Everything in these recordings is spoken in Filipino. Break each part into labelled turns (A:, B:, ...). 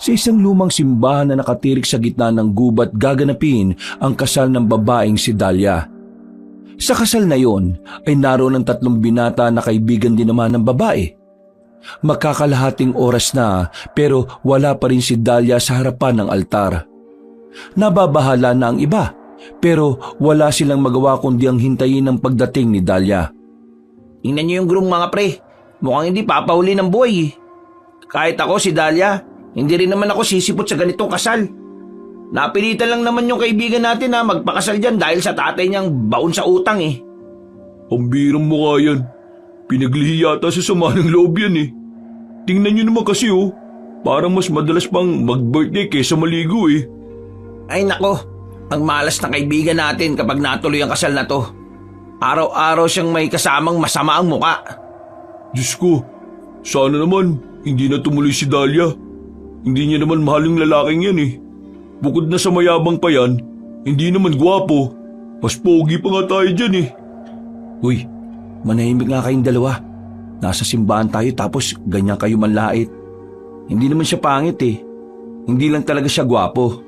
A: Sa isang lumang simbahan na nakatirik sa gitna ng gubat gaganapin ang kasal ng babaeng si Dahlia. Sa kasal na yon ay naroon ang 3 binata na kaibigan din naman ng babae. Magkakalahating oras na pero wala pa rin si Dahlia sa harapan ng altar. Nababahala na ang iba pero wala silang magawa kundi ang hintayin ang pagdating ni Dahlia.
B: Tingnan niyo yung groom mga pre. Mukhang hindi papahuli ng buhay eh. Kahit ako si Dahlia, hindi rin naman ako sisipot sa ganitong kasal. Napilitan lang naman yung kaibigan natin na magpakasal dyan dahil sa tatay niyang baon sa utang eh.
C: Ang birang mukha yan. Pinaglihi yata sa sama ng loob yan eh. Tingnan nyo naman kasi oh. Parang mas madalas pang mag-birthday kaysa maligo eh.
B: Ay nako, ang malas na kaibigan natin kapag natuloy ang kasal na to. Araw-araw siyang may kasamang masama ang muka.
C: Diyos ko, sana naman hindi na tumuloy si Dahlia. Hindi niya naman mahaling lalaking yan eh. Bukod na sa mayabang pa yan, hindi naman gwapo. Mas pogi pa nga tayo dyan eh.
A: Uy, manahimik nga kayong dalawa. Nasa simbahan tayo tapos ganyan kayo manlait. Hindi naman siya pangit eh. Hindi lang talaga siya gwapo.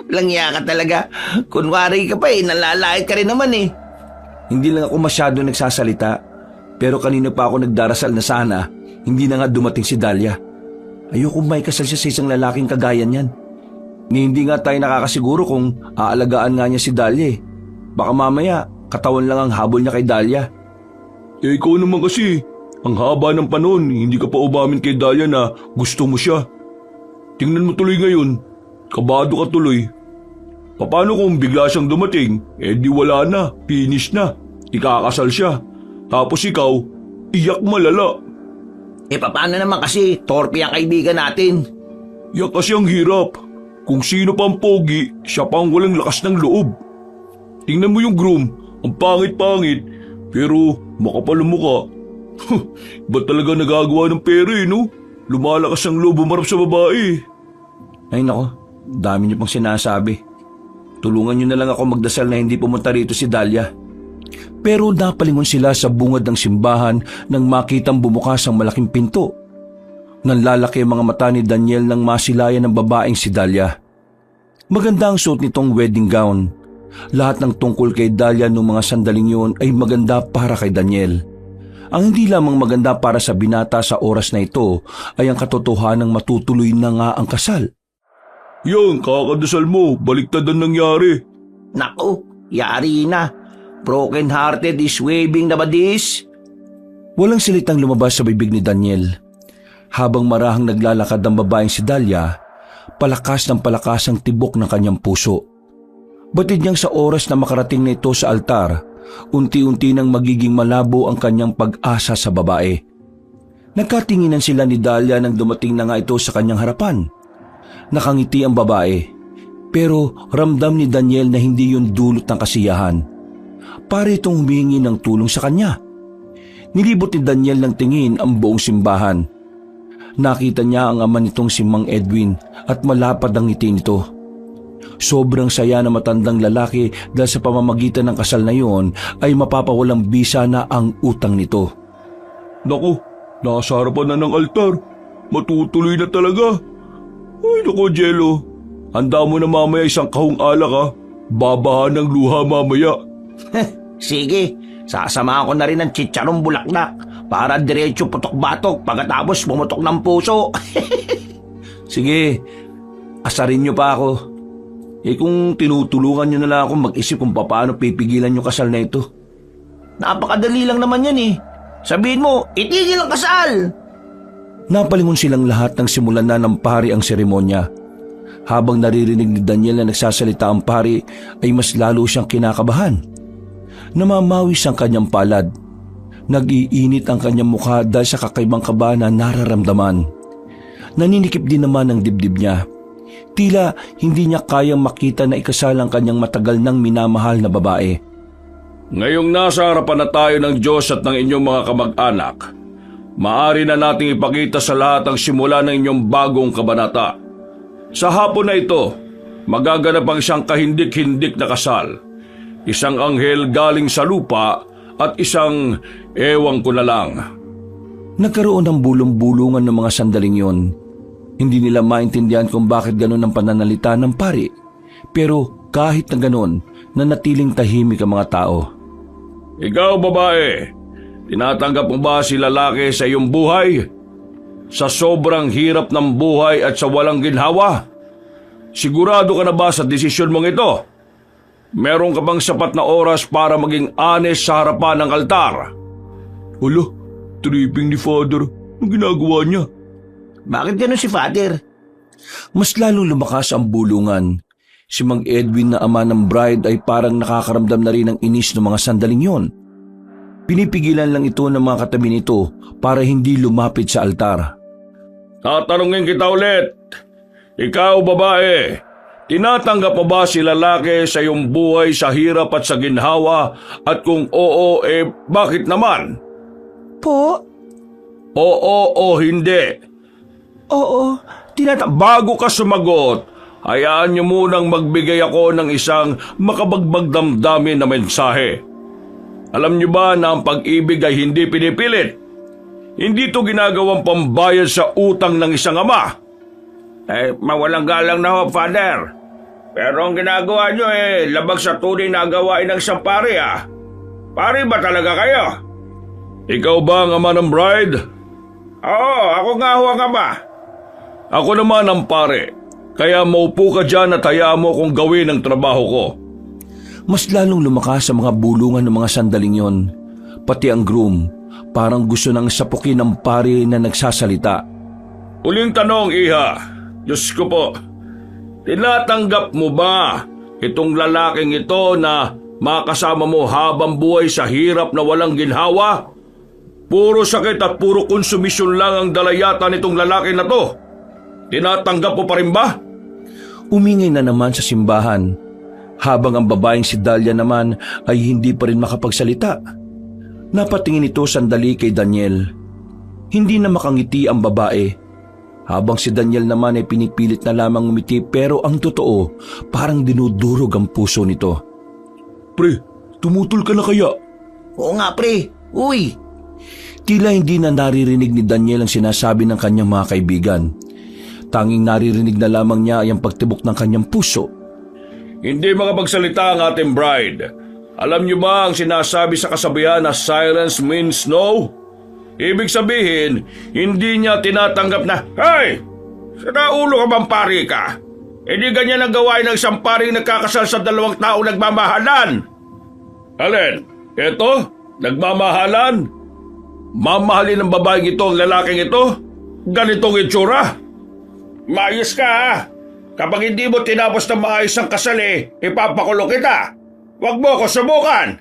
B: Langya ka talaga. Kunwari ka pa eh, nalalait ka rin naman eh.
A: Hindi lang ako masyado nagsasalita. Pero kanina pa ako nagdarasal na sana hindi na nga dumating si Dahlia. Ayoko may kasal siya sa isang lalaking kagaya niyan. Ni hindi nga tayo nakakasiguro kung aalagaan nga niya si Dahlia eh. Baka mamaya katawan lang ang habol niya kay Dahlia.
C: Eh ikaw naman kasi, ang haba ng panahon, hindi ka pa umamin kay Dahlia na gusto mo siya. Tingnan mo tuloy ngayon, kabado ka tuloy. Paano kung bigla siyang dumating, eh di wala na, finish na, ikakasal siya. Tapos ikaw, iyak malala.
B: Eh paano naman kasi torpe ang kaibigan natin?
C: Yan kasi ang hirap. Kung sino pa ang pogi, siya pa ang walang lakas ng loob. Tingnan mo yung groom, ang pangit-pangit, pero makapal ang mukha. Ba't talaga nagagawa ng pera eh, no? Lumalakas ang loob umarap sa babae.
A: Ay nako, dami niyo pang sinasabi. Tulungan niyo na lang ako magdasal na hindi pumunta rito si Dahlia. Pero napalingon sila sa bungad ng simbahan nang makitang bumukas ang malaking pinto. Nanlalaki ang mga mata ni Daniel nang masilayan ng babaeng si Dahlia. Maganda ang suot nitong wedding gown. Lahat ng tungkol kay Dahlia noong mga sandaling yun ay maganda para kay Daniel. Ang hindi lamang maganda para sa binata sa oras na ito ay ang katotohanang matutuloy na nga ang kasal.
C: Yan, kakadasal mo, baliktad ang nangyari.
B: Naku, yari na. Broken hearted is waving na badis.
A: Walang salitang lumabas sa bibig ni Daniel. Habang marahang naglalakad ang babaeng si Dahlia, palakas ng palakas ang tibok ng kanyang puso. Batid niyang sa oras na makarating na ito sa altar, unti-unti nang magiging malabo ang kanyang pag-asa sa babae. Nagkatinginan sila ni Dahlia nang dumating na nga ito sa kanyang harapan. Nakangiti ang babae, pero ramdam ni Daniel na hindi yun dulot ng kasiyahan. Para itong humingi ng tulong sa kanya. Nilibot ni Daniel ng tingin ang buong simbahan. Nakita niya ang ama nitong si Mang Edwin at malapad ang ngiti nito. Sobrang saya na matandang lalaki dahil sa pamamagitan ng kasal na yon ay mapapawalang bisa na ang utang nito.
C: Naku, nasa harapan na ng altar. Matutuloy na talaga. Ay naku, Jello. Handa mo na mamaya isang kahong alak ha. Babahan ng luha mamaya.
B: Sige, sasamahan ko na rin ng chicharong bulaklak para diretso putok-batok pagkatapos bumutok ng puso.
A: Sige, asarin niyo pa ako. Eh kung tinutulungan niyo na lang ako mag-isip kung paano pipigilan yung kasal na ito.
B: Napakadali lang naman yan eh. Sabihin mo, itigil ang kasal.
A: Napalingon silang lahat nang simulan na ng pari ang seremonya. Habang naririnig ni Daniel na nagsasalita ang pari ay mas lalo siyang kinakabahan. Namamawis ang kanyang palad. Nag-iinit ang kanyang mukha dahil sa kakaibang kaba na nararamdaman. Naninikip din naman ang dibdib niya. Tila hindi niya kayang makita na ikasal ang kanyang matagal nang minamahal na babae.
C: Ngayong nasa harapan na tayo ng Diyos at ng inyong mga kamag-anak, maaari na nating ipakita sa lahat ang simula ng inyong bagong kabanata. Sa hapon na ito, magaganap ang isang kahindik-hindik na kasal. Isang anghel galing sa lupa at isang ewan ko na lang.
A: Nagkaroon ng bulong-bulungan ng mga sandaling yon. Hindi nila maintindihan kung bakit ganun ang pananalita ng pari. Pero kahit na ganun, nanatiling tahimik ang mga tao.
C: Ikaw babae, tinatanggap mo ba si lalaki sa iyong buhay? Sa sobrang hirap ng buhay at sa walang ginhawa? Sigurado ka na ba sa desisyon mong ito? Meron ka bang sapat na oras para maging honest sa harapan ng altar? Hala, tripping ni Father. Anong ginagawa niya?
B: Bakit ganun si Father?
A: Mas lalong lumakas ang bulungan. Si Mang Edwin na ama ng bride ay parang nakakaramdam na rin ng inis ng mga sandaling yon. Pinipigilan lang ito ng mga katabi nito para hindi lumapit sa altar.
C: Tatanungin kita ulit. Ikaw babae, tinatanggap mo ba si lalaki sa iyong buhay sa hirap at sa ginhawa? At kung oo, bakit naman?
B: Po?
C: Oo o hindi?
B: Oo.
C: Bago ka sumagot, hayaan niyo munang magbigay ako ng isang makabagbag damdamin na mensahe. Alam niyo ba na ang pag-ibig ay hindi pinipilit? Hindi ito ginagawang pambayad sa utang ng isang ama. Mawalang galang na ho, Father. Pero ang ginagawa niyo labag sa tunay na gawain ng isang pari Pari ba talaga kayo? Ikaw ba ang ama ng bride? Oo, ako nga ho ang ama. Ako naman ang pare. Kaya maupo ka dyan at hayaan mo kung gawin ang trabaho ko.
A: Mas lalong lumakas ang mga bulungan ng mga sandaling yon. Pati ang groom, parang gusto nang sapukin ng pari na nagsasalita.
C: Uling tanong, Iha. Diyos ko po. Tinatanggap mo ba itong lalaking ito na makasama mo habang buhay sa hirap na walang ginhawa? Puro sakit at puro konsumisyon lang ang dalayatan nitong lalaki na to. Tinatanggap mo pa rin ba?
A: Umingay na naman sa simbahan, habang ang babaeng si Dahlia naman ay hindi pa rin makapagsalita. Napatingin ito sandali kay Daniel. Hindi na makangiti ang babae, habang si Daniel naman ay pinipilit na lamang ngumiti, pero ang totoo, parang dinudurog ang puso nito.
C: Pre, tumutol ka na kaya?
B: Oo nga, pre. Uy!
A: Tila hindi na naririnig ni Daniel ang sinasabi ng kanyang mga kaibigan. Tanging naririnig na lamang niya ay ang pagtibok ng kanyang puso.
C: Hindi makapagsalita ang ating bride. Alam niyo ba ang sinasabi sa kasabihan na silence means no? Ibig sabihin, hindi niya tinatanggap na, "Hey! Sinaulo ka bang pari ka? Hindi ganyan ang gawain ng isang paring nagkakasal sa dalawang tao nagmamahalan." Alin? Ito? Nagmamahalan? Mamahalin ng babaeng ito ang lalaking ito? Ganitong itsura? Maayos ka Kapag hindi mo tinapos ng maayos ang kasal ipapakulong kita. Huwag mo ko subukan.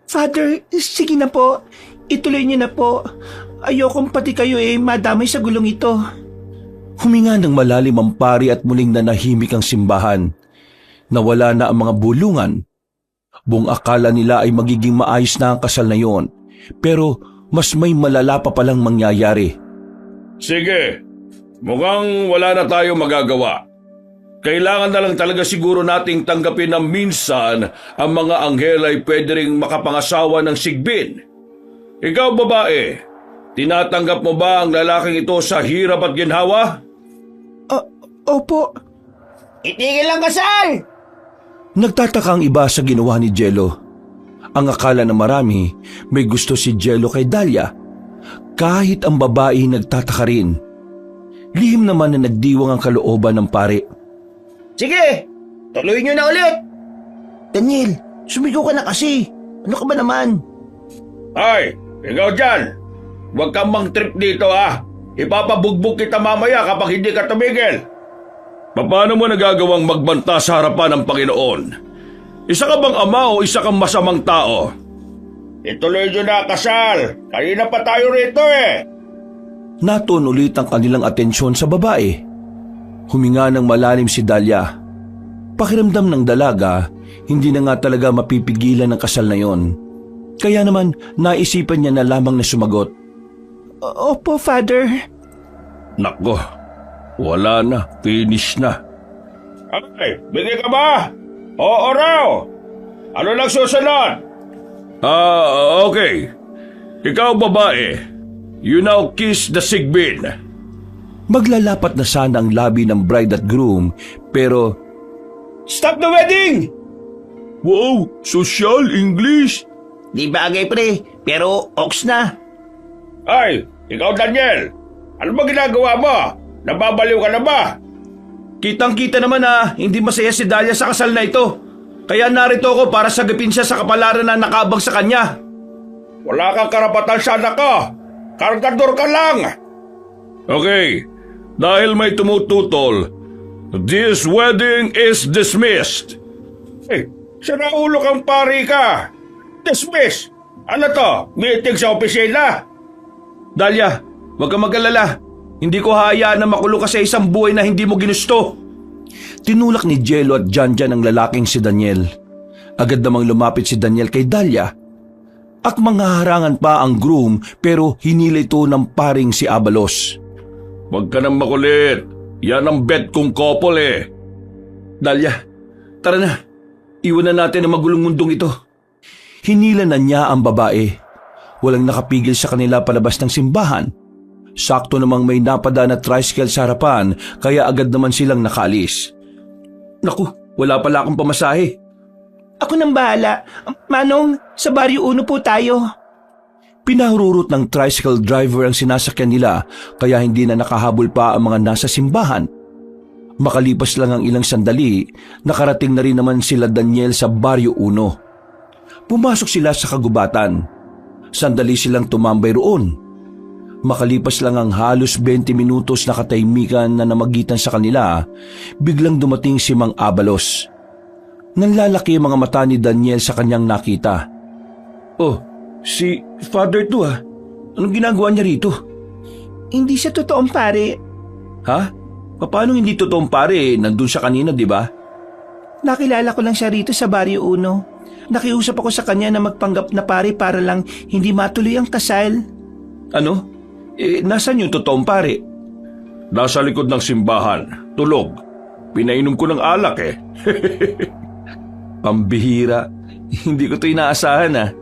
B: Father, sige na po. Ituloy niyo na po. Ayokong pati kayo madamay sa gulong ito.
A: Huminga ng malalim ang pari at muling nanahimik ang simbahan. Nawala na ang mga bulungan. Buong akala nila ay magiging maayos na ang kasal na yon. Pero mas may malala pa palang mangyayari.
C: Sige, mukhang wala na tayo magagawa. Kailangan na lang talaga siguro nating tanggapin na minsan ang mga anghel ay pwede ring makapangasawa ng sigbin. Ikaw babae, tinatanggap mo ba ang lalaking ito sa hirap at ginhawa?
B: Opo. Itigil ang kasal!
A: Nagtataka ang iba sa ginawa ni Jello. Ang akala na marami, may gusto si Jello kay Dahlia. Kahit ang babae nagtataka rin. Lihim naman na nagdiwang ang kalooban ng pare.
B: Sige, tuloy niyo na ulit. Daniel, sumigaw ka na kasi. Ano ka ba naman?
C: Ay, ikaw dyan. Huwag kang mang-trip dito Ipapabugbog kita mamaya kapag hindi ka tumigil. Paano mo nagagawang magbanta sa harapan ng Panginoon? Isa ka bang ama o isa kang masamang tao? Ituloy nyo na kasal. Kanina pa tayo rito
A: Naton ulit ang kanilang atensyon sa babae. Huminga ng malalim si Dahlia. Pakiramdam ng dalaga, hindi na nga talaga mapipigilan ang kasal na yon. Kaya naman naisipan niya na lamang na sumagot.
B: Opo, Father.
C: Nako, wala na, finish na. Ay, bigay ka ba? Oo raw. Ano lang susunod? Okay. Ikaw babae, you now kiss the sigbin.
A: Maglalapat na sana ang labi ng bride at groom pero
B: Stop the wedding!
C: Wow, social English!
B: Di bagay pre, pero ox na.
C: Ay, ikaw Daniel! Ano ba ginagawa mo? Nababaliw ka na ba?
B: Kitang-kita naman na hindi masaya si Dahlia sa kasal na ito. Kaya narito ako para sagapin siya sa kapalaran na nakabang sa kanya.
C: Wala kang karapatan sa anak ko! Kargador ka lang! Okay, dahil may tumututol, this wedding is dismissed. Eh, sinaulo kang pari ka! Dismiss! Ano to? Meeting sa opisina?
B: Dahlia, huwag kang mag-alala. Hindi ko hayaan na makulong ka sa isang buhay na hindi mo ginusto.
A: tinulak ni Jello at Janjan ang lalaking si Daniel. Agad namang lumapit si Daniel kay Dahlia. At manghaharangan pa ang groom pero hinila ito ng paring si Abalos.
C: Huwag ka nang makulit. Yan ang bet kong couple eh.
B: Dahlia, tara na. Iwan na natin ang magulong mundong ito.
A: Hinila na niya ang babae. Walang nakapigil sa kanila palabas ng simbahan. Sakto namang may napada na tricycle sa harapan kaya agad naman silang nakaalis.
B: Naku, wala pala akong pamasahe. Ako nang bahala. Manong, sa Baryo Uno po tayo.
A: Pinahururot ng tricycle driver ang sinasakyan nila kaya hindi na nakahabol pa ang mga nasa simbahan. Makalipas lang ang ilang sandali, nakarating na rin naman sila Daniel sa Baryo Uno. Pumasok sila sa kagubatan. Sandali silang tumambay roon. Makalipas lang ang halos 20 minutos na katahimikan na namagitan sa kanila, biglang dumating si Mang Abalos. Nanlalaki ang mga mata ni Daniel sa kanyang nakita.
B: Oh, si Father to ah. Anong ginagawa niya rito? Hindi siya totoong pare. Ha? Paano hindi totoong pare? Nandun siya kanina, di ba? Nakilala ko lang siya rito sa Baryo Uno. Nakiusap ako sa kanya na magpanggap na pare para lang hindi matuloy ang kasal. Ano? Nasaan yung totoong pare?
C: Nasa likod ng simbahan. Tulog. Pinainom ko ng alak eh.
B: Pambihira. Hindi ko ito inaasahan ah.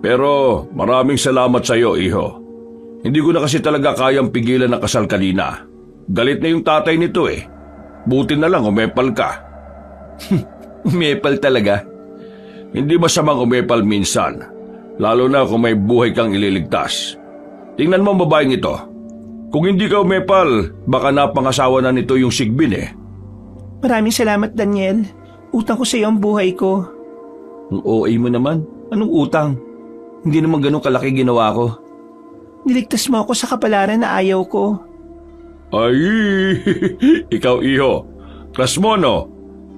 C: Pero maraming salamat sa iyo, iho. Hindi ko na kasi talaga kayang pigilan ang kasal kanina. Galit na yung tatay nito eh. Buti na lang umepal ka.
B: Umepal talaga?
C: Hindi masamang umepal minsan. Lalo na kung may buhay kang ililigtas. Tingnan mo ang babaeng ito. Kung hindi ka umepal, baka napangasawa na nito yung sigbin eh.
B: Maraming salamat, Daniel. Utang ko sa iyo ang buhay ko. Ang OA mo naman. Anong utang? Hindi naman ganun kalaki ginawa ko. Niligtas mo ako sa kapalaran na ayaw ko.
C: Ay, ikaw iho. Klas mo no?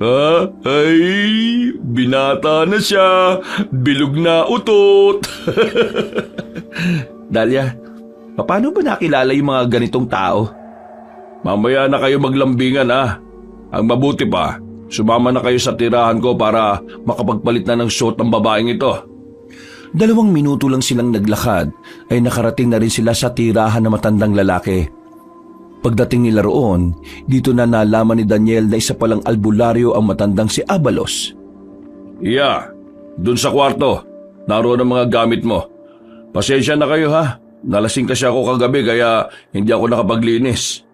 C: Ha? Ay, binata na siya. Bilog na utot.
B: Dahlia, paano ba nakilala yung mga ganitong tao?
C: Mamaya na kayo maglambingan ha. Ang mabuti pa, sumama na kayo sa tirahan ko para makapagpalit na ng suot ang babaeng ito.
A: 2 minuto lang silang naglakad ay nakarating na rin sila sa tirahan ng matandang lalaki. Pagdating nila roon, dito na nalaman ni Daniel na isa palang albularyo ang matandang si Abalos.
C: Iya, dun sa kwarto. Naroon ang mga gamit mo. Pasensya na kayo ha. Nalasing kasi ako kagabi kaya hindi ako nakapaglinis.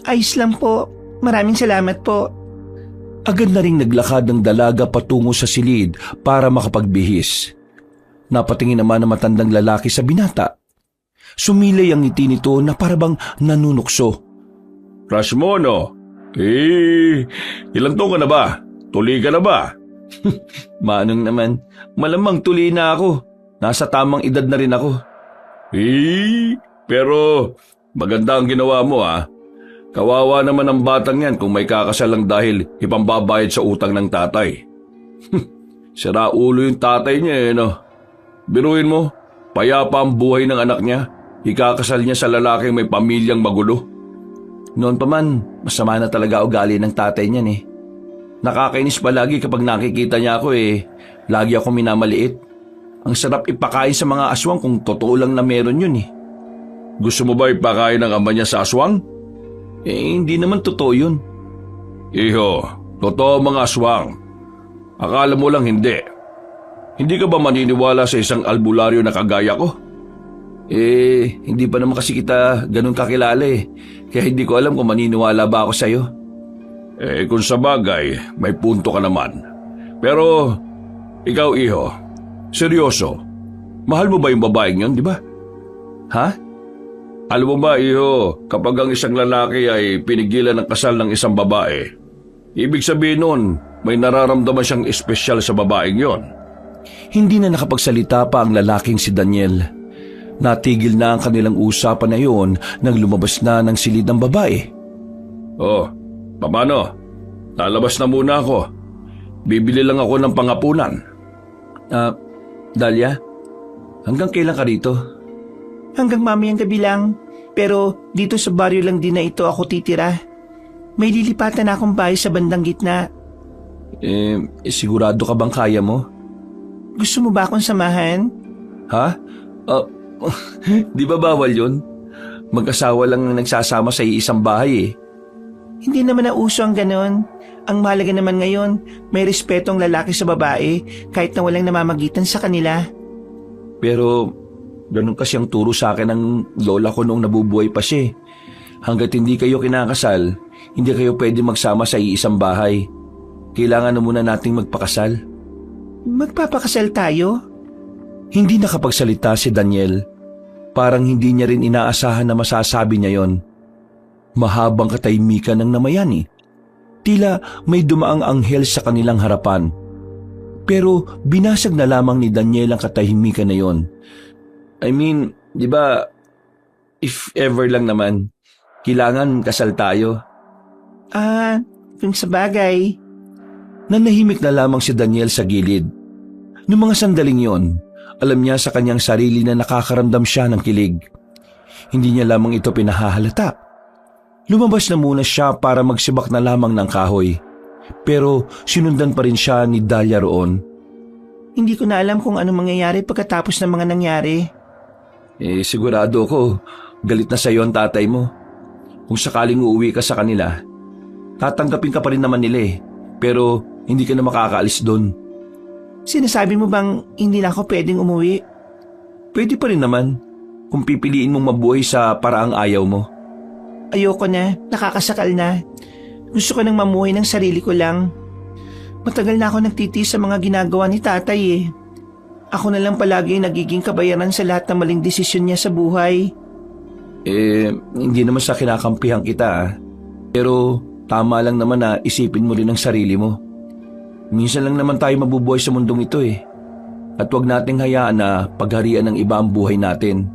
B: Ayos lang po. Maraming salamat po.
A: Agad na ring naglakad ng dalaga patungo sa silid para makapagbihis. Napatingin naman ang matandang lalaki sa binata. Sumilay ang ngiti nito na parabang nanunukso.
C: Rashmono, ilang taon ka na ba? Tuli ka na ba?
B: Manong naman, malamang tuli na ako. Nasa tamang edad na rin ako.
C: Pero maganda ang ginawa mo ha. Kawawa naman ang batang yan kung may kakasal lang dahil ipambabayad sa utang ng tatay. Sira ulo yung tatay niya eh no. Biruin mo, payapa ang buhay ng anak niya. Ikakasal niya sa lalaking may pamilyang magulo.
B: Noon pa man, masama na talaga ugali ng tatay niyan eh. Nakakainis palagi kapag nakikita niya ako eh. Lagi ako minamaliit. Ang sarap ipakain sa mga aswang kung totoo lang na meron yun eh.
C: Gusto mo ba ipakain ang ama niya sa aswang?
B: Hindi naman totoo yun.
C: Iho, totoo mga aswang. Akala mo lang hindi. Hindi ka ba maniniwala sa isang albularyo na kagaya ko?
A: Hindi pa naman kasi kita ganun kakilala eh. Kaya hindi ko alam kung maniniwala ba ako sa'yo.
C: Kung sa bagay, may punto ka naman. Pero, ikaw iho, seryoso, mahal mo ba yung babaeng yun, di ba?
A: Ha?
C: Alam mo ba iho, kapag ang isang lalaki ay pinigilan ng kasal ng isang babae, ibig sabihin nun, may nararamdaman siyang espesyal sa babaeng yon.
A: Hindi na nakapagsalita pa ang lalaking si Daniel. Natigil na ang kanilang usapan na yun nang lumabas na ng silid ng babae.
C: Oh, paano? Lalabas na muna ako. Bibili lang ako ng pangapunan.
A: Dalia, hanggang kailan ka rito?
B: Hanggang mamayang gabi lang. Pero dito sa baryo lang din na ito ako titira. May lilipatan na akong bahay sa bandang gitna.
A: Sigurado ka bang kaya mo?
B: Gusto mo ba akong samahan?
A: Ha? Di ba bawal yun? Mag-asawa lang ang nagsasama sa iisang bahay eh.
B: Hindi naman na uso ang ganon. Ang mahalaga naman ngayon, may respeto ang lalaki sa babae kahit na walang namamagitan sa kanila.
A: Pero ganun kasi ang turo sa akin ng lola ko noong nabubuhay pa siya. Hanggat hindi kayo kinakasal, hindi kayo pwede magsama sa iisang bahay. Kailangan na muna nating magpakasal.
B: Magpapakasal tayo?
A: Hindi nakapagsalita si Daniel. Parang hindi niya rin inaasahan na masasabi niya yon. Mahabang katahimikan ng namayani. Tila may dumaang anghel sa kanilang harapan. Pero binasag na lamang ni Daniel ang katahimikan na yon. I mean, di ba, if ever lang naman, kailangan kasal tayo.
B: Kung sa bagay.
A: Nanahimik na lamang si Daniel sa gilid. Noong mga sandaling yon, alam niya sa kanyang sarili na nakakaramdam siya ng kilig. Hindi niya lamang ito pinahahalata. Lumabas na muna siya para magsibak na lamang ng kahoy. Pero sinundan pa rin siya ni Dalia roon.
B: Hindi ko na alam kung ano mangyayari pagkatapos ng mga nangyari.
A: Sigurado ko, galit na sa iyo ang tatay mo. Kung sakaling uuwi ka sa kanila, tatanggapin ka pa rin naman nila eh. Pero hindi ka na makakaalis doon.
B: Sinasabi mo bang hindi na ako pwedeng umuwi?
A: Pwede pa rin naman kung pipiliin mong mabuhay sa paraang ayaw mo.
B: Ayoko na, nakakasakal na. Gusto ko nang mamuhay ng sarili ko lang. Matagal na ako nagtitiis sa mga ginagawa ni tatay eh. Ako na lang palagi yung nagiging kabayaran sa lahat ng maling desisyon niya sa buhay.
A: Hindi naman sa kinakampihan kita. Pero tama lang naman na isipin mo rin ang sarili mo. Minsan lang naman tayo mabubuhay sa mundong ito eh. At huwag nating hayaan na pagharian ng iba ang buhay natin.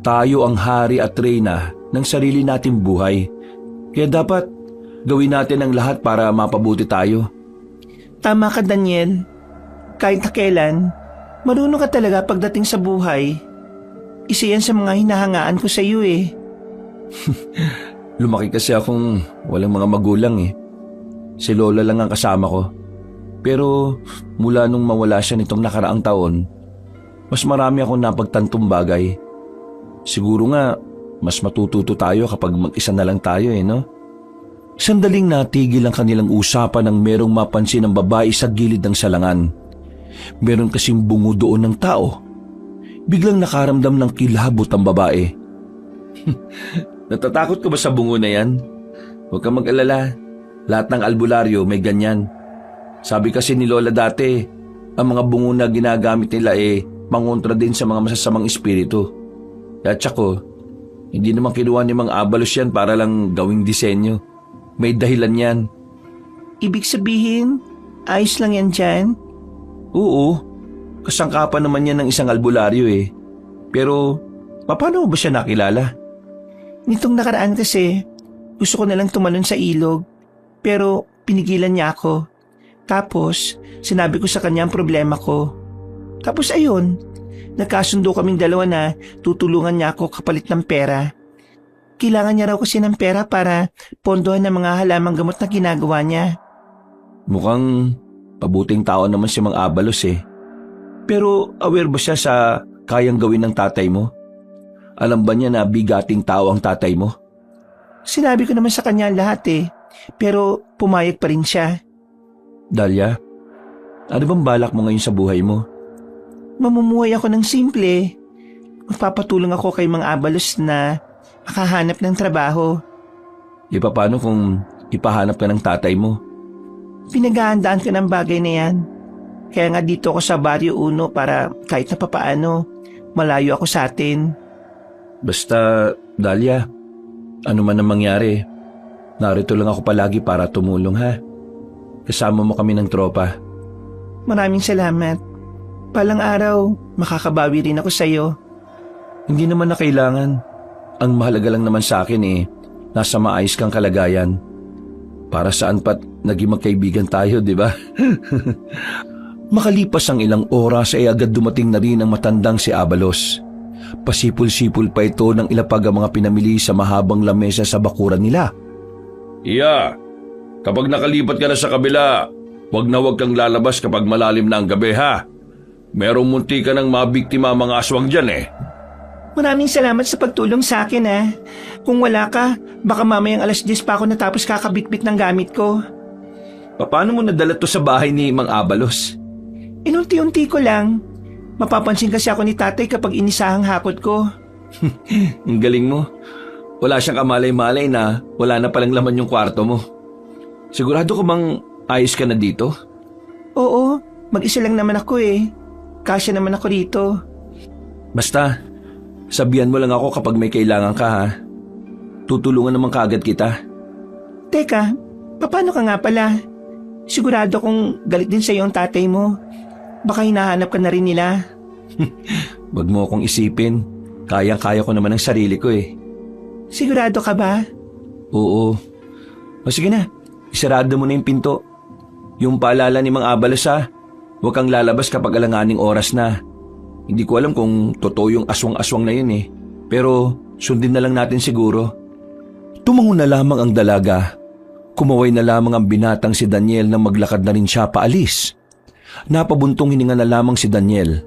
A: Tayo ang hari at reyna ng sarili nating buhay. Kaya dapat gawin natin ang lahat para mapabuti tayo.
B: Tama ka, Daniel. Kahit na kailan, marunong ka talaga pagdating sa buhay. Isa yan sa mga hinahangaan ko sa iyo eh.
A: Lumaki kasi akong walang mga magulang eh. Si Lola lang ang kasama ko. Pero mula nung mawala siya nitong nakaraang taon, mas marami akong napagtantong bagay. Siguro nga, mas matututo tayo kapag mag-isa na lang tayo eh, no? Sandaling natigil ang kanilang usapan nang merong mapansin ng babae sa gilid ng salangan. Meron kasing bungo doon ng tao. Biglang nakaramdam ng kilabot ang babae. Natatakot ka ba sa bungo na yan? Huwag kang mag-alala. Lahat ng albularyo may ganyan. Sabi kasi ni Lola dati, ang mga bungo na ginagamit nila mangontra din sa mga masasamang espiritu. At sako, hindi naman kinuha ni Mang Abalos yan para lang gawing disenyo. May dahilan yan.
B: Ibig sabihin, ayos lang yan dyan?
A: Oo, kasangkapan naman yan ng isang albularyo eh. Pero, paano mo ba siya nakilala?
B: Nitong nakaraan kasi, gusto ko nalang tumalon sa ilog. Pero pinigilan niya ako. Tapos, sinabi ko sa kanya ang problema ko. Tapos ayun, nagkasundo kaming dalawa na tutulungan niya ako kapalit ng pera. Kailangan niya raw kasi ng pera para pondohan ng mga halamang gamot na ginagawa niya.
A: Mukhang pabuting tao naman si Mang Abalos eh. Pero aware ba siya sa kayang gawin ng tatay mo? Alam ba niya na bigating tao ang tatay mo?
B: Sinabi ko naman sa kanya lahat eh, pero pumayag pa rin siya.
A: Dalia, ano bang balak mo ngayon sa buhay mo?
B: Mamumuhay ako ng simple. magpapatulong ako kay Mang Abalos na makahanap ng trabaho.
A: E paano kung ipahanap ka ng tatay mo?
B: Pinaghahandaan ko ng bagay na yan. Kaya nga dito ako sa Barrio Uno para kahit na papaano, malayo ako sa atin.
A: Basta, Dahlia, ano man ang mangyari, narito lang ako palagi para tumulong ha. Kasama mo kami ng tropa.
B: Maraming salamat. Palang araw, makakabawi rin ako sa'yo.
A: Hindi naman na kailangan. Ang mahalaga lang naman sa akin nasa maayos kang kalagayan. Para saan pat naging magkaibigan tayo, di ba? Makalipas ang ilang oras ay agad dumating na rin ang matandang si Abalos. Pasipul-sipul pa ito ng ilapag ang mga pinamili sa mahabang lamesa sa bakuran nila.
C: Iya, kapag nakalipat ka na sa kabila, wag kang lalabas kapag malalim na ang gabi ha. Merong munti ka ng mabiktima mga aswang dyan eh.
B: Maraming salamat sa pagtulong sa akin Kung wala ka, baka mamayang 10:00 pa ako natapos kakabitbit ng gamit ko.
A: Paano mo nadala to sa bahay ni Mang Abalos?
B: Inunti-unti ko lang. Mapapansin kasi ako ni tatay kapag inisahang hakot ko.
A: Ang galing mo. Wala siyang kamalay-malay na wala na palang laman yung kwarto mo. Sigurado ko bang ayos ka na dito?
B: Oo, mag-isa lang naman ako Kasya naman ako rito.
A: Basta, sabihan mo lang ako kapag may kailangan ka ha. Tutulungan naman kaagad kita.
B: Teka, paano ka nga pala? Sigurado kong galit din sa'yo ang tatay mo. Baka hinahanap ka na rin nila.
A: Wag mo akong isipin. Kayang-kaya ko naman ang sarili ko
B: Sigurado ka ba?
A: Oo. O sige na, isarado mo na yung pinto. Yung paalala ni Mang Abalos ha. Huwag kang lalabas kapag alanganing oras na. Hindi ko alam kung totoo yung aswang-aswang na yun Pero sundin na lang natin siguro. Tumango na lamang ang dalaga. Kumaway na lamang ang binatang si Daniel na maglakad na rin siya paalis. Napabuntong hininga na lamang si Daniel.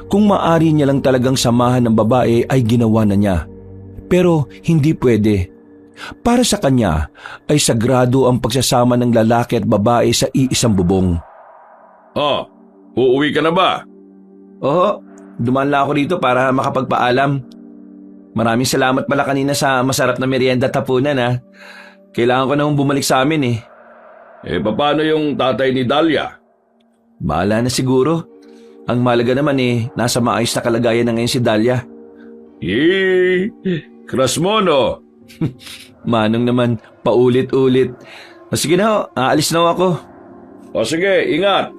A: Kung maari niya lang talagang samahan ng babae ay ginawa na niya. Pero hindi pwede. Para sa kanya ay sagrado ang pagsasama ng lalaki at babae sa iisang bubong.
C: Oh, uuwi ka na ba?
A: Oo, dumaan lang ako dito para makapagpaalam. Maraming salamat pala kanina sa masarap na merienda at hapunan Kailangan ko na bumalik sa amin
C: Paano yung tatay ni Dahlia?
A: Bahala na siguro. Ang mahalaga naman nasa maayos na kalagayan na ngayon si Dahlia.
C: Crush mo no?
A: Manong naman, paulit-ulit. Sige na aalis na ako.
C: O sige, ingat.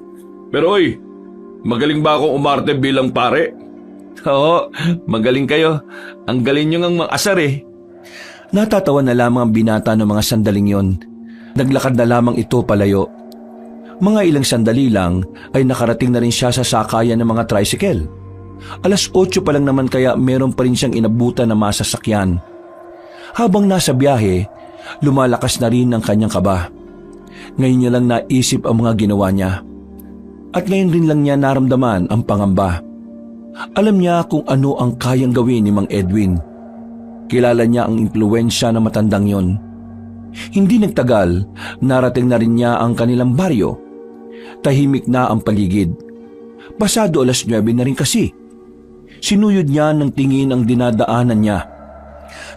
C: Pero magaling ba akong umarte bilang pare?
A: Oo, magaling kayo. Ang galing nyo ngang mag-asar Natatawa na lamang ang binata ng mga sandaling yon. Naglakad na lamang ito palayo. Mga ilang sandali lang ay nakarating na rin siya sa sakayan ng mga tricycle. 8:00 pa lang naman kaya meron pa rin siyang inabutan na masasakyan. Habang nasa biyahe, lumalakas na rin ang kanyang kaba. Ngayon niya lang naisip ang mga ginawa niya. At ngayon rin lang niya naramdaman ang pangamba. Alam niya kung ano ang kayang gawin ni Mang Edwin. Kilala niya ang impluwensya ng matandang yon. Hindi nagtagal, narating na rin niya ang kanilang baryo. Tahimik na ang paligid. Pasado 9:00 na rin kasi. Sinuyod niya ng tingin ang dinadaanan niya.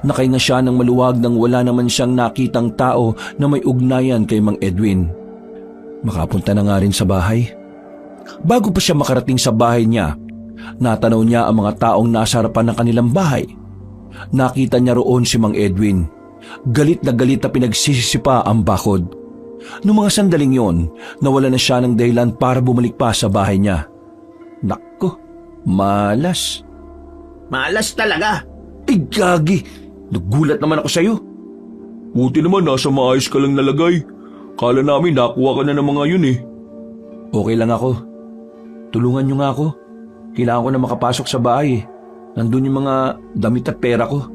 A: Nakahinga siya ng maluwag nang wala naman siyang nakitang tao na may ugnayan kay Mang Edwin. Makapunta na nga rin sa bahay. Bago pa siya makarating sa bahay niya, natanaw niya ang mga taong nasa harapan ng kanilang bahay. Nakita niya roon si Mang Edwin. Galit na pinagsisisipa ang bakod. Noong mga sandaling yon, nawala na siya ng dahilan para bumalik pa sa bahay niya. Nako, malas.
B: Malas talaga.
A: Ay gagi, nagulat naman ako sa'yo.
C: Buti naman nasa maayos ka lang nalagay. Kala namin nakuha ka na ng mga yun
A: Okay lang ako. Tulungan niyo nga ako. Kailangan ko na makapasok sa bahay. Nandun yung mga damit at pera ko.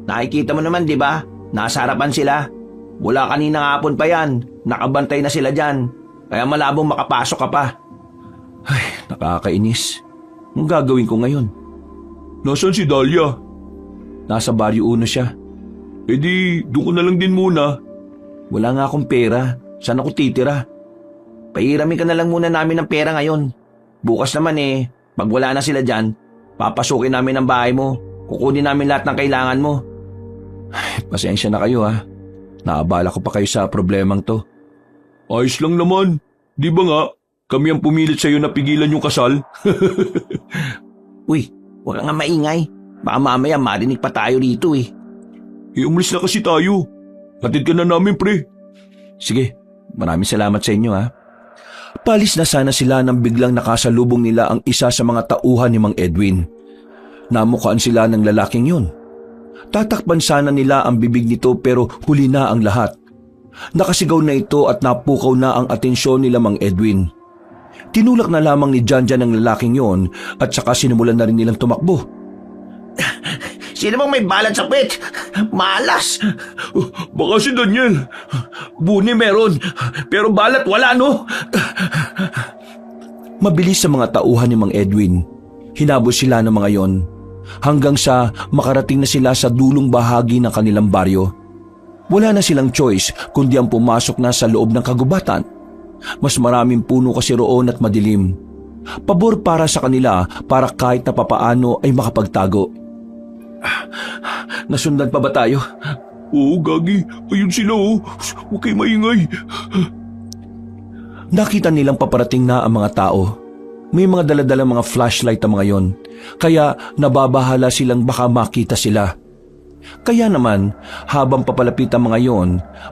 B: Nakikita mo naman, di ba? Nasa harapan sila. Mula kaninang hapon pa yan. Nakabantay na sila dyan. Kaya malabong makapasok ka pa.
A: Ay, nakakainis. Anong gagawin ko ngayon?
C: Nasaan si Dahlia?
A: Nasa Barrio Uno siya.
C: Di, doon ko na lang din muna.
A: Wala nga akong pera. Saan ako titira?
B: Pahiramin ka na lang muna namin ng pera ngayon. Bukas naman pag wala na sila dyan, Papasukin namin ang bahay mo. Kukunin namin lahat ng kailangan mo.
A: Pasensya na kayo ha. Naabala ko pa kayo sa problemang to.
C: Ayos lang naman. Di ba nga, kami ang pumilit sa'yo na pigilan yung kasal?
B: Uy, huwag nga maingay. Baka mamaya marinig pa tayo rito eh.
C: Umalis na kasi tayo. Hatid ka na namin, pre.
A: Sige, maraming salamat sa inyo ha. Palis na sana sila nang biglang nakasalubong nila ang isa sa mga tauhan ni Mang Edwin. Namukhaan sila ng lalaking yun. Tatakpan sana nila ang bibig nito pero huli na ang lahat. Nakasigaw na ito at napukaw na ang atensyon nila Mang Edwin. Tinulak na lamang ni Janjan ang lalaking yon at saka sinimulan na rin nilang tumakbo.
B: Sino bang may balat sa pet? Malas!
C: Baka si Daniel.
B: Buni meron, pero balat wala no?
A: Mabilis sa mga tauhan ni Mang Edwin. Hinabol sila ng mga yon hanggang sa makarating na sila sa dulong bahagi ng kanilang baryo. Wala na silang choice kundi ang pumasok na sa loob ng kagubatan. Mas maraming puno kasi roon at madilim. Pabor para sa kanila para kahit na papaano ay makapagtago. Nasundan pa ba tayo?
C: Oo, Gagi. Ayun sila, oh. Huwag kayo maingay.
A: Nakita nilang paparating na ang mga tao. May mga daladalang mga flashlight ang mga yon, kaya nababahala silang baka makita sila. Kaya naman, habang papalapit ang mga yon,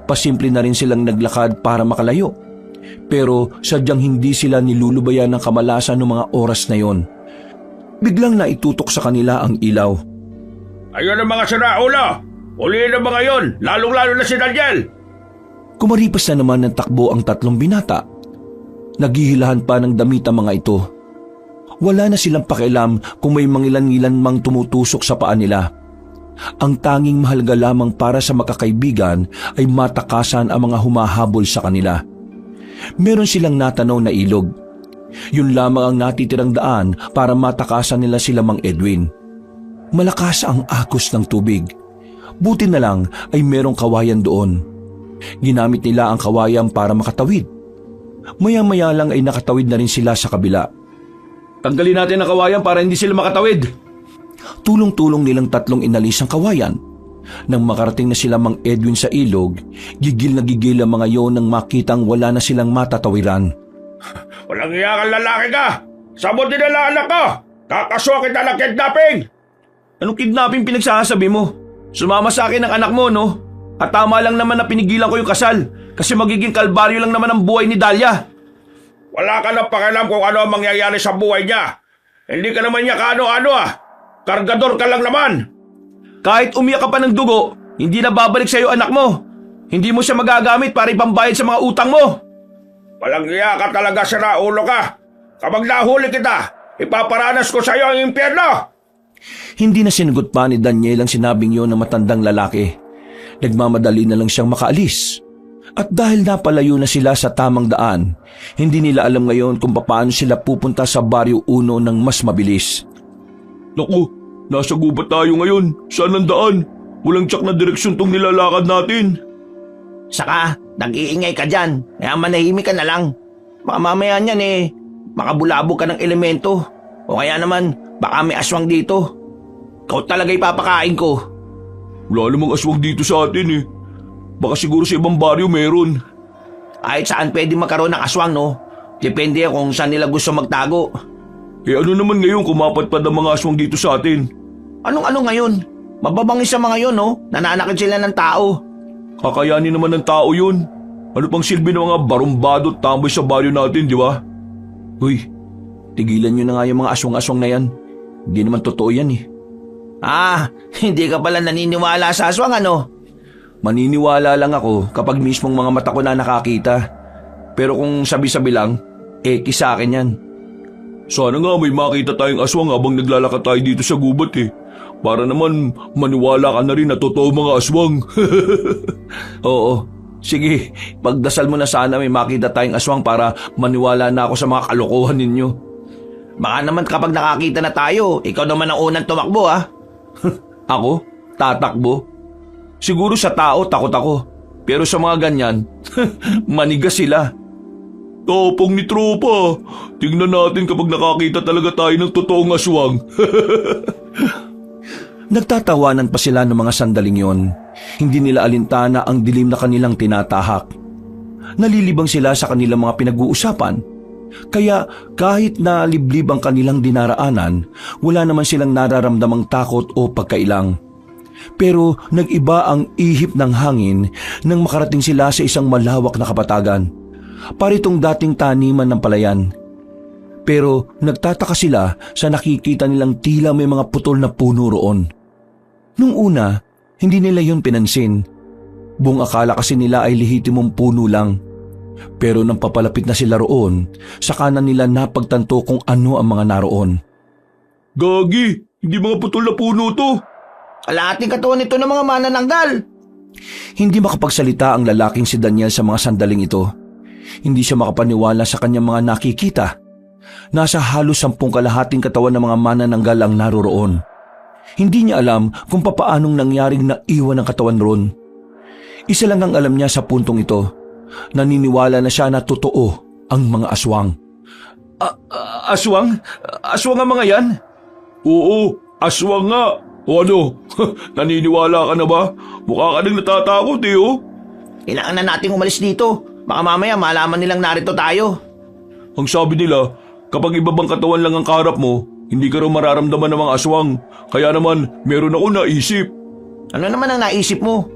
A: pasimple na rin silang naglakad para makalayo. Pero sadyang hindi sila nilulubayan ng kamalasan ng mga oras na yon. Biglang naitutok sa kanila ang ilaw.
C: Ayun ang mga siraulo. Uli na mga yon, lalong-lalo na si Daniel.
A: Kumaripas na naman ng takbo ang tatlong binata. Naghihilahan pa ng damit ang mga ito. Wala na silang pakialam kung may mangilan-ngilan mang tumutusok sa paa nila. Ang tanging mahalaga lamang para sa makakaibigan ay matakasan ang mga humahabol sa kanila. Meron silang natanaw na ilog. Yun lamang ang natitirang daan para matakasan nila sila Mang Edwin. Malakas ang agos ng tubig. Buti na lang ay merong kawayan doon. Ginamit nila ang kawayan para makatawid. Maya-maya lang ay nakatawid na rin sila sa kabila.
C: Tanggalin natin ang kawayan para hindi sila makatawid.
A: Tulong-tulong nilang tatlong inalis ang kawayan. Nang makarating na sila Mang Edwin sa ilog, gigil na gigil ang mga yon nang makitang wala na silang matatawiran.
C: Walang iya kang lalaki ka. Sabot din na anak ko. Kakasuha kita ng kidnapping.
B: Anong kidnapping pinagsasabi mo? Sumama sa akin ang anak mo, no? At tama lang naman na pinigilan ko yung kasal kasi magiging kalbaryo lang naman ang buhay ni Dahlia.
C: Wala ka na pakialam kung ano ang mangyayari sa buhay niya. Hindi ka naman niya kaano-ano ah. Kargador ka lang naman.
B: Kahit umiyak ka pa ng dugo, hindi na babalik sa'yo anak mo. Hindi mo siya magagamit para ipambayad sa mga utang mo.
C: Walang iya ka talaga, siraulo ka. Kapag nahuli kita, ipaparanas ko sa'yo ang impyerno.
A: Hindi na sinagot pa ni Daniel ang sinabing yon ng matandang lalaki. Nagmamadali na lang siyang makaalis. At dahil napalayo na sila sa tamang daan, hindi nila alam ngayon kung paano sila pupunta sa Baryo 1 ng mas mabilis.
C: Naku, nasa gubat tayo ngayon. Saan ang daan? Walang tsak na direksyon tong nilalakad natin.
B: Saka, nag-iingay ka dyan, kaya manahimik ka na lang. Baka mamaya niyan makabulabog ka ng elemento. O kaya naman, baka may aswang dito. Ikaw talaga ipapakain ko.
C: Wala namang aswang dito sa atin eh. Baka siguro sa ibang baryo meron.
B: Kahit saan pwede magkaroon ng aswang, no? Depende kung saan nila gusto magtago.
C: Eh ano naman ngayon kung mapadpad ang mga aswang dito sa atin?
B: Anong-ano ngayon? Mababangis sa mga yon, no? Nananakit sila ng tao.
C: Kakayanin naman ng tao yun. Ano pang silbi ng mga barumbado at tambay sa baryo natin, di ba?
A: Uy, tigilan nyo na nga yung mga aswang-aswang na yan. Hindi naman totoo yan eh.
B: Hindi ka pala naniniwala sa aswang, ano?
A: Maniniwala lang ako kapag mismong mga mata ko na nakakita. Pero kung sabi-sabi lang, sa akin yan.
C: Sana nga may makita tayong aswang habang naglalakad tayo dito sa gubat eh. Para naman maniwala ka na rin na totoo mga aswang.
A: Oo, sige, pagdasal mo na sana may makita tayong aswang para maniwala na ako sa mga kalokohan ninyo.
B: Baka naman kapag nakakita na tayo, ikaw naman ang unang tumakbo, ah.
A: Ako? Tatakbo? Siguro sa tao takot ako. Pero sa mga ganyan, manigas sila.
C: Tapang ni tropa. Tingnan natin kapag nakakita talaga tayo ng totoong aswang.
A: Nagtatawanan pa sila ng mga sandaling yon. Hindi nila alintana ang dilim na kanilang tinatahak. Nalilibang sila sa kanilang mga pinag-uusapan. Kaya kahit na liblib ang kanilang dinaraanan, wala naman silang nararamdamang takot o pagkailang. Pero nag-iba ang ihip ng hangin nang makarating sila sa isang malawak na kapatagan. Paritong dating taniman ng palayan. Pero nagtataka sila sa nakikita nilang tila may mga putol na puno roon. Nung una, hindi nila yun pinansin. Buong akala kasi nila ay lehitimong puno lang. Pero nang papalapit na sila roon, saka na nila napagtanto kung ano ang mga naroon.
C: Gagi, hindi mga putol na puno to.
B: Kalahating katawan nito ng mga manananggal.
A: Hindi makapagsalita ang lalaking si Daniel sa mga sandaling ito. Hindi siya makapaniwala sa kanyang mga nakikita. Nasa halos 10 kalahating katawan ng mga manananggal ang naroroon. Hindi niya alam kung papaanong nangyaring naiwan ang katawan roon. Isa lang ang alam niya sa puntong ito. Naniniwala na siya na totoo ang mga aswang.
C: Aswang? Aswang ang mga yan? Oo, aswang nga. O ano, naniniwala ka na ba? Mukha ka nang natatakot oh.
B: Kailangan na nating umalis dito. Baka mamaya malaman nilang narito tayo.
C: Ang sabi nila, kapag ibabang katawan lang ang kaharap mo, hindi ka raw mararamdaman ng mga aswang. Kaya naman, meron ako naisip.
B: Ano naman ang naisip mo?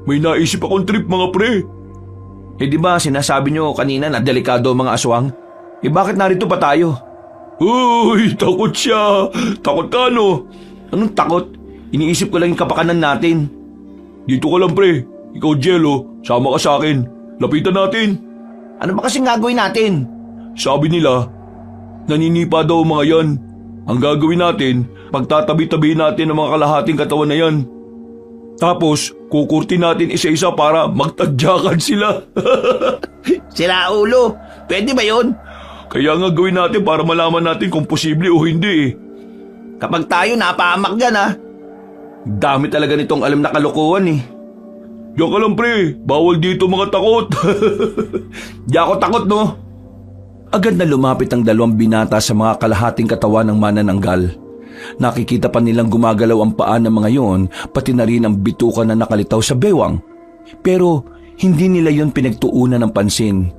C: May naisip akong trip mga pre.
B: Eh di ba sinasabi nyo kanina na delikado ang mga aswang? Eh bakit narito pa tayo?
C: Uy, takot siya. Takot ka no?
B: Anong takot? Iniisip ko lang yung kapakanan natin.
C: Dito ka lang pre. Ikaw Jello, sama ka sa akin. Lapitan natin.
B: Ano ba kasing gagawin natin?
C: Sabi nila, naninipa daw mga yan. Ang gagawin natin, pagtatabi-tabi natin ang mga kalahating katawan na yan. Tapos, kukurti natin isa-isa para magtadyakan sila.
B: Sila ulo. Pwede ba yun?
C: Kaya nga gawin natin para malaman natin kung posible o hindi
B: Kapag tayo napahamak dyan Dami talaga nitong alam na kalokohan
C: Diyan ka lang pre, bawal dito mga takot.
B: Di ako takot no.
A: Agad na lumapit ang 2 binata sa mga kalahating katawan ng manananggal. Nakikita pa nilang gumagalaw ang paa ng mga yon, pati na rin ang bituka na nakalitaw sa bewang. Pero hindi nila yon pinagtuunan ng pansin.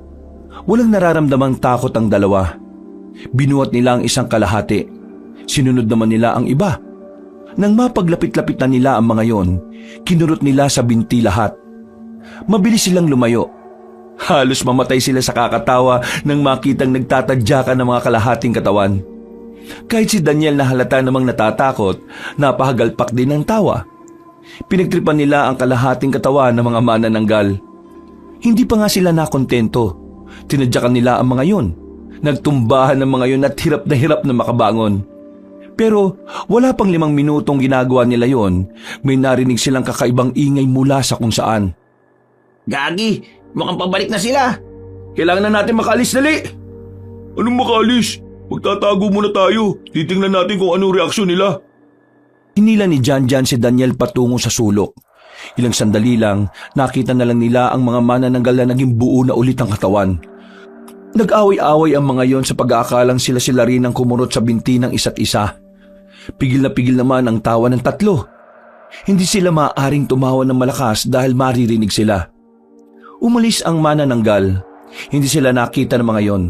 A: Walang nararamdamang takot ang 2. Binuhat nila ang isang kalahati. Sinunod naman nila ang iba. Nang mapaglapit-lapit na nila ang mga yon, kinurot nila sa binti lahat. Mabilis silang lumayo. Halos mamatay sila sa kakatawa nang makitang nagtatadyakan ng mga kalahating katawan. Kahit si Daniel na halata namang natatakot, napahagalpak din ng tawa. Pinagtripan nila ang kalahating katawan ng mga manananggal. Hindi pa nga sila nakontento. Tinadyakan nila ang mga yon. Nagtumbahan ng mga yon at hirap na makabangon. Pero wala pang 5 minutong ginagawa nila yon, may narinig silang kakaibang ingay mula sa kung saan.
B: Gagi, mukhang pabalik na sila.
C: Kailangan na natin makaalis dali. Anong makaalis? Magtatago muna tayo. Titingnan natin kung anong reaksyon nila.
A: Hinila ni Janjan si Daniel patungo sa sulok. Ilang sandali lang, nakita na lang nila ang mga manananggal na naging buo na ulit ang katawan. Nag-away-away ang mga yon sa pag-aakalang sila rin ang kumurot sa binti ng isa't isa. Pigil na pigil naman ang tawa ng 3. Hindi sila maaaring tumawa ng malakas dahil maririnig sila. Umalis ang manananggal. Hindi sila nakita ng mga yon.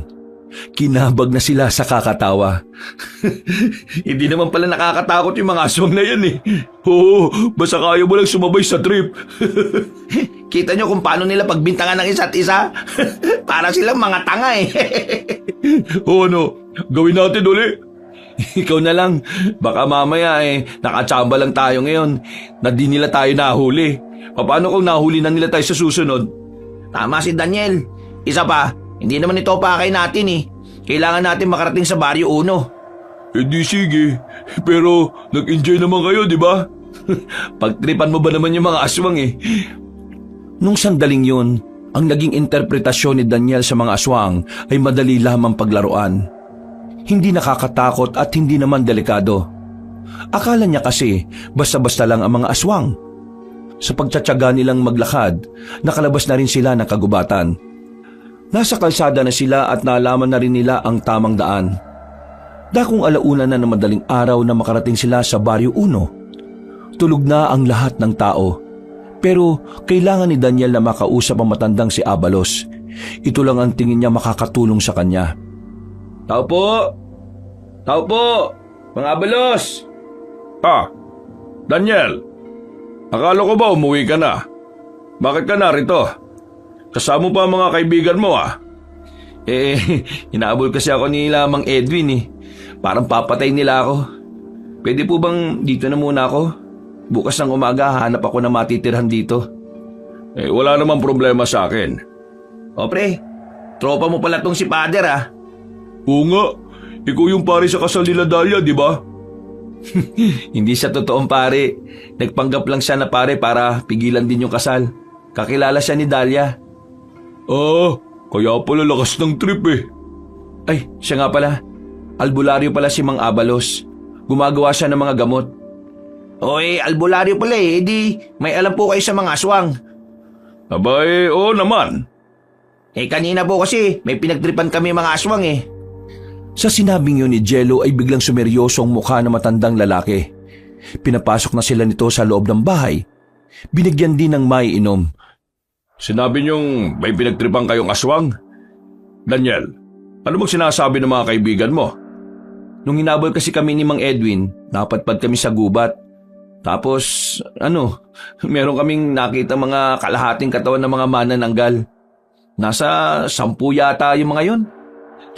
A: Kinabag na sila sa kakatawa.
B: Hindi naman pala nakakatakot yung mga aswang na yan
C: Oo, basta kaya mo lang sumabay sa trip.
B: Kita nyo kung paano nila pagbintangan ng isa't isa? Para silang mga tanga
C: O ano, gawin natin uli.
B: Ikaw na lang. Baka mamaya nakatsamba lang tayo ngayon na di nila tayo nahuli. Paano kung nahuli na nila tayo sa susunod? Tama si Daniel. Isa pa, hindi naman ito pakay natin Kailangan natin makarating sa Baryo 1.
C: Eh di sige, pero nag-enjoy naman kayo, di ba?
B: Pagtripan mo ba naman yung mga aswang
A: Nung sandaling yun, ang naging interpretasyon ni Daniel sa mga aswang ay madali lamang paglaruan. Hindi nakakatakot at hindi naman delikado. Akala niya kasi basta-basta lang ang mga aswang. Sa pagtsatsaga nilang maglakad, nakalabas na rin sila ng kagubatan. Nasa kalsada na sila at naalaman na rin nila ang tamang daan. Dakong alauna na ng madaling araw na makarating sila sa Baryo 1. Tulog na ang lahat ng tao. Pero kailangan ni Daniel na makausap ang matandang si Abalos. Ito lang ang tingin niya makakatulong sa kanya.
B: Tao po! Tao po! Mga Abalos!
C: Daniel, akala ko ba umuwi ka na? Bakit ka narito? Kasama pa ang mga kaibigan mo
B: Inaabol kasi ako ni Mang Edwin. Parang papatay nila ako. Pwede po bang dito na muna ako? Bukas ng umaga hanap ako na matitirhan dito.
C: Wala namang problema sa akin.
B: O pre, tropa mo pala tong si Pader
C: Oo nga, ikaw yung pare sa kasal nila Dahlia, di ba?
B: Hindi siya totoong pare. Nagpanggap lang siya na pare para pigilan din yung kasal. Kakilala siya ni Dahlia.
C: Kaya pala lakas ng trip
B: Ay, siya nga pala. Albularyo pala si Mang Abalos. Gumagawa siya ng mga gamot. Albularyo pala di may alam po kayo sa mga aswang.
C: Oo naman.
B: Kanina po kasi may pinagtripan kami mga aswang
A: Sa sinabing yun ni Jello ay biglang sumeryoso ang mukha ng matandang lalaki. Pinapasok na sila nito sa loob ng bahay. Binigyan din ng maiinom.
C: Sinabi niyong may pinagtripan kayong aswang? Daniel, ano bang sinasabi ng mga kaibigan mo?
B: Nung hinabol kasi kami ni Mang Edwin, napadpad kami sa gubat. Tapos, meron kaming nakita mga kalahating katawan ng mga manananggal. Nasa 10 yata yung mga yun.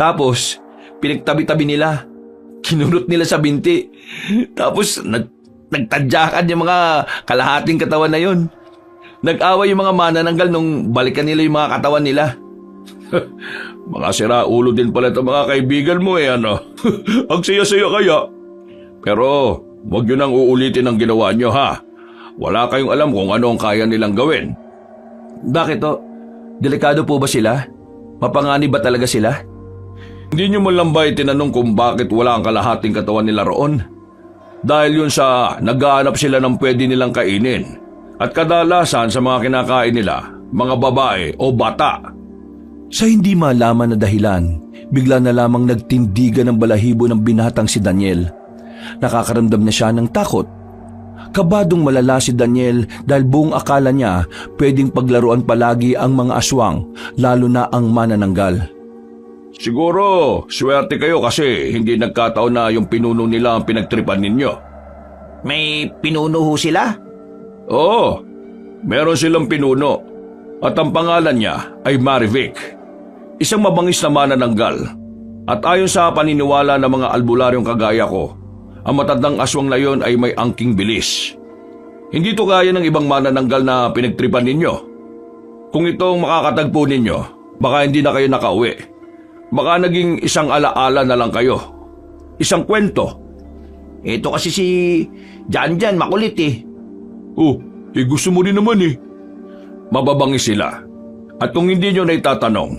B: Tapos, pinagtabi-tabi nila. Kinurot nila sa binti. Tapos, nagtadyakan yung mga kalahating katawan na yun. Nag-away yung mga manananggal nung balikan nila yung mga katawan nila.
C: Mga siraulo din pala itong mga kaibigan mo Ang saya-saya kaya. Pero, huwag nyo nang uulitin ang ginawa nyo Wala kayong alam kung ano ang kaya nilang gawin.
B: Bakit Delikado po ba sila? Mapanganib ba talaga sila?
C: Hindi nyo man lang ba itinanong kung bakit wala ang kalahating katawan nila roon? Dahil yun sa naghahanap sila ng pwede nilang kainin. At kadalasan sa mga kinakain nila, mga babae o bata.
A: Sa hindi malaman na dahilan, bigla na lamang nagtindigan ng balahibo ng binatang si Daniel. Nakakaramdam na siya ng takot. Kabadong malala si Daniel dahil buong akala niya pwedeng paglaruan palagi ang mga aswang, lalo na ang manananggal.
C: Siguro, swerte kayo kasi hindi nagkataon na yung pinuno nila ang pinagtripan ninyo.
B: May pinuno ho sila?
C: Oo, meron silang pinuno. At ang pangalan niya ay Marivic. Isang mabangis na manananggal. At ayon sa paniniwala ng mga albularyong kagaya ko, ang matandang aswang na yon ay may angking bilis. Hindi to kaya ng ibang manananggal na pinagtripan ninyo. Kung itong makakatagpo ninyo, baka hindi na kayo nakauwi. Baka naging isang alaala na lang kayo. Isang kwento.
B: Ito kasi si Janjan makulit
C: Gusto mo rin naman Mababangis sila. At kung hindi nyo na itatanong,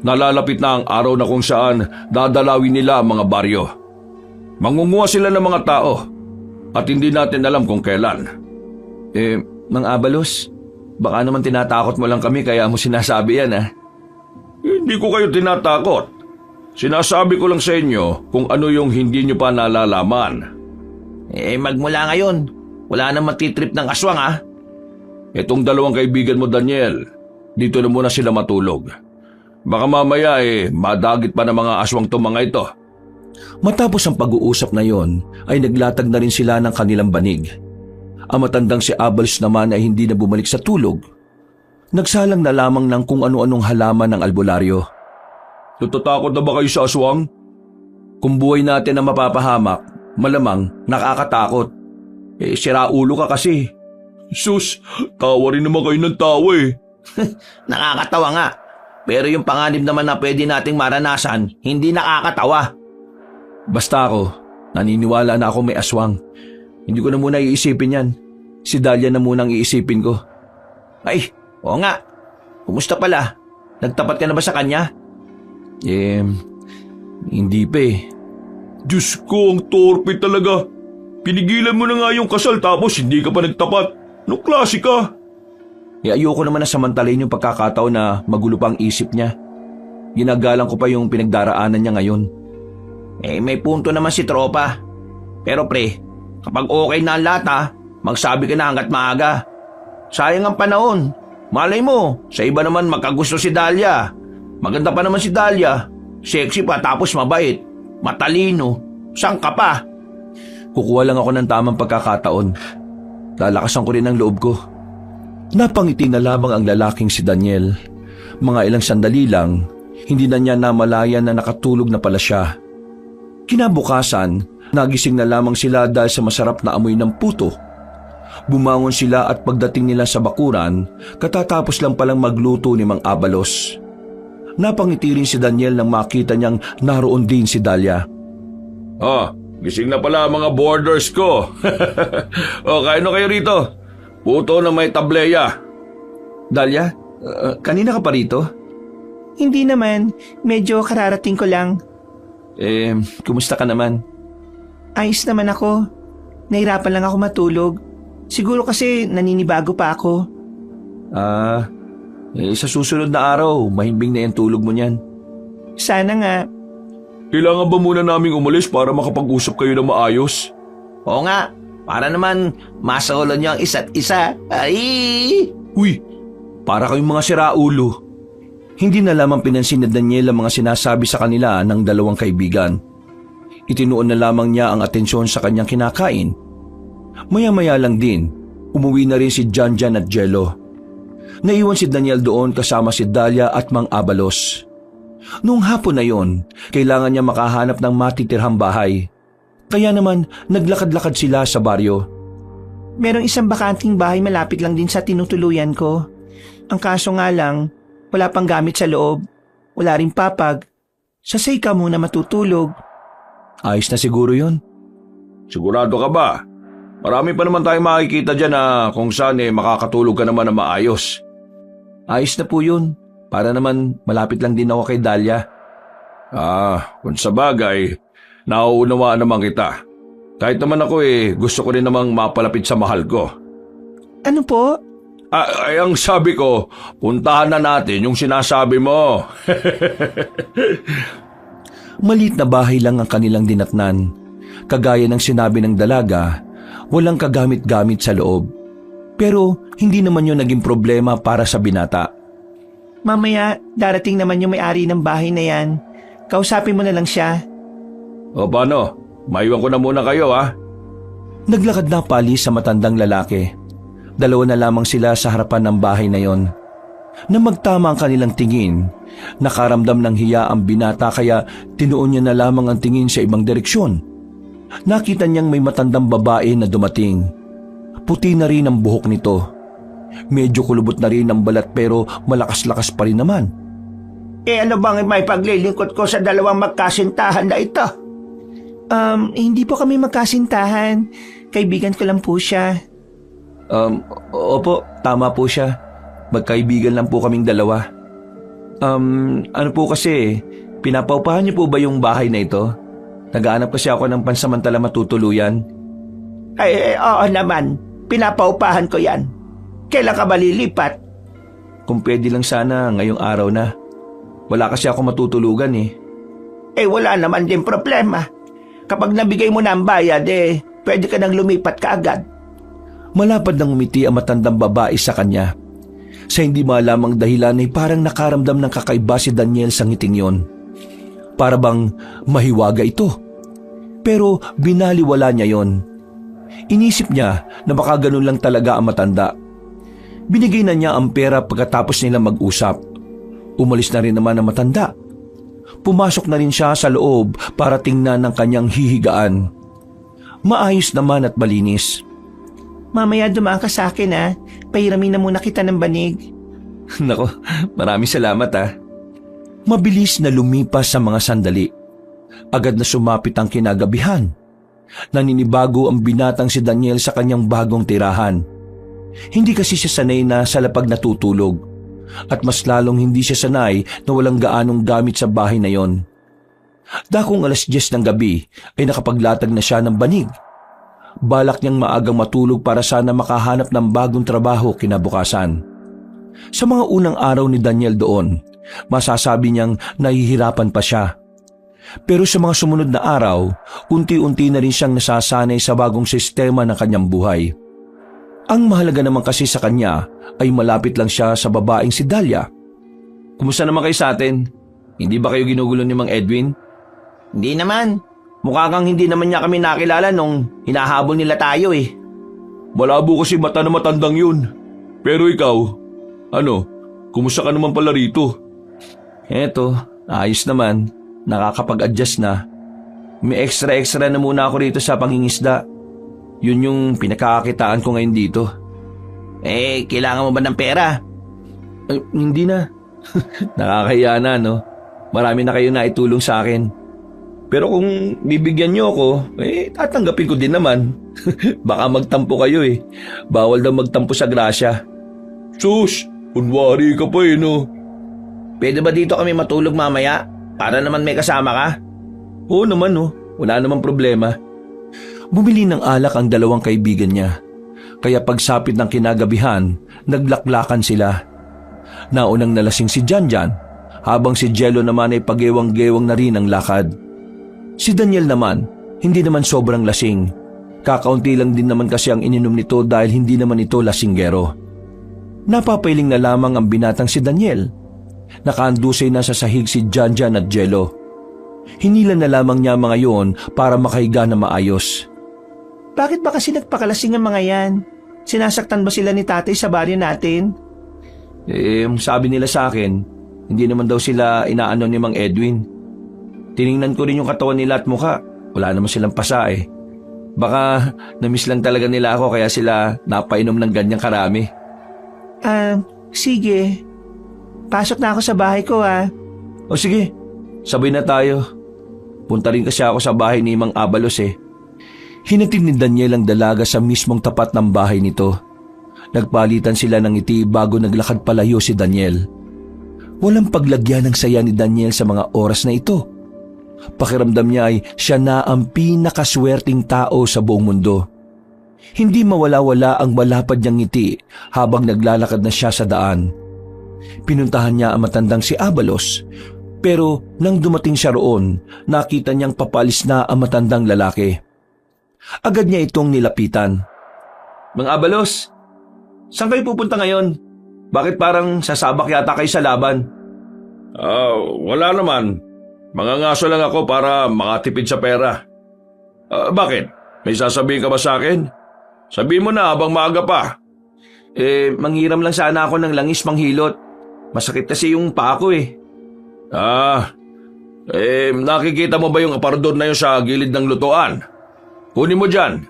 C: nalalapit na ang araw na kung saan dadalawin nila ang mga baryo. Mangunguha sila ng mga tao at hindi natin alam kung kailan.
B: Mang Abalos, baka naman tinatakot mo lang kami kaya mo sinasabi yan
C: Hindi ko kayo tinatakot. Sinasabi ko lang sa inyo kung ano yung hindi nyo pa nalalaman.
B: Magmula ngayon, wala nang matitrip ng aswang
C: Itong dalawang kaibigan mo Daniel, dito na muna sila matulog. Baka mamaya madagit pa ng mga aswang to mga ito.
A: Matapos ang pag-uusap na yon, ay naglatag na rin sila ng kanilang banig. Ang matandang si Abalos naman ay hindi na bumalik sa tulog. Nagsalang na lamang ng kung ano-anong halaman ng albularyo.
C: Tatatakot na ba kayo sa aswang?
A: Kung buhay natin na mapapahamak, malamang nakakatakot.
B: Sira ulo ka kasi.
C: Sus, tawa rin naman kayo ng tawa
B: Nakakatawa nga. Pero yung panganib naman na pwede nating maranasan, hindi nakakatawa.
A: Basta ako, naniniwala na ako may aswang. Hindi ko na muna iisipin yan. Si Dahlia na munang iisipin ko.
B: Ay, oo nga. Kumusta pala? Nagtapat ka na ba sa kanya?
A: Hindi pa
C: Diyos ko, ang torpe talaga. Pinigilan mo na nga yung kasal tapos hindi ka pa nagtapat. Anong klase ka?
A: Ayoko naman na samantalin yung pagkakataon na magulo pa ang isip niya. ginagalang ko pa yung pinagdaraanan niya ngayon.
B: May punto naman si tropa. Pero pre, kapag okay na ang lahat magsabi ka na hanggat maaga. Sayang ang panahon. Malay mo, sa iba naman magkagusto si Dahlia. Maganda pa naman si Dahlia. Sexy pa tapos mabait. Matalino. Saan ka pa?
A: Kukuha lang ako ng tamang pagkakataon. Lalakasan ko rin ang loob ko. Napangiti na lamang ang lalaking si Daniel. Mga ilang sandali lang, hindi na niya namalayan na nakatulog na pala siya. Kinabukasan, nagising na lamang sila dahil sa masarap na amoy ng puto. Bumangon sila at pagdating nila sa bakuran, katatapos lang palang magluto ni Mang Abalos. Napangiti rin si Daniel nang makita niyang naroon din si Dahlia.
C: Gising na pala mga boarders ko. Kain na kayo rito. Puto na may tableya.
A: Dahlia, kanina ka pa rito?
D: Hindi naman, medyo kararating ko lang.
A: Kumusta ka naman?
D: Ayos naman ako. Nahirapan lang ako matulog. Siguro kasi naninibago pa ako.
A: Sa susunod na araw, mahimbing na yung tulog mo niyan.
D: Sana nga.
C: Kailangan ba muna naming umalis para makapag-usap kayo na maayos?
B: Oo nga, para naman masolo niyo ang isa't isa. Ay!
A: Uy, para kayong mga siraulo. Hindi na lamang pinansin ni Daniel ang mga sinasabi sa kanila ng dalawang kaibigan. Itinuon na lamang niya ang atensyon sa kanyang kinakain. Maya-maya lang din, umuwi na rin si Janjan at Jello. Naiwan si Daniel doon kasama si Dahlia at Mang Abalos. Noong hapon na yon, kailangan niya makahanap ng matitirhang bahay. Kaya naman, naglakad-lakad sila sa baryo.
D: Merong isang bakanting bahay malapit lang din sa tinutuluyan ko. Ang kaso nga lang, wala pang gamit sa loob. Wala ring papag. Sa say ka muna matutulog.
A: Ayos na siguro yon.
C: Sigurado ka ba? Marami pa naman tayong makikita dyan na kung saan makakatulog ka naman na maayos.
A: Ayos na po yun. Para naman malapit lang din ako kay Dahlia.
C: Kung sa bagay, nauunawaan naman kita. Kahit naman ako gusto ko rin namang mapalapit sa mahal ko.
D: Ano po?
C: Ang sabi ko, puntahan na natin yung sinasabi mo.
A: Maliit na bahay lang ang kanilang dinatnan. Kagaya ng sinabi ng dalaga, walang kagamit-gamit sa loob. Pero hindi naman yun naging problema para sa binata.
D: Mamaya, darating naman yung may-ari ng bahay na yan. Kausapin mo na lang siya.
C: O paano? Maiwan ko na muna kayo
A: Naglakad na palis sa matandang lalaki. Dalawa na lamang sila sa harapan ng bahay na yon. Na magtama ang kanilang tingin, nakaramdam ng hiya ang binata kaya tinuon niya na lamang ang tingin sa ibang direksyon. Nakita niyang may matandang babae na dumating. Puti na rin ang buhok nito. Medyo kulubot na rin ang balat pero malakas-lakas pa rin naman.
B: Ano bang may paglilingkod ko sa dalawang magkasintahan na ito?
D: Hindi po kami magkasintahan. Kaibigan ko lang po siya.
A: Opo, tama po siya. Magkaibigan lang po kaming dalawa. Ano po kasi, pinapaupahan niyo po ba yung bahay na ito? Nagaanap kasi ako ng pansamantala matutuluyan.
B: Oo naman, pinapaupahan ko yan. Kailan ka ba lilipat?
A: Kung pwede lang sana ngayong araw na. Wala kasi ako matutulugan
B: Wala naman din problema. Kapag nabigay mo na ang bayad, pwede ka nang lumipat kaagad.
A: Malapad nang umiti ang matandang babae sa kanya. Sa hindi malamang dahilan ay parang nakaramdam ng kakaiba si Daniel sa ngiting yon. Para bang mahiwaga ito. Pero binaliwala niya yon. Inisip niya na baka ganun lang talaga ang matanda. Binigay na niya ang pera pagkatapos nila mag-usap. Umalis na rin naman ang matanda. Pumasok na rin siya sa loob para tingnan ng kanyang hihigaan. Maayos naman at malinis.
D: Mamaya dumaan ka sa akin Pahiramin na muna kita ng banig.
A: Nako, maraming salamat Mabilis na lumipas sa mga sandali. Agad na sumapit ang kinagabihan. Naninibago ang binatang si Daniel sa kanyang bagong tirahan. Hindi kasi siya sanay na sa lapag natutulog. At mas lalong hindi siya sanay na walang gaanong gamit sa bahay na yon. Dakong 10:00 ng gabi ay nakapaglatag na siya ng banig. Balak niyang maagang matulog para sana makahanap ng bagong trabaho kinabukasan. Sa mga unang araw ni Daniel doon, masasabi niyang nahihirapan pa siya. Pero sa mga sumunod na araw, unti-unti na rin siyang nasasanay sa bagong sistema ng kanyang buhay. Ang mahalaga naman kasi sa kanya ay malapit lang siya sa babaeng si Dahlia.
B: Kumusta naman kayo sa atin? Hindi ba kayo ginugulo ni Mang Edwin? Hindi naman. Mukha kang hindi naman niya kami nakilala nung hinahabol nila tayo eh.
C: Malabo kasi mata na matandang yun. Pero ikaw, kumusta ka naman pala rito?
A: Eto, ayos naman. Nakakapag-adjust na. May extra na muna ako rito sa pangingisda. Yun yung pinakakakitaan ko ngayon dito.
B: Kailangan mo ba ng pera?
A: Hindi na. Nakakahiya na, no? Marami na kayo na itulong sa akin. Pero kung bibigyan niyo ako, tatanggapin ko din naman. Baka magtampo kayo eh. Bawal daw magtampo sa grasya.
C: Sus, kunwari ka pa no?
B: Pwede ba dito kami matulog mamaya? Para naman may kasama ka?
A: Oo naman, no? Wala namang problema. Bumili ng alak ang dalawang kaibigan niya. Kaya pagsapit ng kinagabihan, naglaklakan sila. Naunang nalasing si Janjan, habang si Jello naman ay pagewang-gewang na rin ang lakad. Si Daniel naman, hindi naman sobrang lasing. Kakaunti lang din naman kasi ang ininom nito dahil hindi naman ito lasinggero. Napapailing na lamang ang binatang si Daniel. Nakaandusay na sa sahig si Janjan at Jello. Hinila na lamang niya mga yon para makahiga na maayos.
D: Bakit ba kasi nagpakalasing ang mga yan? Sinasaktan ba sila ni tatay sa baryo natin?
A: Sabi nila sa akin, hindi naman daw sila inaano ni Mang Edwin. Tiningnan ko rin yung katawan nila at mukha. Wala naman silang pasa eh. Baka namiss lang talaga nila ako kaya sila napainom ng ganyang karami.
D: Sige. Pasok na ako sa bahay ko
A: O sige, sabay na tayo. Punta rin kasi ako sa bahay ni Mang Abalos eh. Hinatid ni Daniel ang dalaga sa mismong tapat ng bahay nito. Nagpalitan sila ng ngiti bago naglakad palayo si Daniel. Walang paglagyan ng saya ni Daniel sa mga oras na ito. Pakiramdam niya ay siya na ang pinakaswerteng tao sa buong mundo. Hindi mawala-wala ang malapad niyang ngiti habang naglalakad na siya sa daan. Pinuntahan niya ang matandang si Abalos, pero nang dumating siya roon, nakita niyang papalis na ang matandang lalaki. Agad niya itong nilapitan.
B: Mang Abalos, saan kayo pupunta ngayon? Bakit parang sasabak yata kayo sa laban?
C: Wala naman. Mangangaso lang ako para makatipid sa pera. Bakit? May sasabihin ka ba sa akin? Sabihin mo na habang maaga pa.
B: Manghiram lang sana ako ng langis manghilot. Masakit kasi yung paa ko eh.
C: Nakikita mo ba yung aparador na yun sa gilid ng lutuan? Kunin mo dyan.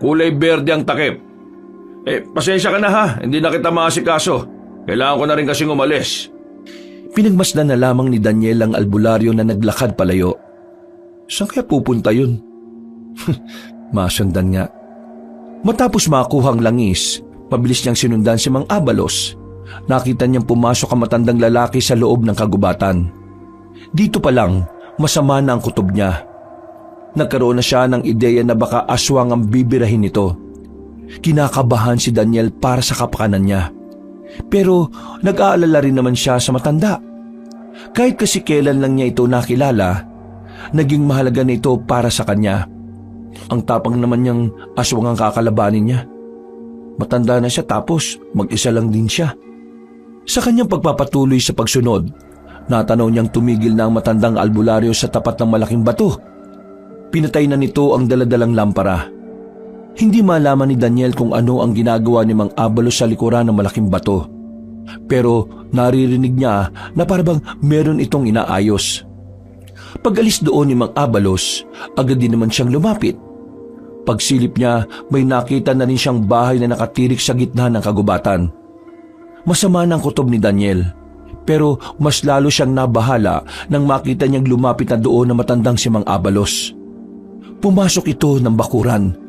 C: Kulay berde ang takip. Pasensya ka na ha, hindi na kita maasikaso. Kailangan ko na rin kasing umalis.
A: Pinagmasdan na lamang ni Daniel ang albularyo na naglakad palayo. Saan kaya pupunta yun? Masundan nga. Matapos makuha ang langis, mabilis niyang sinundan si Mang Abalos. Nakita niyang pumasok ang matandang lalaki sa loob ng kagubatan. Dito pa lang, masama na ang kutob niya. Nagkaroon na siya ng ideya na baka aswang ang bibirahin nito. Kinakabahan si Daniel para sa kapakanan niya. Pero nag-aalala rin naman siya sa matanda. Kahit kasi kailan lang niya ito nakilala, naging mahalaga na ito para sa kanya. Ang tapang naman niyang aswang ang kakalabanin niya. Matanda na siya tapos mag-isa lang din siya. Sa kanyang pagpapatuloy sa pagsunod, natanaw niyang tumigil na ang matandang albularyo sa tapat ng malaking bato. Pinatay na nito ang daladalang lampara. Hindi malaman ni Daniel kung ano ang ginagawa ni Mang Abalos sa likuran ng malaking bato. Pero naririnig niya na parang meron itong inaayos. Pag-alis doon ni Mang Abalos, agad din naman siyang lumapit. Pagsilip niya, may nakita na rin siyang bahay na nakatirik sa gitna ng kagubatan. Masama ng kutob ni Daniel, pero mas lalo siyang nabahala nang makita niyang lumapit na doon na matandang si Mang Abalos. Pumasok ito ng bakuran.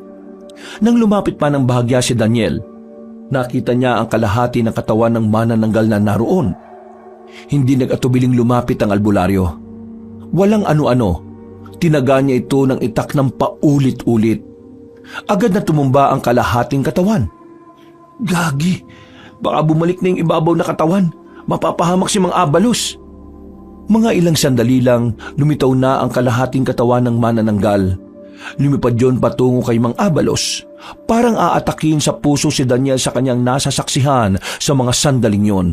A: Nang lumapit pa ng bahagya si Daniel, nakita niya ang kalahati ng katawan ng manananggal na naroon. Hindi nag-atubiling lumapit ang albularyo. Walang ano-ano, tinaga niya ito ng itak ng paulit-ulit. Agad na tumumba ang kalahating katawan. Gagi, baka bumalik na yung ibabaw na katawan. Mapapahamak si Mang Abalos. Mga ilang sandali lang, lumitaw na ang kalahating katawan ng manananggal. Lumipad yon patungo kay Mang Abalos. Parang aatakin sa puso si Daniel sa kanyang nasasaksihan sa mga sandaling yon.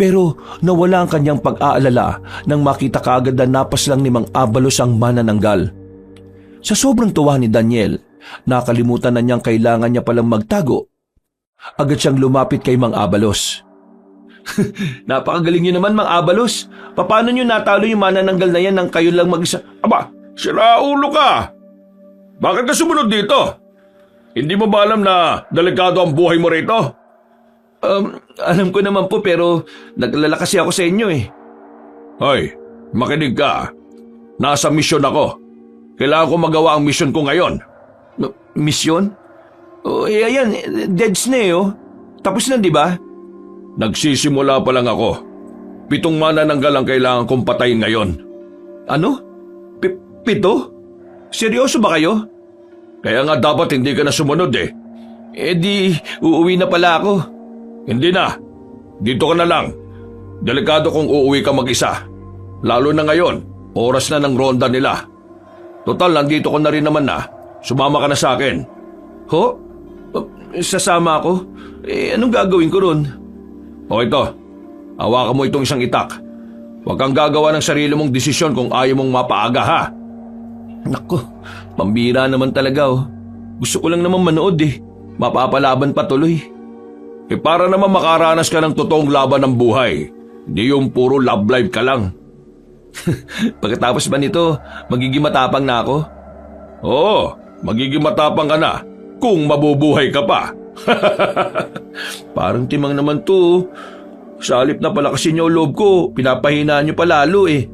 A: Pero nawala ang kanyang pag-aalala nang makita kaagad na napaslang ni Mang Abalos ang manananggal. Sa sobrang tuwa ni Daniel, nakalimutan na niyang kailangan niya palang magtago. Agad siyang lumapit kay Mang Abalos.
B: Napakagaling niyo naman, Mang Abalos. Paano niyo natalo yung manananggal na yan nang kayo lang mag-isa?
C: Aba, siraulo ka! Bakit ka sumunod dito? Hindi mo ba alam na delikado ang buhay mo rito?
B: Alam ko naman po pero nag-alala kasi ako sa inyo eh.
C: Hoy, makinig ka. Nasa misyon ako. Kailangan ko magawa ang misyon ko ngayon.
B: Misyon? Ayan, deads na eh oh. Tapos na di ba?
C: Nagsisimula pa lang ako. 7 manananggal ang kailangan kong patayin ngayon.
B: Ano? 7? Seryoso ba kayo?
C: Kaya nga dapat hindi ka na sumunod eh.
B: Eh di, uuwi na pala ako.
C: Hindi na. Dito ka na lang. Delikado kung uuwi ka mag-isa. Lalo na ngayon, oras na ng ronda nila. Total, nandito ko na rin naman na. Sumama ka na sa akin.
B: Ho? Sasama ako? Anong gagawin ko ron?
C: O ito, hawakan mo itong isang itak. Huwag kang gagawa ng sarili mong desisyon kung ayaw mong mapaaga ha.
B: Nako, pambira naman talaga oh. Gusto ko lang naman manood eh. Mapapalaban pa tuloy.
C: Para naman makaranas ka ng totoong laban ng buhay. Hindi yung puro love life ka lang.
B: Pagkatapos ba nito, magiging matapang na ako?
C: Oo, magiging matapang ka na kung mabubuhay ka pa.
B: Parang timang naman to. Sa halip na palakasin niyo loob ko, pinapahinaan niyo pa lalo eh.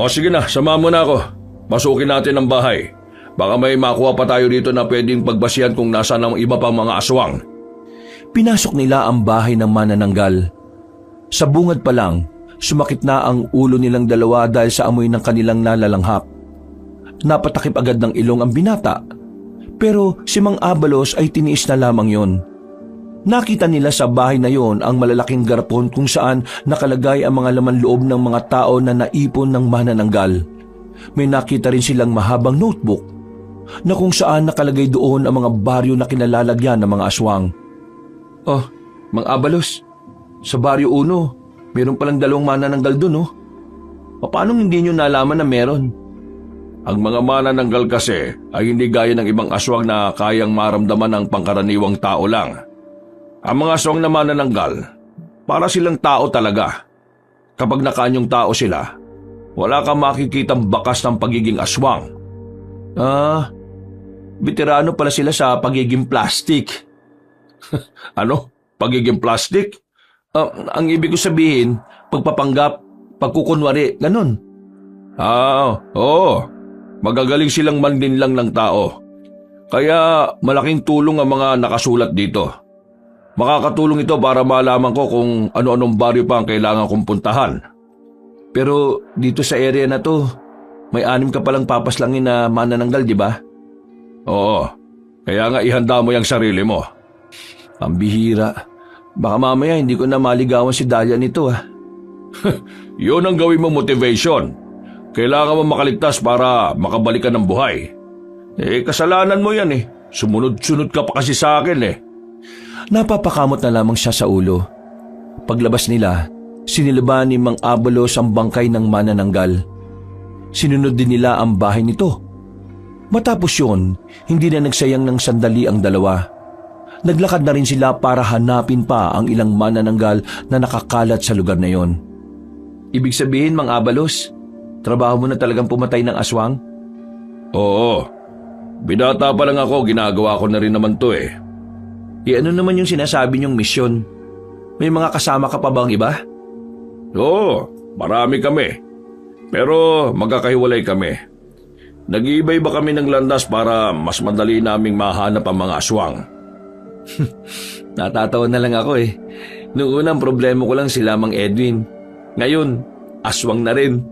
C: O sige na, sama mo na ako. Pasukin natin ang bahay. Baka may makuha pa tayo dito na pwedeng pagbasihan kung nasaan ang iba pang mga aswang.
A: Pinasok nila ang bahay ng manananggal. Sa bungad pa lang, sumakit na ang ulo nilang dalawa dahil sa amoy ng kanilang nalalanghap. Napatakip agad ng ilong ang binata. Pero si Mang Abalos ay tiniis na lamang yon. Nakita nila sa bahay na yon ang malalaking garapon kung saan nakalagay ang mga laman loob ng mga tao na naipon ng manananggal. May nakita rin silang mahabang notebook na kung saan nakalagay doon ang mga baryo na kinalalagyan ng mga aswang.
B: Oh, Mang Abalos, sa Baryo 1, meron palang 2 manananggal doon oh. Paano hindi nyo nalaman na meron?
C: Ang mga manananggal kasi ay hindi gaya ng ibang aswang na kayang maramdaman ng pangkaraniwang tao lang. Ang mga aswang na manananggal, para silang tao talaga. Kapag nakanyong tao sila, wala kang makikitang bakas ng pagiging aswang.
B: Veterano pala sila sa pagiging plastic.
C: Ano? Pagiging plastic?
B: Ang ibig ko sabihin, pagpapanggap, pagkukunwari, ganun.
C: Oo. Magagaling silang mandinlang ng tao. Kaya malaking tulong ang mga nakasulat dito. Makakatulong ito para malaman ko kung ano-anong baryo pa ang kailangan kong puntahan.
B: Pero dito sa area na to, may 6 ka palang papaslangin na manananggal, di ba?
C: Oo. Kaya nga ihanda mo yung sarili mo.
B: Pambihira. Baka mamaya hindi ko na maligawan si Dahlia nito ah.
C: Yun ang gawin mo motivation. Kailangan mo makaligtas para makabalik ka ng buhay. Kasalanan mo yan eh. Sumunod-sunod ka pa kasi sa akin eh.
A: Napapakamot na lamang siya sa ulo. Paglabas nila, sinilaba ni Mang Abalos ang bangkay ng manananggal. Sinunod din nila ang bahay nito. Matapos yun, hindi na nagsayang ng sandali ang dalawa. Naglakad na rin sila para hanapin pa ang ilang manananggal na nakakalat sa lugar na yon.
B: Ibig sabihin, Mang Abalos, trabaho mo na talagang pumatay ng aswang?
C: Oo. Binata pa lang ako, ginagawa ko na rin naman to eh.
B: Ano naman yung sinasabi niyong misyon? May mga kasama ka pa bang iba?
C: Oo, marami kami. Pero magkakahiwalay kami. Nag-iiba-iba kami ng landas para mas madali naming mahanap ang mga aswang.
B: Natatawa na lang ako eh. Noong unang problema ko lang si Lamang Edwin. Ngayon, aswang na rin.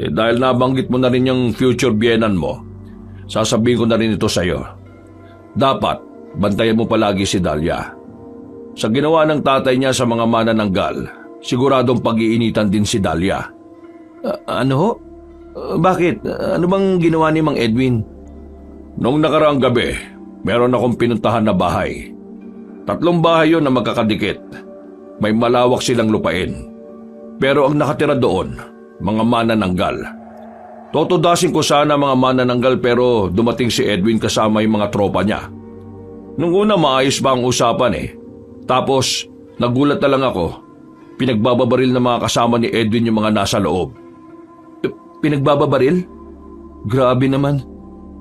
C: Dahil nabanggit mo na rin yung future biyenan mo, sasabihin ko na rin ito sa'yo. Dapat, bantayan mo palagi si Dahlia. Sa ginawa ng tatay niya sa mga manananggal, siguradong pag-iinitan din si Dahlia.
B: Ano ho? Bakit? Ano bang ginawa ni Mang Edwin?
C: Noong nakaraang gabi, meron akong pinuntahan na bahay. 3 bahay yon na magkakadikit. May malawak silang lupain. Pero ang nakatira doon, mga manananggal. Totodasin ko sana mga manananggal pero dumating si Edwin kasama yung mga tropa niya. Nung una maayos ba ang usapan Tapos nagulat na lang ako. Pinagbababaril ng mga kasama ni Edwin yung mga nasa loob.
B: Pinagbababaril? Grabe naman.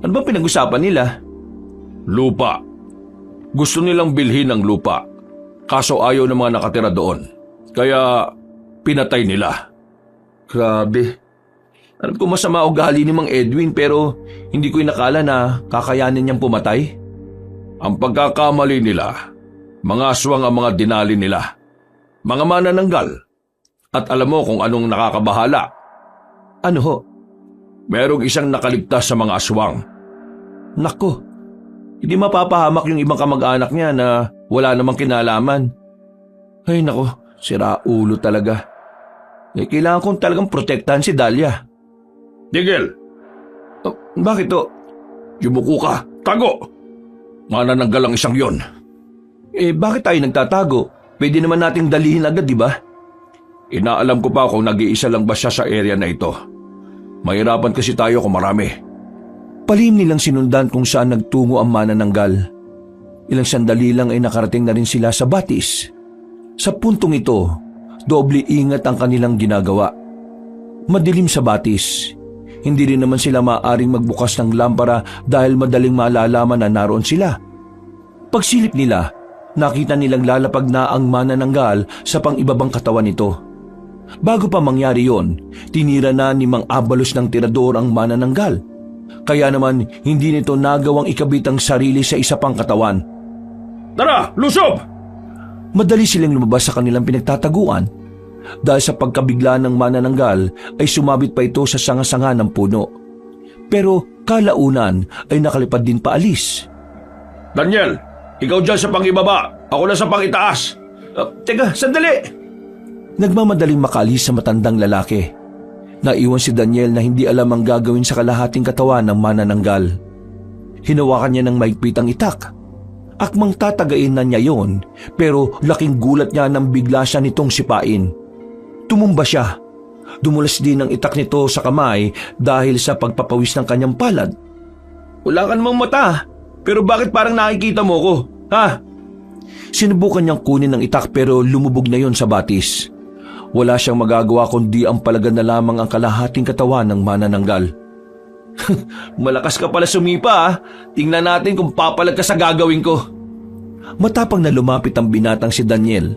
B: Ano ba pinag-usapan nila?
C: Lupa. Gusto nilang bilhin ang lupa. Kaso ayaw ng mga nakatira doon. Kaya pinatay nila.
B: Grabe. Alam ko masama ugali ni Mang Edwin pero hindi ko inakala na kakayanin niyang pumatay.
C: Ang pagkakamali nila, mga aswang ang mga dinali nila. Mga manananggal. At alam mo kung anong nakakabahala.
B: Ano ho?
C: Merong isang nakaligtas sa mga aswang.
B: Nako, hindi mapapahamak yung ibang kamag-anak niya na wala namang kinalaman. Ay nako, sira ulo talaga. Kailangan kong talagang protektahan si Dahlia.
C: Tigil!
B: Bakit to?
C: Yumuko ka! Tago! Manananggal ang isang yon.
B: Bakit tayo nagtatago? Pwede naman nating dalihin agad, di ba?
C: Inaalam ko pa kung nag-iisa lang ba siya sa area na ito. Mahirapan kasi tayo kung marami.
A: Palihim nilang sinundan kung saan nagtungo ang manananggal. Ilang sandali lang ay nakarating na rin sila sa batis. Sa puntong ito, doble ingat ang kanilang ginagawa. Madilim sa batis. Hindi rin naman sila maaaring magbukas ng lampara dahil madaling malalaman na naroon sila. Pagsilip nila, nakita nilang lalapag na ang manananggal sa pang-ibabang katawan nito. Bago pa mangyari yon, tinira na ni Mang Abalos ng tirador ang manananggal. Kaya naman hindi nito nagawang ikabit ang sarili sa isa pang katawan.
C: Tara, lusob!
A: Madali silang lumabas sa kanilang pinagtataguan. Dahil sa pagkabigla ng manananggal ay sumabit pa ito sa sanga-sanga ng puno. Pero kalaunan ay nakalipad din paalis.
C: Daniel, ikaw dyan sa pangibaba. Ako na sa pangitaas.
B: Teka, sandali!
A: Nagmamadaling makaalis sa matandang lalaki. Naiwan si Daniel na hindi alam ang gagawin sa kalahating katawan ng manananggal. Hinawakan niya ng maigpit ang itak. Akmang tatagain na niya yon, pero laking gulat niya nang bigla siya nitong sipain. Tumumba siya. Dumulas din ang itak nito sa kamay dahil sa pagpapawis ng kanyang palad.
B: Wala ka namang mata, pero bakit parang nakikita mo ko? Ha?
A: Sinubukan niyang kunin ang itak pero lumubog na yon sa batis. Wala siyang magagawa kundi ang palagan na lamang ang kalahating katawan ng manananggal.
B: Malakas ka pala sumipa ha. Tingnan natin kung papalag ka sa gagawin ko.
A: Matapang na lumapit ang binatang si Daniel.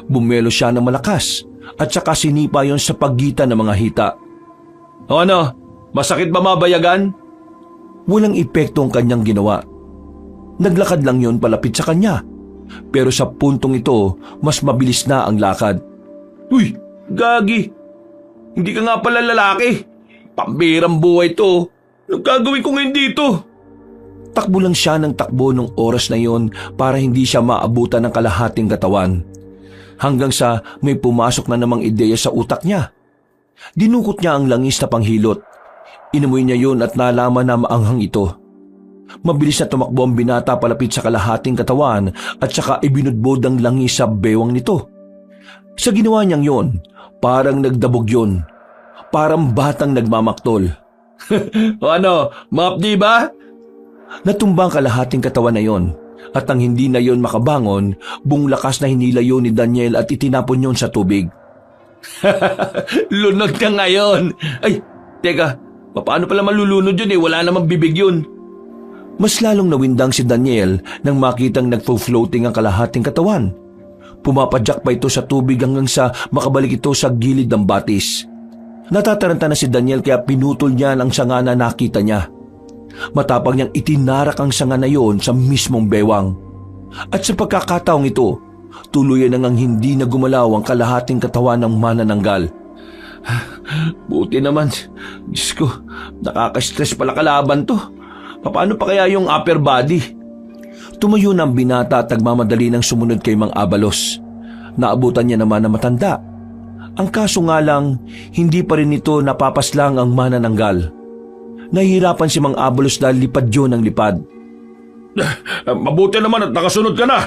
A: Bumelo siya ng malakas at saka sinipa yon sa pagitan ng mga hita.
B: O ano? Masakit ba mabayagan?
A: Walang epekto ang kanyang ginawa. Naglakad lang yon palapit sa kanya. Pero sa puntong ito, mas mabilis na ang lakad.
B: Uy, gagi! Hindi ka nga pala lalaki. Pambirang buhay to. Anong gagawin ko ngayon dito?
A: Takbo lang siya ng takbo nung oras na yon para hindi siya maabutan ng kalahating katawan. Hanggang sa may pumasok na namang ideya sa utak niya. Dinukot niya ang langis na panghilot. Inamoy niya yon at nalaman na maanghang ito. Mabilis na tumakbo ang binata palapit sa kalahating katawan at saka ibinudbod ang langis sa bewang nito. Sa ginawa niyang yon, parang nagdabog yon. Parang batang nagmamaktol.
B: O ano, mapdi ba?
A: Natumbang kalahating katawan na yon. At ang hindi na yon makabangon, buong lakas na hinila yon ni Daniel at itinapon yon sa tubig.
B: Lunod ka ngayon. Ay, teka, paano pala malulunod yun wala namang bibig yun.
A: Mas lalong nawindang si Daniel nang makitang nagfo-floating ang kalahating katawan. Pumapadyak pa ito sa tubig hanggang sa makabalik ito sa gilid ng batis. Natataranta na si Daniel kaya pinutol niya ang sanga na nakita niya. Matapang niyang itinarak ang sanga na yon sa mismong bewang. At sa pagkakataong ito, tuluyan nang hindi na gumalaw ang kalahating katawan ng manananggal.
B: Buti naman. Diyos ko, nakaka-stress pala kalaban to. Paano pa kaya yung upper body?
A: Tumayo na ang binata at nagmamadali ng sumunod kay Mang Abalos. Naabutan niya naman na matanda. Ang kaso nga lang, hindi pa rin ito napapaslang ang manananggal. Nahihirapan si Mang Abalos dahil lipad yun ang lipad.
C: Mabuti naman at nakasunod ka na.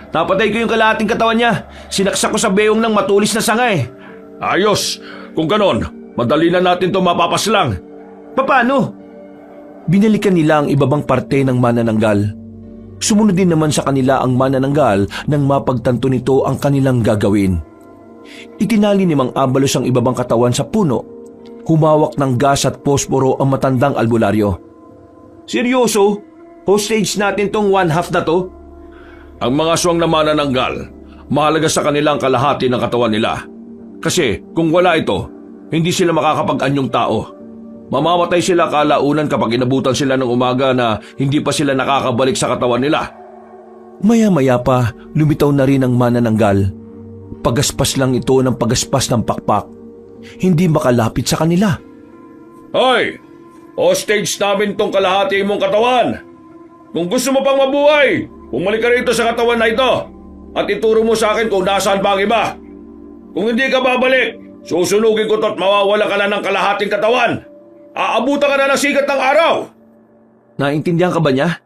B: Napatay ko yung kalahating katawan niya. Sinaksak ko sa beong ng matulis na sanga eh.
C: Ayos, kung ganon, madali na natin ito mapapaslang.
B: Paano?
A: Binalikan nila ang ibabang parte ng manananggal. Sumunod din naman sa kanila ang manananggal nang mapagtanto nito ang kanilang gagawin. Itinali ni Mang Abalos ang ibabang katawan sa puno. Humawak ng gas at posporo ang matandang albularyo.
B: Seryoso? Hostage natin tong 1/2 na to?
C: Ang mga aswang na manananggal, mahalaga sa kanilang kalahati ng katawan nila. Kasi kung wala ito, hindi sila makakapag-anyong tao. Mamamatay sila kalaunan kapag inabutan sila ng umaga na hindi pa sila nakakabalik sa katawan nila.
A: Maya-maya pa, lumitaw na rin ang manananggal. Pagaspas lang ito ng pagaspas ng pakpak. Hindi makalapit sa kanila.
C: Hoy! Hostage namin tong kalahati mong katawan! Kung gusto mo pang mabuhay, bumalik ka rito sa katawan na ito at ituro mo sa akin kung nasaan pa ang iba. Kung hindi ka babalik, susunugin ko to at mawawala ka na ng kalahating katawan. Aabutan ka na ng sikat ng araw!
B: Naintindihan ka ba niya?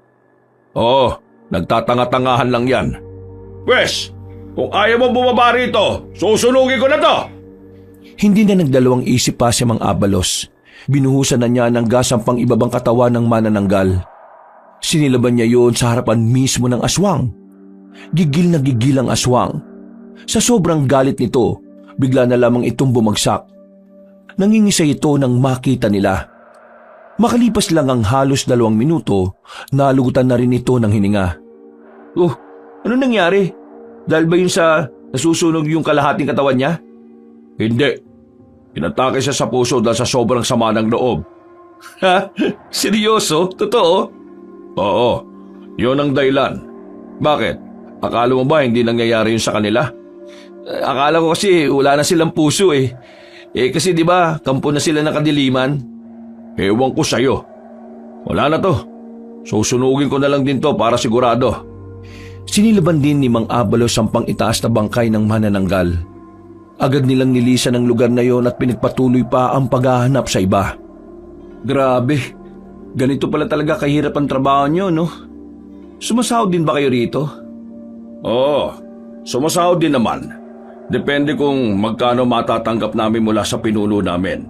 C: Oo, nagtatanga-tangahan lang yan. Pwes, kung ayaw mo bumaba rito, susunugin ko na to!
A: Hindi na nagdalawang isip pa si Mang Abalos. Binuhusan na niya ng gas ang pang-ibabang katawan ng manananggal. Sinilaban niya yon sa harapan mismo ng aswang. Gigil na gigil ang aswang. Sa sobrang galit nito, bigla na lamang itong bumagsak. Nangingisay ito nang makita nila. Makalipas lang ang halos 2 minuto, nalugutan na rin ito ng hininga.
B: Oh, ano nangyari? Dahil ba yun sa nasusunog yung kalahating katawan niya?
C: Hindi. Inatake siya sa puso dahil sa sobrang sama ng loob.
B: Ha? Seryoso? Totoo?
C: Oo, yun ang dahilan. Bakit? Akala mo ba hindi nangyayari yun sa kanila?
B: Akala ko kasi wala na silang puso eh. Kasi di ba, kampo na sila ng kadiliman?
C: Ewan ko sa'yo. Wala na to. Susunugin ko na lang din to para sigurado.
A: Sinilaban din ni Mang Abalos ang pang-itaas na bangkay ng manananggal. Agad nilang nilisan ang lugar na yon at pinagpatuloy pa ang paghahanap sa iba.
B: Grabe, ganito pala talaga kahirap ang trabaho nyo, no? Sumasahod din ba kayo rito?
C: Oo, sumasahod din naman. Depende kung magkano matatanggap namin mula sa pinuno namin.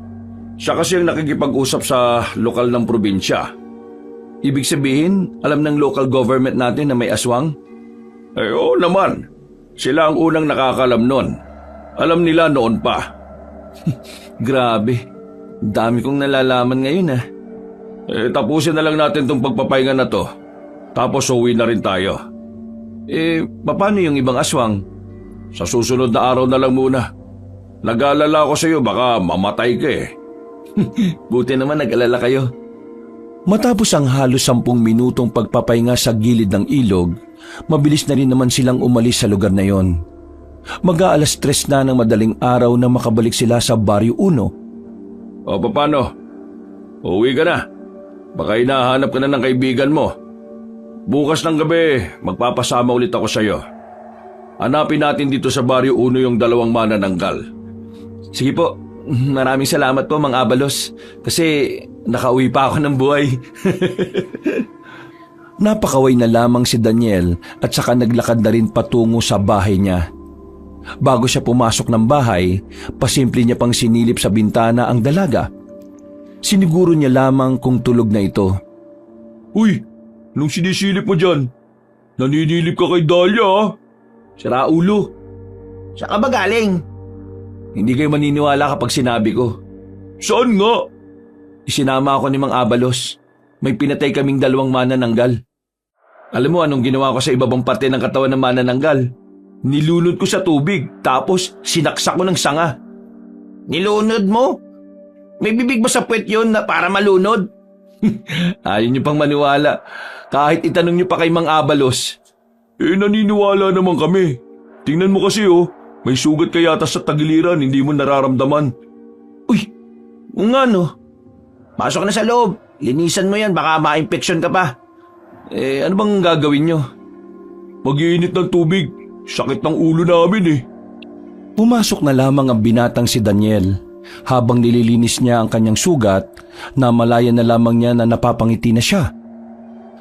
C: Siya kasi ang nakikipag-usap sa lokal ng probinsya.
B: Ibig sabihin, alam ng local government natin na may aswang?
C: Oo naman. Sila ang unang nakakalam nun. Alam nila noon pa.
B: Grabe, dami kong nalalaman ngayon ah.
C: Tapusin na lang natin tong pagpapahinga na to. Tapos uwi na rin tayo.
B: Paano yung ibang aswang?
C: Sa susunod na araw na lang muna. Nag-aalala ako sa iyo, baka mamatay ka eh.
B: Buti naman nag-alala kayo.
A: Matapos ang halos 10 minutong pagpapahinga sa gilid ng ilog, mabilis na rin naman silang umalis sa lugar na yon. Mag-aalas 3 na ng madaling araw na makabalik sila sa Baryo 1.
C: O paano? Uwi ka na. Baka hinahanap ka na ng kaibigan mo. Bukas ng gabi, magpapasama ulit ako sa iyo. Hanapin natin dito sa Baryo 1 yung 2 manananggal.
B: Sige po, maraming salamat po Mang Abalos. Kasi nakauwi pa ako ng buhay.
A: Napakaway na lamang si Daniel at saka naglakad na rin patungo sa bahay niya. Bago siya pumasok ng bahay, pasimple niya pang sinilip sa bintana ang dalaga. Siniguro niya lamang kung tulog na ito.
C: Uy, nung sinisilip mo dyan, naninilip ka kay Dahlia ah.
B: Sira ulo. Saan ka ba galing? Hindi kayo maniniwala kapag sinabi ko.
C: Saan nga?
B: Isinama ako ni Mang Abalos. May pinatay kaming 2 manananggal. Alam mo anong ginawa ko sa ibabang parte ng katawan ng manananggal? Nilunod ko sa tubig, tapos sinaksak ko ng sanga. Nilunod mo? May bibig ba sa puwet yun na para malunod? Ayaw niyo pang maniwala. Kahit itanong niyo pa kay Mang Abalos.
C: Naniniwala naman kami. Tingnan mo kasi may sugat ka yata sa tagiliran, hindi mo nararamdaman.
B: Uy, nga no. Pasok na sa loob. Linisan mo yan, baka ma-infection ka pa. Ano bang gagawin nyo?
C: Mag-iinit ng tubig. Sakit ng ulo namin eh.
A: Pumasok na lamang ang binatang si Daniel. Habang nililinis niya ang kanyang sugat, namalayan na lamang niya na napapangiti na siya.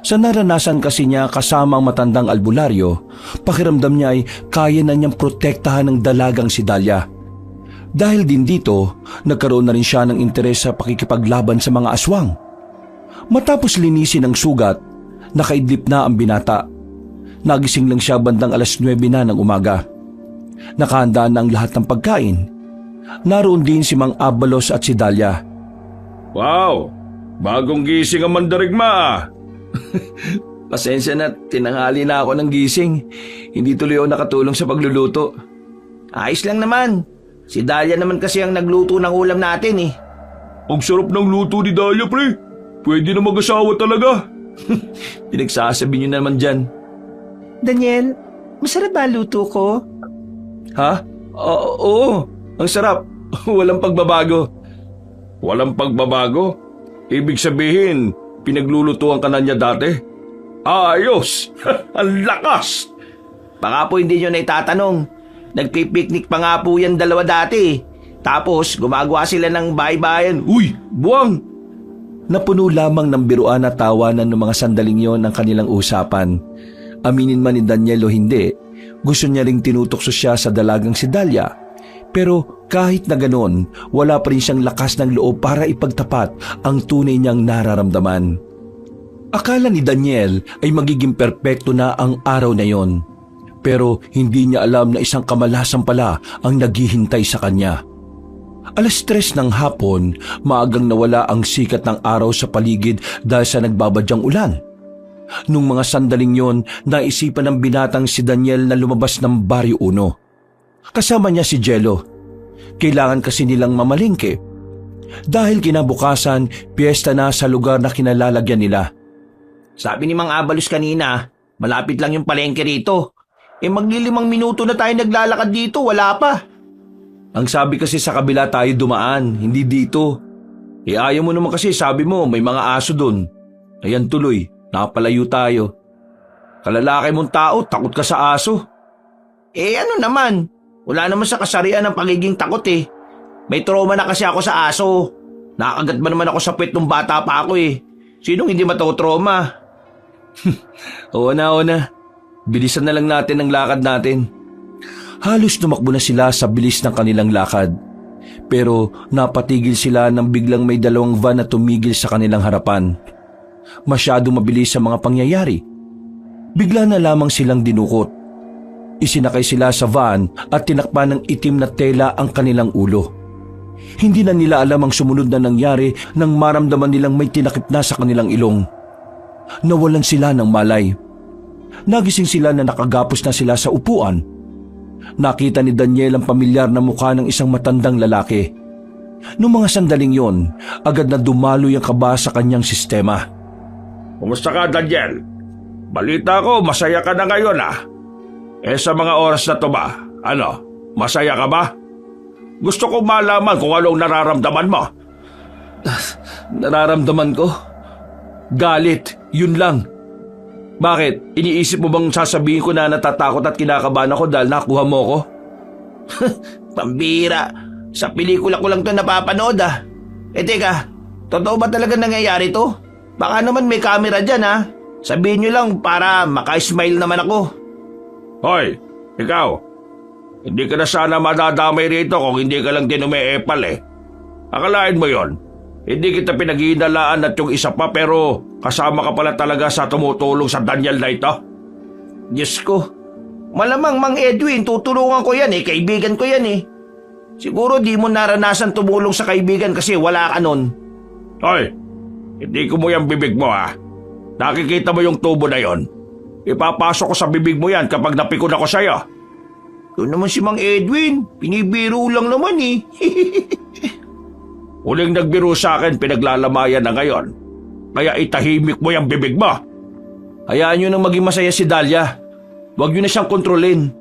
A: Sa naranasan kasi niya kasama ang matandang albularyo, pakiramdam niya ay kaya na niyang protektahan ng dalagang si Dalia. Dahil din dito, nagkaroon na rin siya ng interes sa pakikipaglaban sa mga aswang. Matapos linisin ang sugat, nakaidlip na ang binata. Nagising lang siya bandang alas 9 na ng umaga. Nakahanda na ang lahat ng pagkain. Naroon din si Mang Abalos at si Dalia.
C: Wow! Bagong gising ang mandarigma ah!
B: Pasensya na, tinanghali na ako ng gising. Hindi tuloy ako nakatulong sa pagluluto. Ayos lang naman. Si Dalia naman kasi ang nagluto ng ulam natin eh.
C: Ang sarap ng luto ni Dalia, pre. Pwede na mag-asawa talaga.
B: Pinagsasabi niyo naman dyan.
D: Daniel, masarap ba luto ko?
B: Ha? Oo, ang sarap. Walang pagbabago.
C: Walang pagbabago? Ibig sabihin, pinaglulutuan ka na niya dati? Ayos! Ang lakas!
B: Baka po hindi nyo na itatanong. Nagpipiknik pa nga po yan dalawa dati. Tapos gumagawa sila ng bahay-bayan. Uy, buwang!
A: Napuno lamang ng biruan at tawanan ng mga sandaling yon ang kanilang usapan. Aminin man ni Daniel o hindi, gusto niya ring tinutokso siya sa dalagang si Dalia. Pero kahit na ganon, wala pa rin siyang lakas ng loob para ipagtapat ang tunay niyang nararamdaman. Akala ni Daniel ay magiging perpekto na ang araw na yon. Pero hindi niya alam na isang kamalasan pala ang naghihintay sa kanya. Alas 3 ng hapon, maagang nawala ang sikat ng araw sa paligid dahil sa nagbabadyang ulan. Nung mga sandaling yon, naisipan ng binatang si Daniel na lumabas ng Baryo 1. Kasama niya si Jello. Kailangan kasi nilang mamalingke. Dahil kinabukasan, piyesta na sa lugar na kinalalagyan nila.
B: Sabi ni Mang Abalos kanina, malapit lang yung palengke rito. Maglilimang minuto na tayo naglalakad dito, wala pa.
A: Ang sabi kasi sa kabila tayo dumaan, hindi dito.
B: Ayaw mo naman kasi, sabi mo, may mga aso dun.
A: Ayan tuloy, napalayo tayo.
B: Kalalaki mong tao, takot ka sa aso. Ano naman? Wala naman sa kasarian ng pagiging takot eh. May trauma na kasi ako sa aso. Nakagat ba naman ako sa puwet nung bata pa ako eh. Sinong hindi matotrauma?
A: Oo na. Bilisan na lang natin ang lakad natin. Halos tumakbo na sila sa bilis ng kanilang lakad. Pero napatigil sila nang biglang may dalawang van na tumigil sa kanilang harapan. Masyado mabilis sa mga pangyayari. Bigla na lamang silang dinukot. Isinakay sila sa van at tinakpan ng itim na tela ang kanilang ulo. Hindi na nila alam ang sumunod na nangyari nang maramdaman nilang may tinakip na sa kanilang ilong. Nawalan sila ng malay. Nagising sila na nakagapos na sila sa upuan. Nakita ni Daniel ang pamilyar na mukha ng isang matandang lalaki. Noong mga sandaling yon, agad na dumaloy ang kaba sa kanyang sistema.
C: Kumusta ka, Daniel? Balita ko, masaya ka na ngayon ah. Sa mga oras na to ba, masaya ka ba? Gusto ko malaman kung anong nararamdaman mo.
A: Nararamdaman ko? Galit, yun lang. Bakit? Iniisip mo bang sasabihin ko na natatakot at kinakabahan ako dahil nakuha mo ko?
B: Pambira, sa pelikula ko lang to napapanood ah. Teka, totoo ba talaga nangyayari to? Baka naman may camera dyan ah. Sabihin nyo lang para maka-smile naman ako.
C: Hoy, ikaw. Hindi ka na sana madadamay rito kung hindi ka lang tinumeepal eh. Akalain mo yon. Hindi kita pinaghihinalaan at yung isa pa pero kasama ka pala talaga sa tumutulong sa Daniel na ito.
B: Diyos ko, malamang Mang Edwin, tutulungan ko yan eh, kaibigan ko yan eh. Siguro di mo naranasan tumulong sa kaibigan kasi wala ka nun.
C: Hoy, hindi ko mo yung bibig mo ha. Nakikita mo yung tubo na yon. Ipapasok ko sa bibig mo yan kapag napikon ako sa'yo.
B: Yun naman si Mang Edwin, pinibiro lang naman eh.
C: Huling nagbiro sa akin, pinaglalamayan na ngayon. Kaya itahimik mo yung bibig mo.
A: Hayaan nyo nang maging masaya si Dalia. Huwag nyo na siyang kontrolin.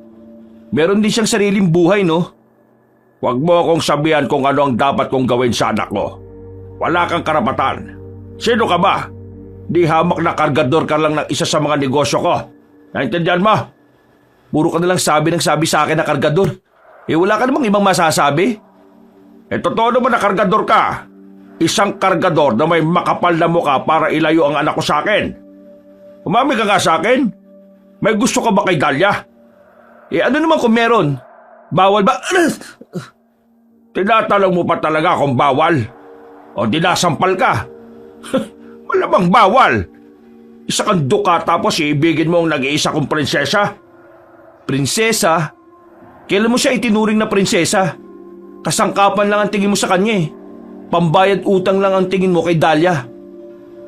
A: Meron din siyang sariling buhay, no?
C: Huwag mo akong sabihan kung ano ang dapat kong gawin sa anak ko. Wala kang karapatan. Sino ka ba? Di hamak na kargador ka lang ng isa sa mga negosyo ko. Naintindihan mo?
A: Puro ka nalang sabi ng sabi sa akin na kargador.
B: Wala ka namang ibang masasabi?
C: Totoo naman na kargador ka. Isang kargador na may makapal na mukha para ilayo ang anak ko sa akin. Umami ka nga sa akin. May gusto ka ba kay Dahlia?
B: Ano naman kung meron? Bawal ba?
C: Tinatanong mo pa talaga kung bawal? O dinasampal ka? Malamang bawal. Isa kang duka tapos iibigin mo ang nag-iisa kong prinsesa?
B: Prinsesa? Kailan mo siya itinuring na prinsesa? Kasangkapan lang ang tingin mo sa kanya eh. Pambayad utang lang ang tingin mo kay Dahlia.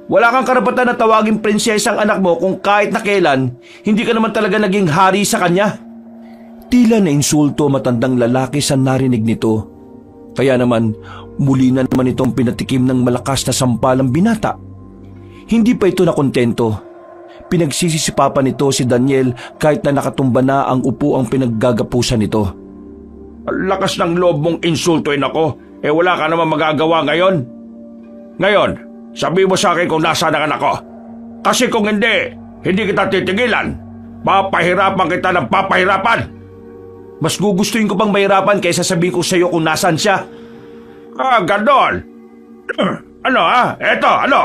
B: Wala kang karapatan na tawaging prinsesa ang anak mo kung kahit na kailan, hindi ka naman talaga naging hari sa kanya.
A: Tila na insulto matandang lalaki sa narinig nito. Kaya naman, muli na naman itong pinatikim ng malakas na sampalang binata. Hindi pa ito nakontento. Pinagsisisipapan nito si Daniel kahit na nakatumba na ang upo ang pinaggagapusan nito.
C: Ang lakas ng loob mong insultuin ako, wala ka naman magagawa ngayon. Ngayon, sabi mo sa akin kung nasaan ang anak ko. Kasi kung hindi kita titigilan. Papahirapan kita ng papahirapan.
B: Mas gugustuhin ko pang mahirapan kaysa sabihin ko sa iyo kung nasaan siya.
C: Ganon. Ano Eto, ano?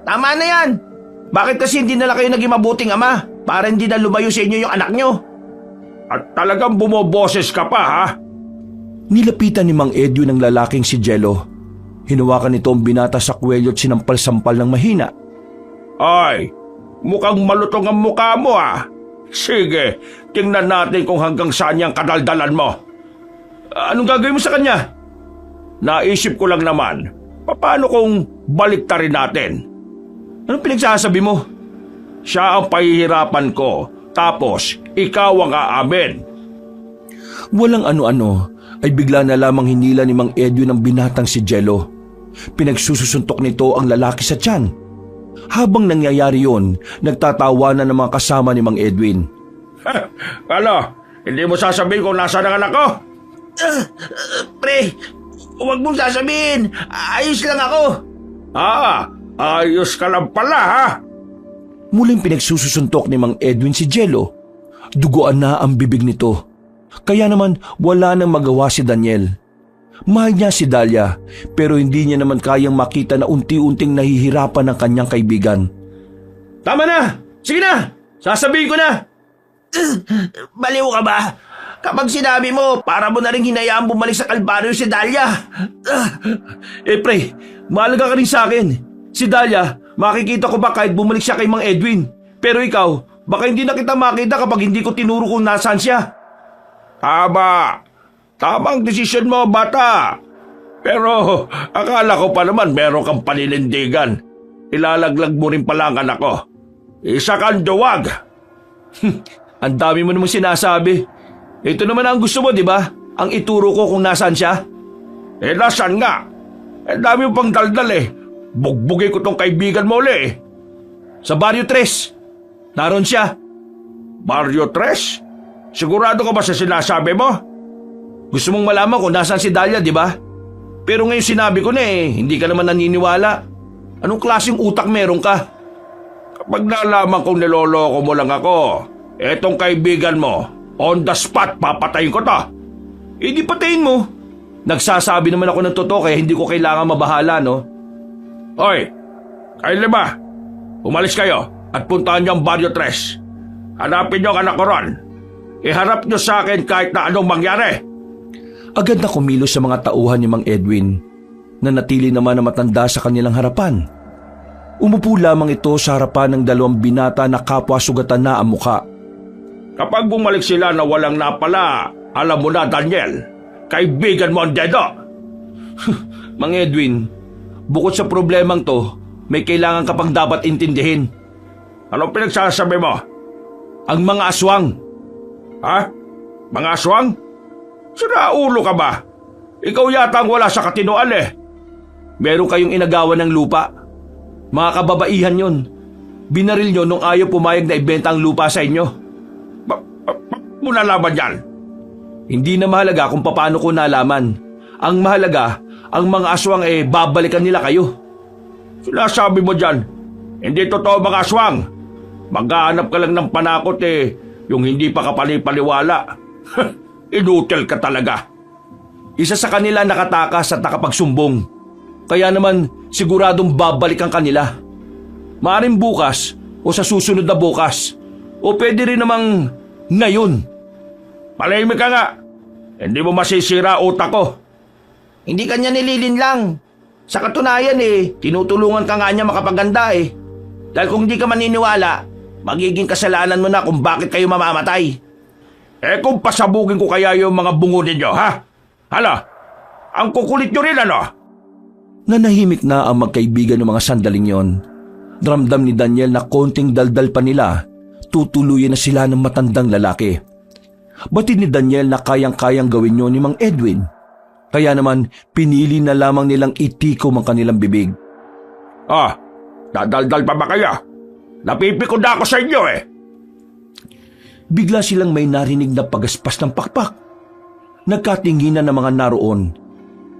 B: Tama na yan. Bakit kasi hindi na lang kayo naging mabuting ama para hindi na lumayo sa inyo yung anak nyo?
C: At talagang bumoboses ka pa, ha?
A: Nilapitan ni Mang Edwin ang lalaking si Jello. Hinawakan nito ang binata sa kwelyo at sinampal-sampal ng mahina.
C: Ay, mukhang malutong ang mukha mo, ha? Sige, tingnan natin kung hanggang saan yung kadaldalan mo.
B: Anong gagawin mo sa kanya?
C: Naisip ko lang naman, paano kung baliktarin natin?
B: Anong pinagsasabi mo?
C: Siya ang pahihirapan ko, tapos ikaw ang aamin.
A: Walang ano-ano ay bigla na lamang hinila ni Mang Edwin ang binatang si Jello. Pinagsususuntok nito ang lalaki sa tiyan. Habang nangyayari yon, nagtatawanan ng mga kasama ni Mang Edwin.
C: Ano? Hindi mo sasabihin kung nasaan ang anak ko?
B: Pre, huwag mong sasabihin. Ayos lang ako.
C: Ayos ka lang pala, ha?
A: Muling pinagsususuntok ni Mang Edwin si Jello. Duguan na ang bibig nito. Kaya naman wala nang magawa si Daniel. Mahal niya si Dahlia pero hindi niya naman kayang makita na unti-unting nahihirapan ang kanyang kaibigan.
B: Tama na! Sige na! Sasabihin ko na! Baliw ka ba? Kapag sinabi mo, para mo na rin hinayaan bumalik sa kalbaryo si Dahlia. Pre, mahalaga ka rin sa akin. Si Dahlia, makikita ko ba kahit bumalik siya kay Mang Edwin? Pero ikaw, baka hindi na kita makita kapag hindi ko tinuro kung nasaan siya.
C: Tamang desisyon mo, bata. Pero akala ko pa naman meron kang paninindigan. Ilalaglag mo rin pala ang anak ko. Isa kang duwag.
B: Ang dami mo namang sinasabi. Ito naman ang gusto mo, di ba? Ang ituro ko kung nasaan siya.
C: Nasaan nga? Dami mo pang daldal eh. Bugbugin ko tong kaibigan mo uli eh.
B: Sa Barrio 3. Naroon siya.
C: Barrio 3? Sigurado ka ba sa sinasabi mo?
B: Gusto mong malaman kung nasaan si Dahlia, di ba? Pero ngayon sinabi ko na eh, hindi ka naman naniniwala. Anong klaseng utak meron ka?
C: Kapag nalaman kong niloloko mo lang ako, etong kaibigan mo, on the spot papatayin ko to.
B: Di patayin mo. Nagsasabi naman ako ng totoo kaya hindi ko kailangan mabahala, no?
C: Hoy, kayo lima, umalis kayo at puntahan niyo ang Barrio 3. Hanapin niyo ang anak ko ron. Iharap niyo sa akin kahit na anong mangyari.
A: Agad na kumilos sa mga tauhan ni Mang Edwin na natili naman na matanda sa kanilang harapan. Umupo lamang ito sa harapan ng dalawang binata na kapwa sugatan na ang muka.
C: Kapag bumalik sila na walang napala, alam mo na, Daniel, kaibigan mo ang dedo.
B: Mang Edwin, bukod sa problemang to, may kailangan ka pang dapat intindihin.
C: Anong pinagsasabi mo?
B: Ang mga aswang.
C: Ha? Mga aswang? Sinaulo ka ba? Ikaw yata ang wala sa katinoan eh.
B: Meron kayong inagawan ng lupa. Mga kababaihan yon. Binaril nyo nung ayaw pumayag na ibenta ang lupa sa inyo.
C: Mo nalaman yan?
B: Hindi na mahalaga kung paano ko nalaman. Ang mahalaga, ang mga aswang babalikan nila kayo.
C: Sinasabi mo dyan, hindi totoo mga aswang. Maghahanap ka lang ng panakot Yung hindi pa kapalipaliwala. Inutil ka talaga.
A: Isa sa kanila nakatakas at nakapagsumbong. Kaya naman siguradong babalik ang kanila. Maaring bukas o sa susunod na bukas. O pwede rin namang ngayon.
C: Palahimik ka nga. Hindi mo masisira utak ko.
B: Hindi kanya nililin lang. Sa katunayan tinutulungan ka nga niya makapaganda Dahil kung hindi ka maniniwala, magiging kasalanan mo na kung bakit kayo mamamatay.
C: Kung pasabugin ko kaya yung mga bungo ninyo, ha? Hala, ang kukulit nyo rin, ano?
A: Nanahimik na ang magkaibigan ng mga sandaling yon. Ramdam ni Daniel na konting daldal pa nila, tutuluyan na sila ng matandang lalaki. Batid ni Daniel na kayang-kayang gawin yun ni Mang Edwin. Kaya naman, pinili na lamang nilang itikom ang kanilang bibig.
C: Dadaldal pa ba kayo? Napipikon na ako sa inyo
A: Bigla silang may narinig na pagaspas ng pakpak. Nagkatinginan ng mga naroon.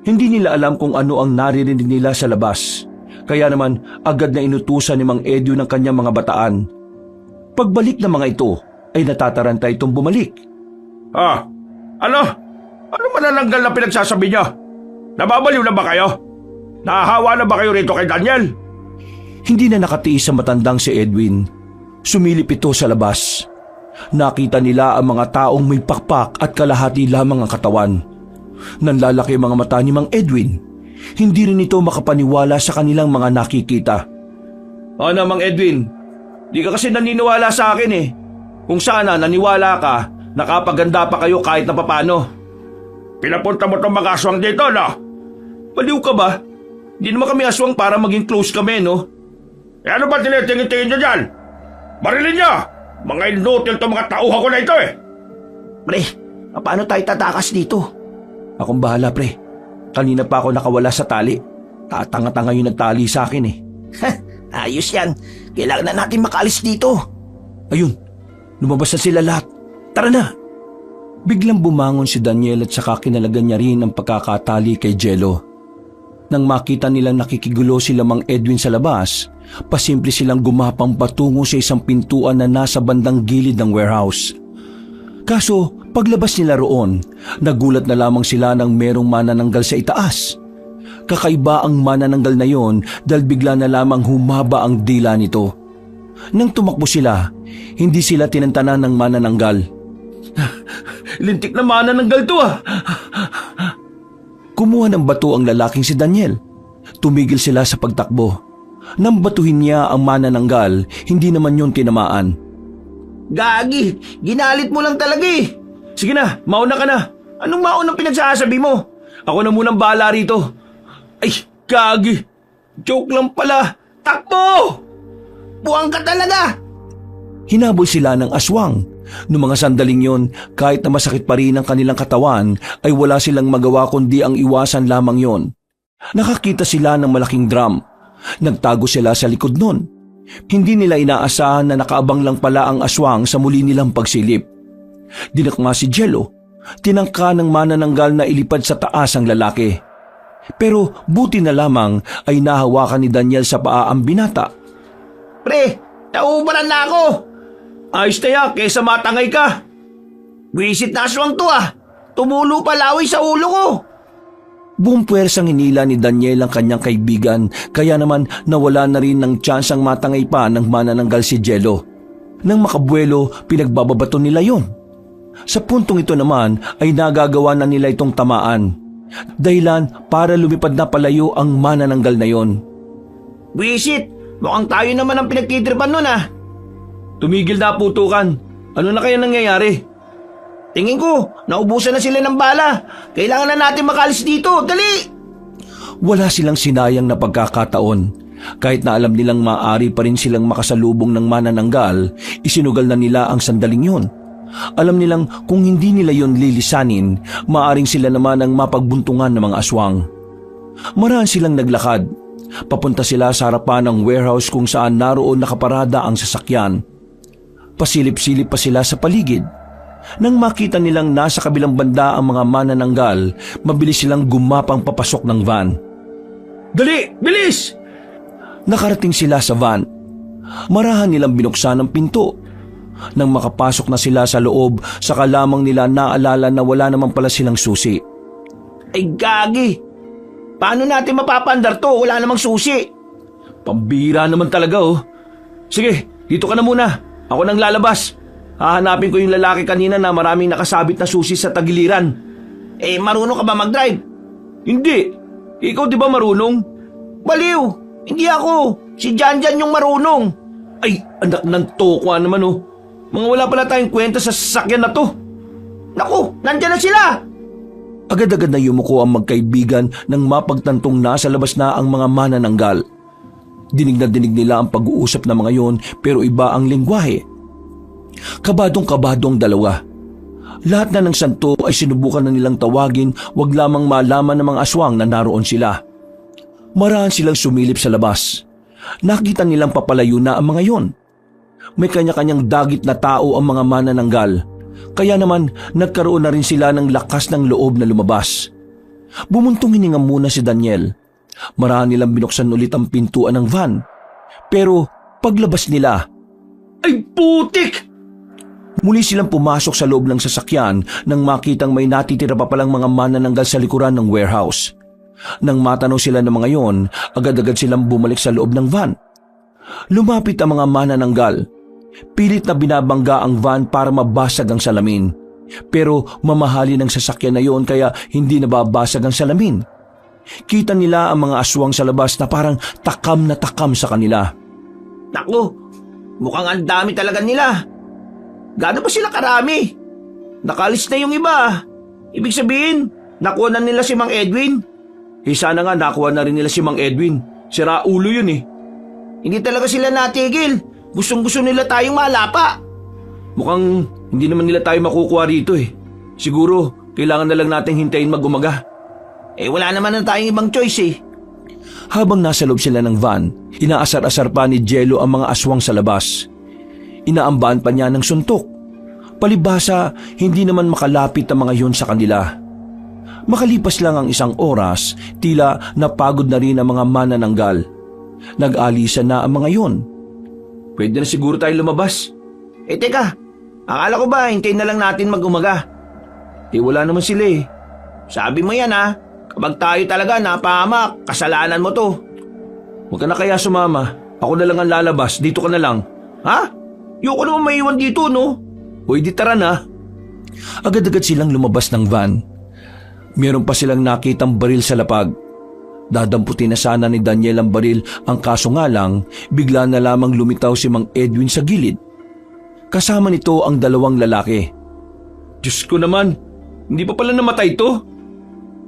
A: Hindi nila alam kung ano ang naririnig nila sa labas. Kaya naman agad na inutusan ni Mang Edwin ang kanyang mga bataan. Pagbalik ng mga ito ay natataranta itong bumalik.
C: Ano? Ano manananggal na pinagsasabi niyo? Nababaliw na ba kayo? Nahahawa na ba kayo rito kay Daniel?
A: Hindi na nakatiis sa matandang si Edwin. Sumilip ito sa labas. Nakita nila ang mga taong may pakpak at kalahati lamang ang katawan. Nanlalaki ang mga mata ni Mang Edwin. Hindi rin ito makapaniwala sa kanilang mga nakikita.
B: Ano, Mang Edwin? Di ka kasi naniniwala sa akin Kung sana naniwala ka, nakapaganda pa kayo kahit na papano.
C: Pinapunta mo tong mga aswang dito, no?
B: Baliw ka ba? Di naman kami aswang para maging close kami, no?
C: Ano ba tinitingin-tingin nyo dyan? Marilin nyo! Mga inutil to mga tauhan ko na ito
B: Pre, paano tayo tatakas dito?
A: Akong bahala, pre. Kanina pa ako nakawala sa tali. Tatanga-tanga yung nagtali sa akin
B: Ayos yan. Kailangan na natin makaalis dito.
A: Ayun, lumabas na sila lahat. Tara na! Biglang bumangon si Daniel at saka kinalagan niya rin ang pagkakatali kay Jello. Nang makita nilang nakikigulo sila Mang Edwin sa labas, pasimple silang gumapang patungo sa isang pintuan na nasa bandang gilid ng warehouse. Kaso paglabas nila roon, nagulat na lamang sila nang merong manananggal sa itaas. Kakaiba ang manananggal na yon dahil bigla na lamang humaba ang dila nito. Nang tumakbo sila, hindi sila tinantanan ng manananggal.
B: Lintik na manananggal to
A: Kumuha ng bato ang lalaking si Daniel. Tumigil sila sa pagtakbo. Nang batuhin niya ang manananggal, hindi naman yon tinamaan.
B: Gagi, ginalit mo lang talaga Sige na, mauna ka na. Anong maunang pinagsasabi mo? Ako na munang bahala rito. Ay, gagi. Joke lang pala. Takbo! Buwang ka talaga!
A: Hinabol sila ng aswang. Noong mga sandaling yon, kahit na masakit pa rin ang kanilang katawan, ay wala silang magawa kundi ang iwasan lamang yon. Nakakita sila ng malaking drum. Nagtago sila sa likod nun. Hindi nila inaasahan na nakaabang lang pala ang aswang sa muli nilang pagsilip. Dinakma si Jello. Tinangka ng manananggal na ilipad sa taas ang lalaki. Pero buti na lamang ay nahawakan ni Daniel sa paa ang binata.
B: Pre, nauubaran na ako. Ayos na yan, kesa matangay ka. Wisit na aswang to Tumulo palawi sa ulo ko.
A: Buong puwersang hinila ni Daniel ang kanyang kaibigan, kaya naman nawala na rin ng tsansang matangay pa ng manananggal si Jello. Nang makabuelo, pinagbababato nila yon. Sa puntong ito naman ay nagagawa na nila itong tamaan. Dahilan para lumipad na palayo ang manananggal na yon.
B: Wisit, mukhang tayo naman ang pinagtitripan nun
A: Tumigil na putukan. Ano na kaya nangyayari?
B: Tingin ko, naubusan na sila ng bala. Kailangan na natin makalis dito. Dali!
A: Wala silang sinayang na pagkakataon. Kahit na alam nilang maaari pa rin silang makasalubong ng manananggal, isinugal na nila ang sandaling yun. Alam nilang kung hindi nila yon lilisanin, maaring sila naman ang mapagbuntungan ng mga aswang. Maraan silang naglakad. Papunta sila sa harapan ng warehouse kung saan naroon nakaparada ang sasakyan. Pasilip-silip pa sila sa paligid. Nang makita nilang nasa kabilang banda ang mga manananggal, mabilis silang gumapang papasok ng van.
B: Dali! Bilis!
A: Nakarating sila sa van. Marahan nilang binuksan ang pinto. Nang makapasok na sila sa loob, saka lamang nila naalala na wala naman pala silang susi.
B: Ay gagi! Paano natin mapapandar to? Wala namang susi.
C: Pambira naman talaga oh. Sige, dito ka na muna. Ako nang lalabas. Hahanapin ko yung lalaki kanina na maraming nakasabit na susi sa tagiliran.
B: Eh, marunong ka ba mag-drive?
C: Hindi. Ikaw di ba marunong?
B: Baliw! Hindi ako. Si Janjan yung marunong.
C: Ay, anak ng tokwa naman oh. Mga wala pala tayong kwenta sa sasakyan na to.
B: Naku, nandyan na sila!
A: Agad-agad na yumuko ang magkaibigan nang mapagtantong nasa labas na ang mga manananggal. Dinig na dinig nila ang pag-uusap ng mga yon pero iba ang lengguwahe. Kabadong-kabado ang dalawa. Lahat na ng santo ay sinubukan na nilang tawagin, wag lamang malaman ng mga aswang na naroon sila. Maraan silang sumilip sa labas. Nakita nilang papalayo na ang mga yon. May kanya-kanyang dagit na tao ang mga manananggal. Kaya naman nagkaroon na rin sila ng lakas ng loob na lumabas. Bumuntong hininga muna si Daniel. Maraan nilang binuksan ulit ang pintuan ng van. Pero paglabas nila,
C: Ay, putik!
A: muli silang pumasok sa loob ng sasakyan nang makitang may natitira pa palang mga manananggal sa likuran ng warehouse. Nang matanaw sila ng mga yon, agad-agad silang bumalik sa loob ng van. Lumapit ang mga manananggal. Pilit na binabangga ang van para mabasag ang salamin. Pero mamahali ng sasakyan na yon kaya hindi nababasag ang salamin. Kita nila ang mga aswang sa labas na parang takam na takam sa kanila.
B: Naku, mukhang ang dami talaga nila. Gaano ba sila karami? Nakalis na yung iba. Ibig sabihin, nakuha na nila si Mang Edwin.
C: Eh sana nga nakuha na rin nila si Mang Edwin. Sira ulo yun eh.
B: Hindi talaga sila natigil. Gustong-gusto nila tayong malapa.
C: Mukhang hindi naman nila tayo makukuha rito eh. Siguro, kailangan na lang nating hintayin mag-umaga.
B: Eh wala naman na tayong ibang choice eh.
A: Habang nasa loob sila ng van, inaasar-asar pa ni Jello ang mga aswang sa labas. Inaambaan pa niya ng suntok. Palibhasa, hindi naman makalapit ang mga yon sa kanila. Makalipas lang ang isang oras, tila napagod na rin ang mga manananggal. Nag-alisan na ang mga yon.
C: Pwede na siguro tayo lumabas.
B: Eh teka, akala ko ba hintayin na lang natin mag-umaga?
C: Eh wala naman sila eh.
B: Sabi mo yan ha, kapag tayo talaga napahamak, kasalanan mo to.
C: Huwag ka na kaya sumama. Ako na lang ang lalabas. Dito ka na lang.
B: Ha? Yung ko naman maiwan dito no?
C: Hoy, di tara na.
A: Agad-agad silang lumabas ng van. Meron pa silang nakitang baril sa lapag. Dadamputin na sana ni Daniel ang baril, ang kaso nga lang, bigla na lamang lumitaw si Mang Edwin sa gilid. Kasama nito ang dalawang lalaki.
C: Diyos ko naman, hindi pa pala namatay to.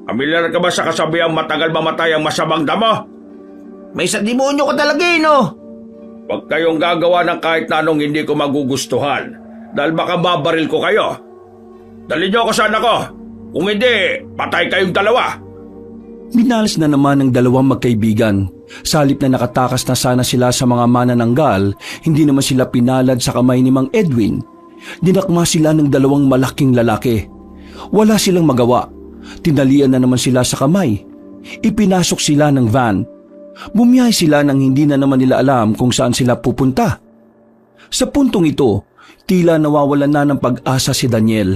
E: Pamilyar ka ba sa kasabihang matagal mamatay ang masamang damo?
B: May sa demonyo ka talaga eh no?
E: Huwag kayong gagawa ng kahit na anong hindi ko magugustuhan dahil baka babaril ko kayo. Dali niyo ako sa anak ko. Kung hindi, patay kayong dalawa.
A: Minalas na naman ng dalawang magkaibigan. Sa halip na nakatakas na sana sila sa mga manananggal, hindi naman sila pinalad sa kamay ni Mang Edwin. Dinakma sila ng dalawang malaking lalaki. Wala silang magawa. Tinalian na naman sila sa kamay. Ipinasok sila ng van. Bumiyahe sila nang hindi na naman nila alam kung saan sila pupunta. Sa puntong ito, tila nawawalan na ng pag-asa si Daniel.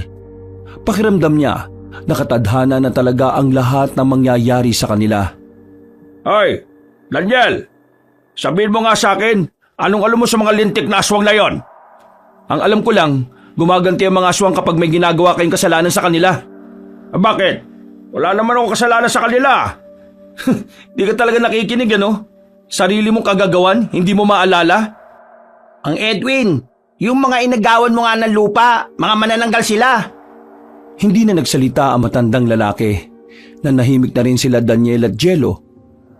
A: Pakiramdam niya, nakatadhana na talaga ang lahat ng mangyayari sa kanila.
E: Hoy, Daniel! Sabihin mo nga sa akin, anong alam mo sa mga lintik na aswang na yon?
C: Ang alam ko lang, gumaganti ang mga aswang kapag may ginagawa kayong kasalanan sa kanila.
E: Bakit? Wala naman akong kasalanan sa kanila.
C: Di ka talaga nakikinig ano? Sarili mong kagagawan, hindi mo maalala?
B: Ang Edwin, yung mga inagawan mo nga ng lupa, mga manananggal sila.
A: Hindi na nagsalita ang matandang lalaki. Nanahimik na rin sila Daniel at Jello.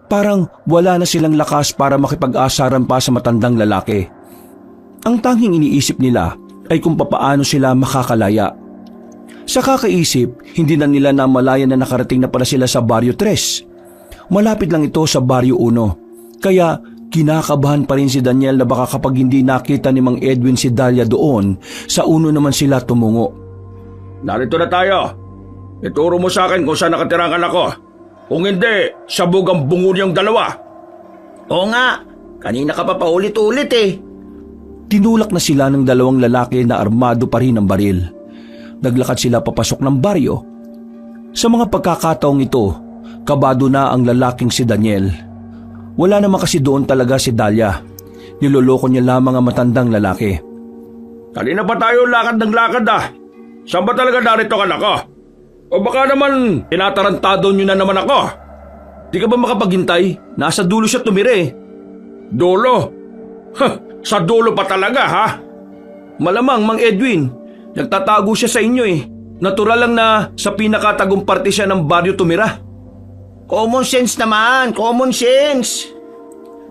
A: Parang wala na silang lakas para makipag-asaran pa sa matandang lalaki. Ang tanging iniisip nila ay kung papaano sila makakalaya. Sa kakaisip, hindi na nila namalayan na nakarating na pala sila sa Barrio 3. Malapit lang ito sa Barrio 1. Kaya kinakabahan pa rin si Daniel na baka kapag hindi nakita ni Mang Edwin si Dalia doon, sa 1 naman sila tumungo.
E: Narito na tayo. Ituro mo sa akin kung saan nakatira ang anak ko. Kung hindi, sabog ang bungo niyong dalawa.
B: Oo nga, kanina ka pa paulit-ulit eh.
A: Tinulak na sila ng dalawang lalaki na armado pa rin ng baril. Naglakad sila papasok ng baryo. Sa mga pagkakataong ito, kabado na ang lalaking si Daniel. Wala naman kasi doon talaga si Dalia. Niloloko niya lamang ang matandang lalaki.
E: Kanina pa tayo lakad ng lakad ah. Saan ba talaga narito ka na ko? O baka naman tinatarantado nyo na naman ako?
B: Di ka ba makapaghintay? Nasa dulo siya tumira eh.
E: Dulo? Sa dulo pa talaga ha?
B: Malamang, Mang Edwin. Nagtatago siya sa inyo eh. Natural lang na sa pinakatagong parte siya ng baryo tumira.
D: Common sense naman, common sense.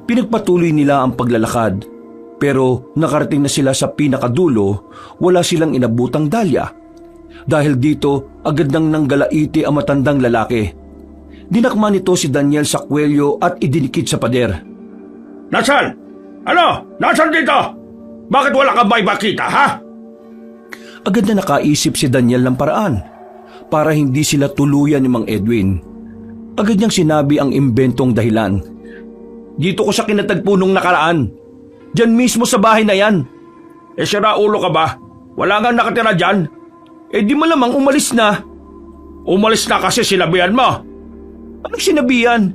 A: Pinagpatuloy nila ang paglalakad. Pero nakarating na sila sa pinakadulo, wala silang inabutang Dalia. Dahil dito, agad nang nanggalaiti ang matandang lalaki. Dinakma nito si Daniel sa kwelyo at idinikit sa pader.
E: Nasaan? Ano? Nasaan dito? Bakit wala ka ba makita ha?
A: Agad na nakaisip si Daniel ng paraan para hindi sila tuluyan ni Mang Edwin. Agad niyang sinabi ang imbentong dahilan.
B: Dito ko siya kinatagpo nung nakaraan. Diyan mismo sa bahay na yan.
E: Sira ulo ka ba? Wala nga nakatira dyan?
B: Di malamang umalis na.
E: Umalis na kasi sinabihan mo.
B: Anong sinabihan?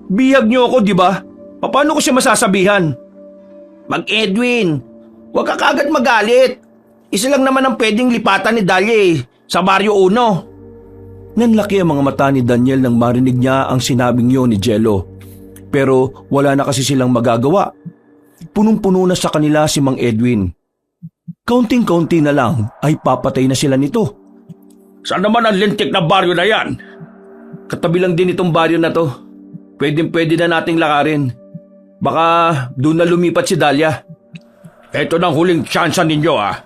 B: Bihag niyo ako, di ba? Paano ko siya masasabihan?
D: Mag Edwin, huwag ka kagad magalit. Isa lang naman ang pwedeng lipatan ni Dalia eh, sa Baryo Uno.
A: Nanlaki ang mga mata ni Daniel nang marinig niya ang sinabing yun ni Jello. Pero wala na kasi silang magagawa. Punong-puno na sa kanila si Mang Edwin. Kaunting-kaunti na lang ay papatay na sila nito.
E: Saan naman ang lintik na baryo na yan?
B: Katabi lang din itong baryo na to. Pwede na nating lakarin. Baka doon na lumipat si Dalia.
E: Ito nang huling tsansa ninyo ah.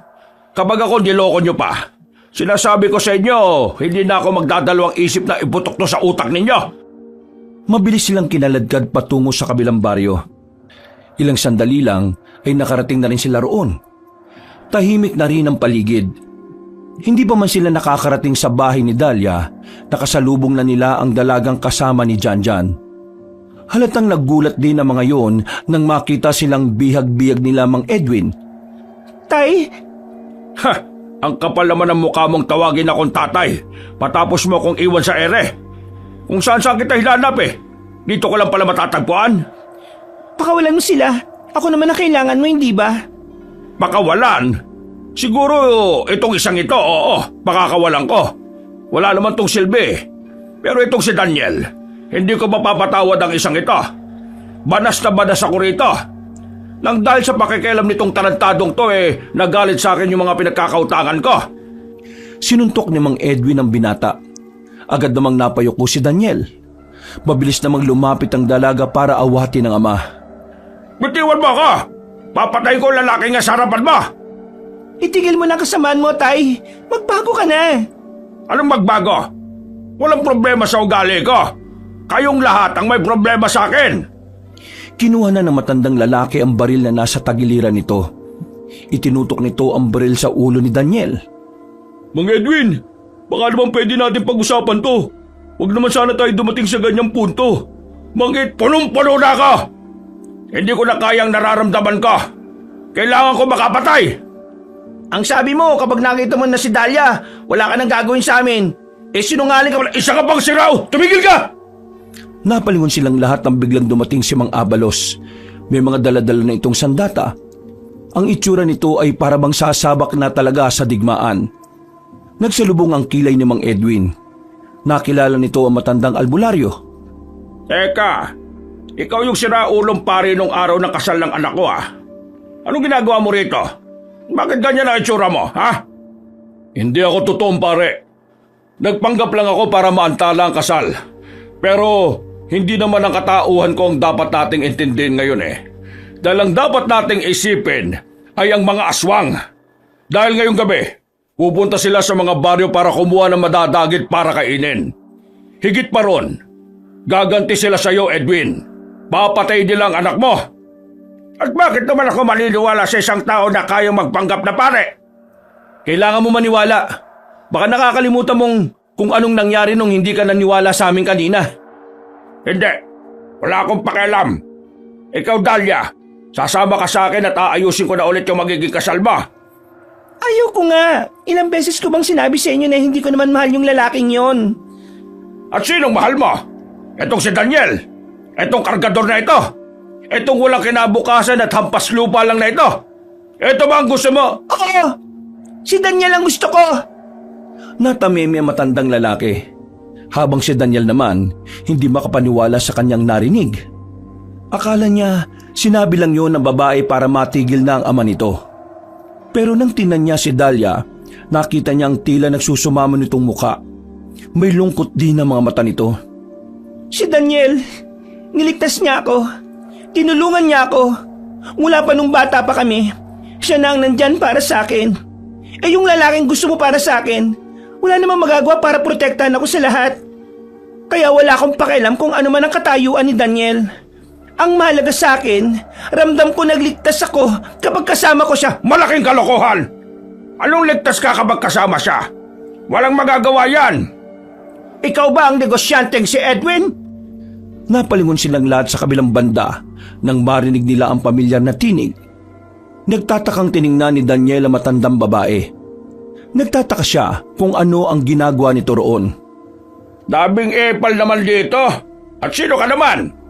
E: Kapag ako niloko nyo pa, sinasabi ko sa inyo, hindi na ako magdadalawang isip na iputok to sa utak ninyo.
A: Mabilis silang kinaladkad patungo sa kabilang baryo. Ilang sandali lang ay nakarating na rin sila roon. Tahimik na rin ang paligid. Hindi pa man sila nakakarating sa bahay ni Dalia, nakasalubong na nila ang dalagang kasama ni Janjan. Halatang naggulat din ang mga yon nang makita silang bihag-bihag nila Mang Edwin.
D: Tay,
E: Ha! Ang kapal naman ng mukha mong tawagin akong tatay, patapos mo kong iwan sa ere. Kung saan kita hilanap eh. Dito ko lang pala matatagpuan.
D: pakawalan mo sila. Ako naman ang kailangan mo, hindi ba?
E: Pakawalan? Siguro itong isang ito, oo, pakakawalan ko. Wala naman tong silbi. Pero itong si Daniel, hindi ko mapapatawad ang isang ito. Banas na banas ako rito. Nang dahil sa pakikialam nitong tarantadong to nagalit sa akin yung mga pinagkakautangan ko.
A: Sinuntok ni Mang Edwin ang binata. Agad namang napayuko si Daniel. Mabilis namang lumapit ang dalaga para awatin ang ama.
E: Bitiwan mo ako! Papatay ko ang lalaki nga sa harapan mo!
D: Itigil mo na kasamaan mo, Tay. Magbago ka na.
E: Anong magbago? Walang problema sa ugali ko. Kayong lahat ang may problema sa akin.
A: Kinuha na ng matandang lalaki ang baril na nasa tagiliran nito. Itinutok nito ang baril sa ulo ni Daniel.
C: Mang Edwin, baka naman pwede natin pag-usapan to. Huwag naman sana tayo dumating sa ganyang punto.
E: Mangit, punong-puno na ako! Hindi ko na kayang nararamdaman ko. Kailangan ko makapatay.
D: Ang sabi mo, kapag nakita mo na si Dalia, wala ka nang gagawin sa amin. Sinungaling ka pala.
E: Isa ka pang siraw! Tumigil ka!
A: Napalingon silang lahat nang biglang dumating si Mang Abalos. May mga daladala na itong sandata. Ang itsura nito ay parabang sasabak na talaga sa digmaan. Nagsalubong ang kilay ni Mang Edwin. Nakilala nito ang matandang albularyo.
E: Teka, ikaw yung siraulong pare nung araw ng kasal ng anak ko ah. Anong ginagawa mo rito? Bakit ganyan ang itsura mo, ha?
C: Hindi ako totoong pare. Nagpanggap lang ako para maantala ang kasal. Pero hindi naman ang katauhan ko ang dapat nating intindihin ngayon eh. Dahil ang dapat nating isipin ay ang mga aswang. Dahil ngayong gabi, pupunta sila sa mga baryo para kumuha ng madadagit para kainin. Higit pa ron, gaganti sila sa iyo, Edwin. Papatay nila ang anak mo.
E: At bakit naman ako maniniwala sa isang tao na kayang magpanggap na pare?
B: Kailangan mo maniwala. Baka nakakalimutan mong kung anong nangyari nung hindi ka naniwala sa amin kanina.
E: Hindi. Wala akong pakialam. Ikaw, Dalia, Sasama ka sa akin at aayusin ko na ulit yung magiging kasal mo.
D: Ayaw ko nga. Ilang beses ko bang sinabi sa inyo na hindi ko naman mahal yung lalaking yon?
E: At sinong mahal mo? Etong si Daniel? Etong kargador na ito? Etong walang kinabukasan at hampas lupa lang na ito? Ito ba ang gusto mo?
D: Oo! Si Daniel ang gusto ko!
A: Natameme ang matandang lalaki. Habang si Daniel naman, hindi makapaniwala sa kanyang narinig. Akala niya, sinabi lang yun ng babae para matigil na ang ama nito. Pero nang tinan niya si Dahlia, nakita niyang tila nagsusumamo nitong muka. May lungkot din ang mga mata nito.
D: Si Daniel, niligtas niya ako. Tinulungan niya ako. Mula pa nung bata pa kami, siya na ang nandyan para sa akin. Eh yung lalaking gusto mo para sa akin, wala namang magagawa para protektahan ako sa lahat. Kaya wala akong pakialam kung ano man ang katayuan ni Daniel. Ang mahalaga sa akin, ramdam ko nagligtas ako kapag kasama ko siya.
E: Malaking kalokohan! Anong ligtas ka kapag kasama siya? Walang magagawa yan!
D: Ikaw ba ang negosyanteng si Edwin?
A: Napalingon silang lahat sa kabilang banda nang marinig nila ang pamilyar na tinig. Nagtatakang tiningnan ni Daniel ang matandang babae. Nagtataka siya kung ano ang ginagawa nito roon.
E: Daming epal naman dito! At sino ka naman?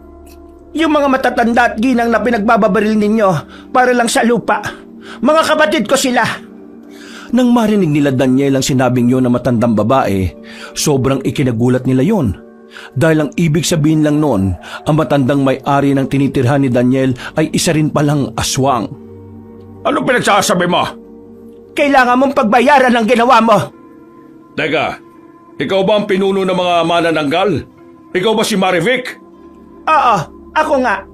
D: Yung mga matatanda at ginang na pinagbababaril ninyo para lang sa lupa. Mga kapatid ko sila.
A: Nang marinig nila Daniel ang sinabing yon ng matandang babae, sobrang ikinagulat nila yon. Dahil ang ibig sabihin lang noon, ang matandang may-ari ng tinitirhan ni Daniel ay isa rin palang aswang.
E: Anong pinagsasabi mo?
D: Kailangan mong pagbayaran ang ginawa mo.
E: Teka, ikaw ba ang pinuno ng mga manananggal? Ikaw ba si Marivic?
D: Oo, ako nga.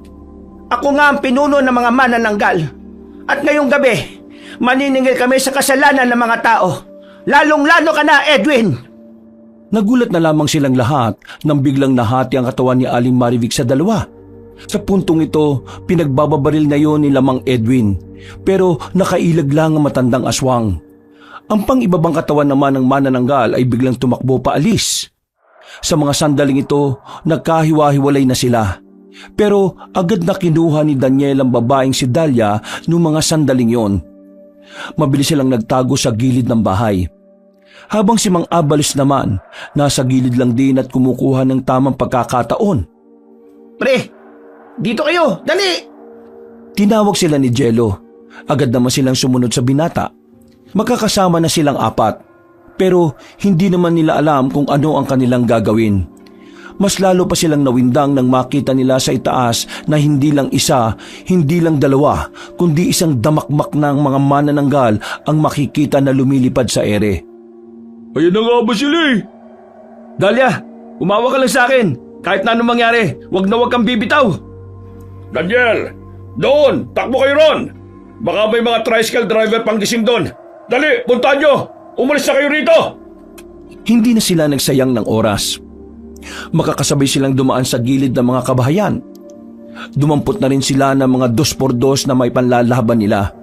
D: Ako nga ang pinuno ng mga manananggal. At ngayong gabi, maniningil kami sa kasalanan ng mga tao. Lalong-lalo ka na, Edwin!
A: Nagulat na lamang silang lahat nang biglang nahati ang katawan ni Aling Marivic sa dalawa. Sa puntong ito, pinagbababaril na yon ni Lamang Edwin, pero nakailag lang ang matandang aswang. Ang pang-ibabang katawan naman ng manananggal ay biglang tumakbo paalis. Sa mga sandaling ito, nagkahiwa-hiwalay na sila. Pero agad na kinuha ni Daniel ang babaeng si Dahlia noong mga sandaling yon. Mabilis silang nagtago sa gilid ng bahay. Habang si Mang Abalos naman, nasa gilid lang din at kumukuha ng tamang pagkakataon.
D: Pre, dito kayo, dali!
A: Tinawag sila ni Jello. Agad naman silang sumunod sa binata. Magkakasama na silang apat. Pero hindi naman nila alam kung ano ang kanilang gagawin. Mas lalo pa silang nawindang nang makita nila sa itaas na hindi lang isa, hindi lang dalawa, kundi isang damakmak ng mga manananggal ang makikita na lumilipad sa ere.
E: Ayun na nga ba sila eh?
B: Dahlia, umawa ka lang sa akin. Kahit na anong mangyari, wag na wag kang bibitaw.
E: Daniel, doon! Takbo kayo ron! Baka may mga tricycle driver pang gising doon. Dali, puntahan nyo! Umalis na kayo rito!
A: Hindi na sila nagsayang ng oras. Makakasabay silang dumaan sa gilid ng mga kabahayan. Dumampot na rin sila ng mga 2x2 na may panlalaban nila.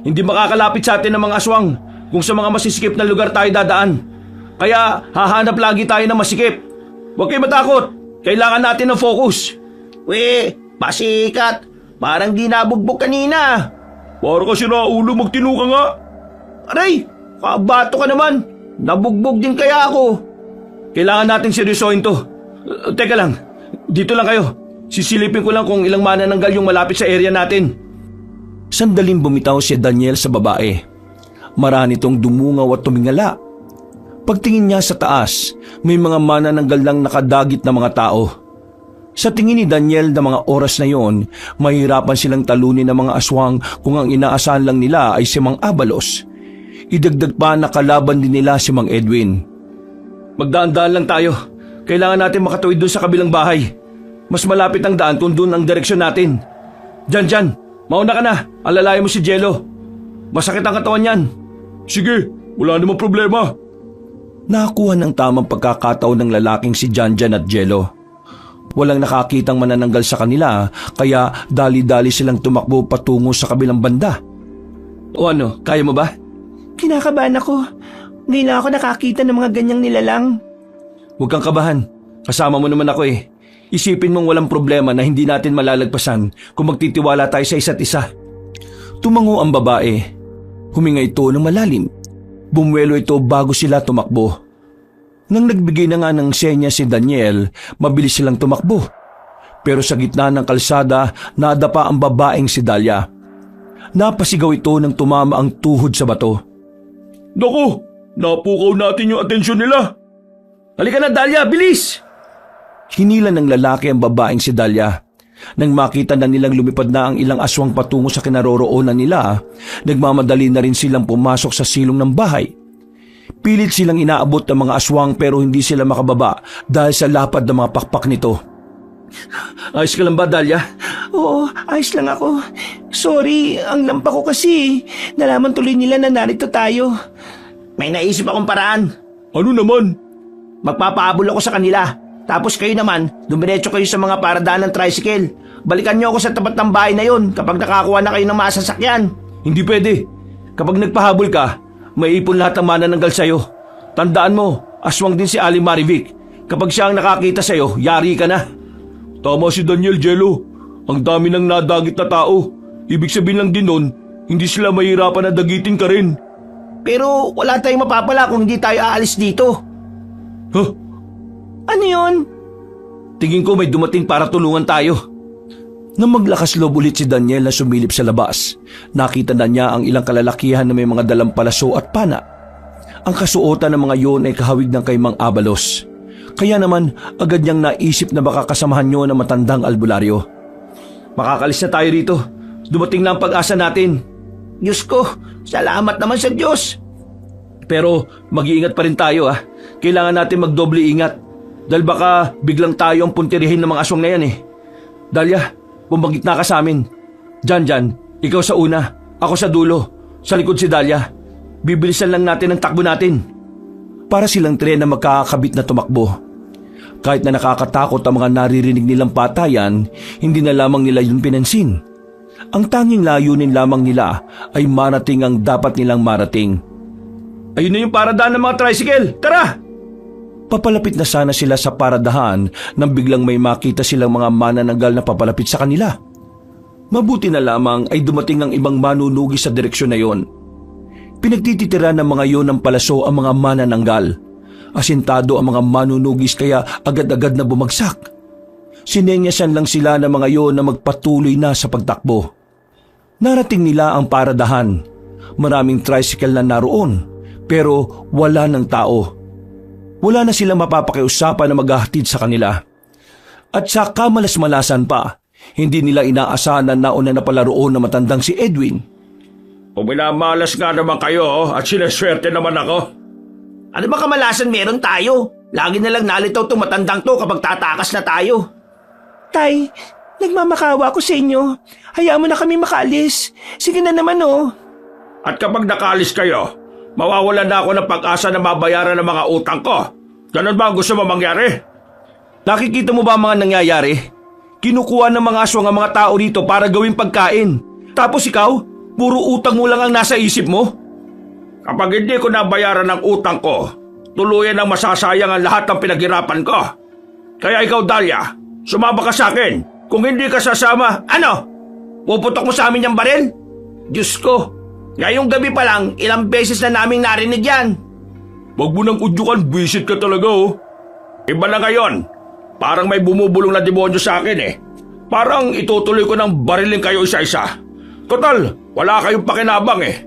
B: Hindi makakalapit sa atin ng mga aswang kung sa mga masisikip na lugar tayo dadaan. Kaya hahanap lagi tayo ng masikip. Huwag kayo matakot. Kailangan natin ng focus.
D: We, pasikat. Parang di nabugbog kanina.
E: Para kasi na ulo magtino ka nga.
B: Aray, kabato ka naman. Nabugbog din kaya ako. Kailangan natin seryosohin to. Teka lang, dito lang kayo. Sisilipin ko lang kung ilang manananggal yung malapit sa area natin.
A: Sandaling bumitaw si Daniel sa babae. Marami itong dumungaw at tumingala. Pagtingin niya sa taas, may mga manananggal lang nakadagit na mga tao. Sa tingin ni Daniel na mga oras na yon, mahirapan silang talunin ng mga aswang kung ang inaasahan lang nila ay si Mang Abalos. Idagdag pa na kalaban din nila si Mang Edwin.
B: Magdaan-daan lang tayo. Kailangan natin makatuwid doon sa kabilang bahay. Mas malapit ang daan kung doon ang direksyon natin. Diyan, mauna ka na. Alalayan mo si Jello. Masakit ang katawan niyan.
E: Sige, wala namang problema.
A: Nakakuha ng tamang pagkakataon ng lalaking si Janjan at Jello. Walang nakakitang manananggal sa kanila, kaya dali-dali silang tumakbo patungo sa kabilang banda.
B: O ano, kaya mo ba?
D: Kinakabahan ako. Hindi na ako nakakita ng mga ganyang nilalang.
B: Huwag kang kabahan. Kasama mo naman ako eh.
A: Isipin mong walang problema na hindi natin malalagpasan kung magtitiwala tayo sa isa't isa. Tumango ang babae. Huminga ito ng malalim. Bumuelo ito bago sila tumakbo. Nang nagbigay na nga ng senya si Daniel, mabilis silang tumakbo. Pero sa gitna ng kalsada, nadapa ang babaeng si Dalia. Napasigaw ito nang tumama ang tuhod sa bato.
C: Naku, napukaw natin yung atensyon nila.
B: Halika na, Dalia, bilis!
A: Hinila ng lalaki ang babaeng si Dalia. Nang makita na nilang lumipad na ang ilang aswang patungo sa kinaroroonan nila, nagmamadali na rin silang pumasok sa silong ng bahay. Pilit silang inaabot ng mga aswang pero hindi sila makababa dahil sa lapad ng mga pakpak nito.
B: Ayos ka lang ba, Dalia?
D: Oo, ayos lang ako. Sorry, ang lampa ko kasi. Nalaman tuloy nila na narito tayo.
B: May naisip akong paraan.
C: Ano naman?
B: Magpapaabol ako sa kanila. Tapos kayo naman, dumiretso kayo sa mga paradaan ng tricycle. Balikan niyo ako sa tapat ng bahay na yon kapag nakakuha na kayo ng mga sasakyan.
A: Hindi pwede. Kapag nagpahabol ka, maiipon lahat ng manananggal sa'yo. Tandaan mo, aswang din si Aling Marivic. Kapag siya ang nakakita sa'yo, yari ka na.
C: Tama si Daniel, Jello. Ang dami ng nadagit na tao. Ibig sabihin lang din nun, hindi sila mahirapan na dagitin ka rin.
B: Pero wala tayong mapapala kung hindi tayo aalis dito.
C: Huh?
D: Ano yun?
A: Tingin ko may dumating para tulungan tayo. Nang maglakas loob ulit si Daniel na sumilip sa labas, nakita na niya ang ilang kalalakihan na may mga dalang palaso at pana. Ang kasuotan ng mga yon ay kahawig ng kay Mang Abalos. Kaya naman agad niyang naisip na baka kasamahan niyo ng matandang albularyo.
B: Makakalis na tayo rito. Dumating na ang pag-asa natin. Diyos ko, salamat naman sa Diyos.
A: Pero mag-iingat pa rin tayo ah. Kailangan natin magdoble ingat. Dahil baka biglang tayo ang puntirihin ng mga aswang na yan eh. Dalia, bumbagit na ka sa amin. Jan, ikaw sa una, ako sa dulo, sa likod si Dalia. Bibilisan lang natin ang takbo natin. Para silang tren na magkakabit na tumakbo. Kahit na nakakatakot ang mga naririnig nilang patayan, hindi na lamang nila yun pinansin. Ang tanging layunin lamang nila ay marating ang dapat nilang marating.
B: Ayun na yung paradaan ng mga tricycle. Tara!
A: Papalapit na sana sila sa paradahan nang biglang may makita silang mga manananggal na papalapit sa kanila. Mabuti na lamang ay dumating ang ibang manunugi sa direksyon na yon. Pinagtititira ng mga yon ng palaso ang mga manananggal. Asintado ang mga manunugis kaya agad-agad na bumagsak. Sinenyasan lang sila ng mga yon na magpatuloy na sa pagtakbo. Narating nila ang paradahan. Maraming tricycle na naroon pero wala ng tao. Wala na silang mapapakiusapan na maghahatid sa kanila. At sa kamalas-malasan pa, hindi nila inaasahan na nauna na pala roon na matandang si Edwin.
E: Kung minamalas nga naman kayo at sinaswerte naman ako.
B: Ano ba kamalasan meron tayo? Lagi na lang nalitaw itong matandang to kapag tatakas na tayo.
D: Tay, nagmamakawa ko sa inyo. Hayaan mo na kami makaalis. Sige na naman oh.
E: At kapag nakaalis kayo, mawawalan na ako ng pag-asa na mabayaran ng mga utang ko. Ganun ba ang gusto mo mangyari?
A: Nakikita mo ba ang mga nangyayari? Kinukuha ng mga aswang ang mga tao rito para gawing pagkain. Tapos ikaw, puro utang mo lang ang nasa isip mo.
E: Kapag hindi ko nabayaran ng utang ko, tuluyan ang masasayang ang lahat ng pinaghirapan ko. Kaya ikaw, Dalia, sumama ka sa akin. Kung hindi ka sasama, ano? Puputok mo sa amin yung baril?
B: Diyos ko, ngayong gabi pa lang, ilang beses na naming narinig yan.
E: Wag mo nang udyukan, visit ka talaga oh. Iba na ngayon, parang may bumubulong na demonyo sa akin eh. Parang itutuloy ko ng barilin kayo isa-isa. Total, wala kayong pakinabang eh.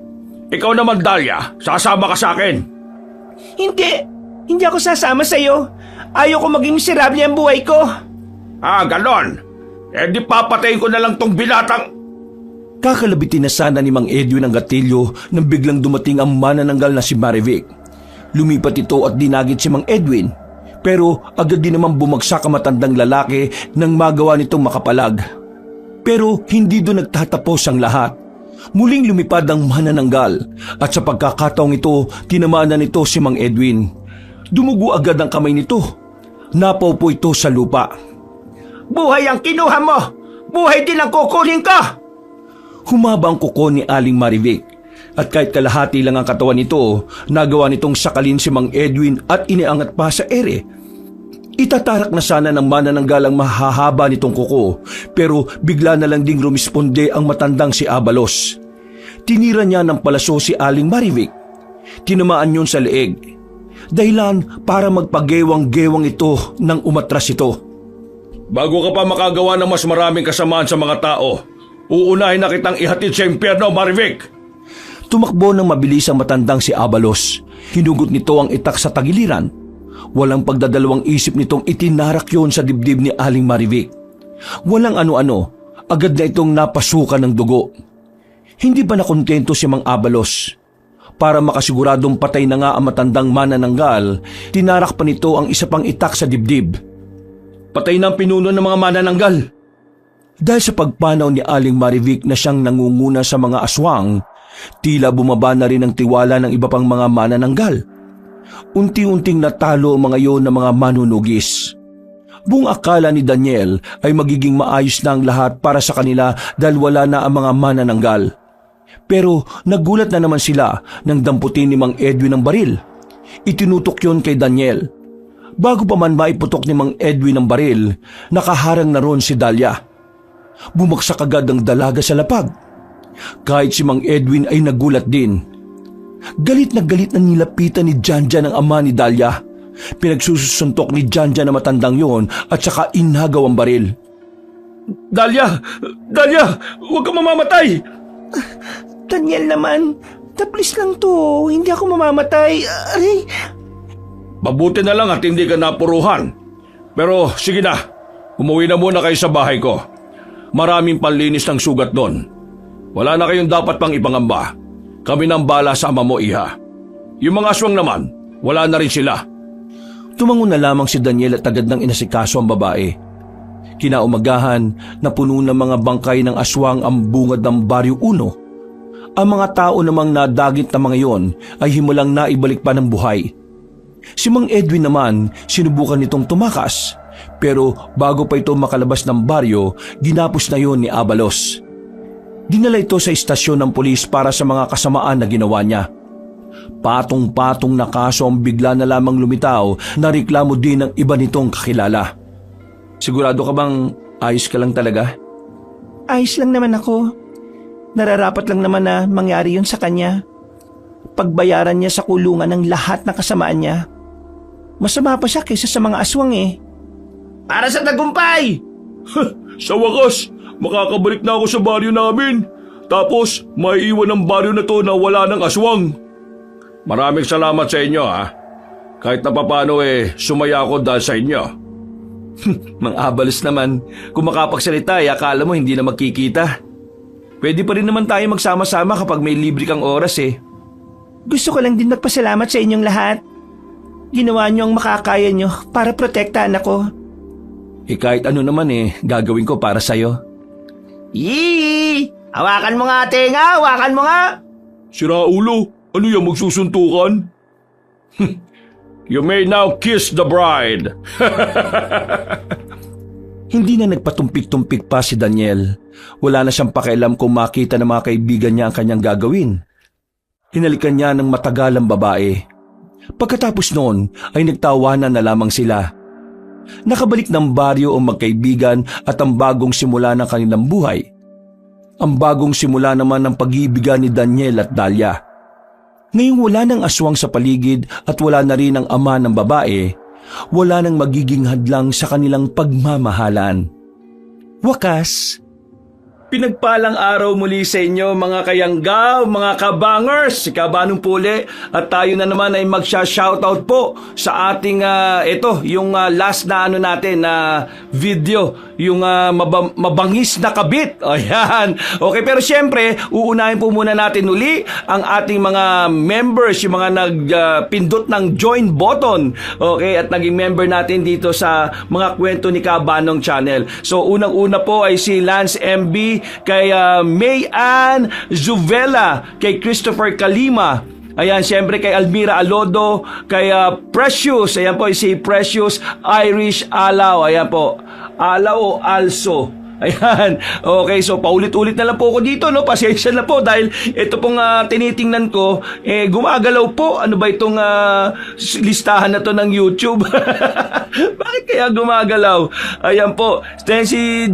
E: Ikaw naman, Dalia, sasama ka sa akin.
D: Hindi ako sasama sa'yo. Ayaw ko maging miserable ang buhay ko.
E: Ah, ganon. Eh di papatayin ko na lang tong binatang...
A: Kakalabitin na sana ni Mang Edwin ang gatilyo nang biglang dumating ang manananggal na si Marivic. Lumipat ito at dinagit si Mang Edwin. Pero agad din naman bumagsak ang matandang lalaki nang magawa nitong makapalag. Pero hindi doon nagtatapos ang lahat. Muling lumipad ang manananggal at sa pagkakataong ito, tinamaan na nito si Mang Edwin. Dumugo agad ang kamay nito. Napaw po ito sa lupa.
B: Buhay ang kinuha mo! Buhay din ang kukunin ko!
A: Humaba ang kuko ni Aling Marivic at kahit kalahati lang ang katawan nito, nagawa nitong sakalin si Mang Edwin at iniangat pa sa ere. Itatarak na sana ng manananggal ang mahahaba nitong kuko, pero bigla na lang ding rumisponde ang matandang si Abalos. Tinira niya ng palaso si Aling Marivic. Tinamaan yun sa leeg. Dahilan para magpagewang-gewang ito nang umatras ito.
C: Bago ka pa makagawa ng mas maraming kasamaan sa mga tao, uunahin na kitang ihatid sa impyerno, Marivic!
A: Tumakbo ng mabilis ang matandang si Abalos. Hinugot nito ang itak sa tagiliran. Walang pagdadalawang isip nitong itinarak yon sa dibdib ni Aling Marivic. Walang ano-ano, agad na itong napasukan ng dugo. Hindi pa nakontento si Mang Abalos. Para makasiguradong patay na nga ang matandang manananggal, tinarak pa nito ang isa pang itak sa dibdib.
B: Patay na ang pinuno ng mga manananggal.
A: Dahil sa pagpanaw ni Aling Marivic na siyang nangunguna sa mga aswang, tila bumaba na rin ang tiwala ng iba pang mga manananggal. Unti-unting natalo ang mga iyon ng mga manunugis. Buong akala ni Daniel ay magiging maayos na ang lahat para sa kanila dahil wala na ang mga manananggal. Pero nagulat na naman sila nang damputin ni Mang Edwin ang baril. Itinutok yon kay Daniel. Bago pa man maiputok ni Mang Edwin ang baril, nakaharang na ron si Dahlia. Bumagsak agad ang dalaga sa lapag. Kahit si Mang Edwin ay nagulat din. Galit na nilapitan ni Janjan ang ama ni Dahlia. Pinagsusuntok ni Janjan na matandang yon at saka inhagaw ang baril.
C: Dahlia! Dahlia! Huwag kang mamamatay!
D: Daniel naman, taplis lang to. Hindi ako mamamatay. Aray!
C: Mabuti na lang at hindi ka napuruhan. Pero sige na, umuwi na muna kayo sa bahay ko. Maraming panlinis ng sugat doon. Wala na kayong dapat pang ipangamba. Kami nang bala sa ama mo, iha. Yung mga aswang naman, wala na rin sila.
A: Tumango na lamang si Daniel at agad nang inasikaso ang babae. Kinaumagahan na puno ng mga bangkay ng aswang ang bungad ng Baryo 1. Ang mga tao namang nadagit na mga iyon ay himulang naibalik pa ng buhay. Si Mang Edwin naman sinubukan nitong tumakas, pero bago pa ito makalabas ng baryo, ginapos na yon ni Abalos. Dinala ito sa istasyon ng pulis para sa mga kasamaan na ginawa niya. Patong-patong na kaso ang bigla na lamang lumitaw na reklamo din ng iba nitong kakilala. Sigurado ka bang ayos ka lang talaga?
D: Ayos lang naman ako. Nararapat lang naman na mangyari yun sa kanya. Pagbayaran niya sa kulungan ng lahat ng kasamaan niya. Masama pa siya kaysa sa mga aswang eh.
B: Para sa tagumpay!
C: Sa wakas, makakabalik na ako sa baryo namin. Tapos, maiiwan ang baryo na to na wala ng aswang. Maraming salamat sa inyo, ha. Kahit na papano sumaya ako dahil sa inyo.
A: Mang Abalos naman, kung makapagsalita akala mo hindi na magkikita. Pwede pa rin naman tayo magsama-sama kapag may libre kang oras eh.
D: Gusto ko lang din magpasalamat sa inyong lahat. Ginawa niyo ang makakaya niyo para protektahan ako.
A: Kahit ano naman gagawin ko para sa'yo.
B: Yee! Hawakan mo nga, tenga! Hawakan mo nga!
C: Sira ulo, ano yung magsusuntukan? You may now kiss the bride.
A: Hindi na nagpatumpik-tumpik pa si Daniel. Wala na siyang pakialam kung makita ng mga kaibigan niya ang kanyang gagawin. Hinalikan niya ng matagal ang babae. Pagkatapos noon ay nagtawanan na lamang sila. Nakabalik ng baryo ang magkaibigan at ang bagong simula ng kanilang buhay. Ang bagong simula naman ng pag-iibigan ni Daniel at Dahlia. Ngayong wala ng aswang sa paligid at wala na rin ang ama ng babae, wala nang magiging hadlang sa kanilang pagmamahalan. Wakas. Pinagpalang araw muli sa inyo mga kayanggaw, mga kabangers, si Kabanong Puli at tayo na naman ay magsha-shoutout po sa ating yung last na natin na video, yung mabangis na kabit. Ayan. Okay, pero siyempre, uunahin po muna natin uli ang ating mga members, yung mga nagpindot ng join button. Okay, at naging member natin dito sa mga kwento ni Kabanong Channel. So, unang-una po ay si Lance MB, kay May Ann Zuvela, kay Christopher Kalima, ayan, siyempre kay Almira Alodo, kay Precious, ayan po si Precious Irish Alaw, ayan po, Alaw o Also,
B: Ayan. Okay, so paulit-ulit na lang po ako dito, no? Pasensya na po dahil ito pong tinitingnan ko, gumagalaw po. Ano ba itong listahan na to ng YouTube? Bakit kaya gumagalaw? Ayan po. Then si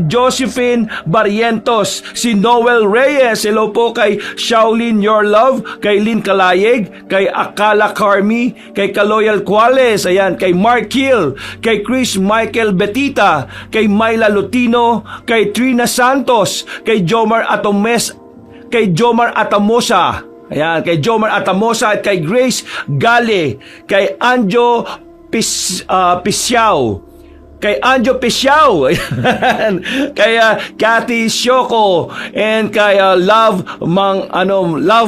B: Josephine Barrientos, si Noel Reyes, hello po kay Shaolin Your Love, kay Lynn Kalayeg, kay Akala Carmi, kay Kaloyal Cuales, ayan, kay Mark Hill, kay Chris Michael Betita, kay Myla Lutino, kay Trina Santos, kay Jomar Atamosa, ayan, kay Jomar Atamosa at kay Grace Gale, kay Anjo Pisiao, kay Anjo Pisiao, kay Cathy Shoko, and kay Love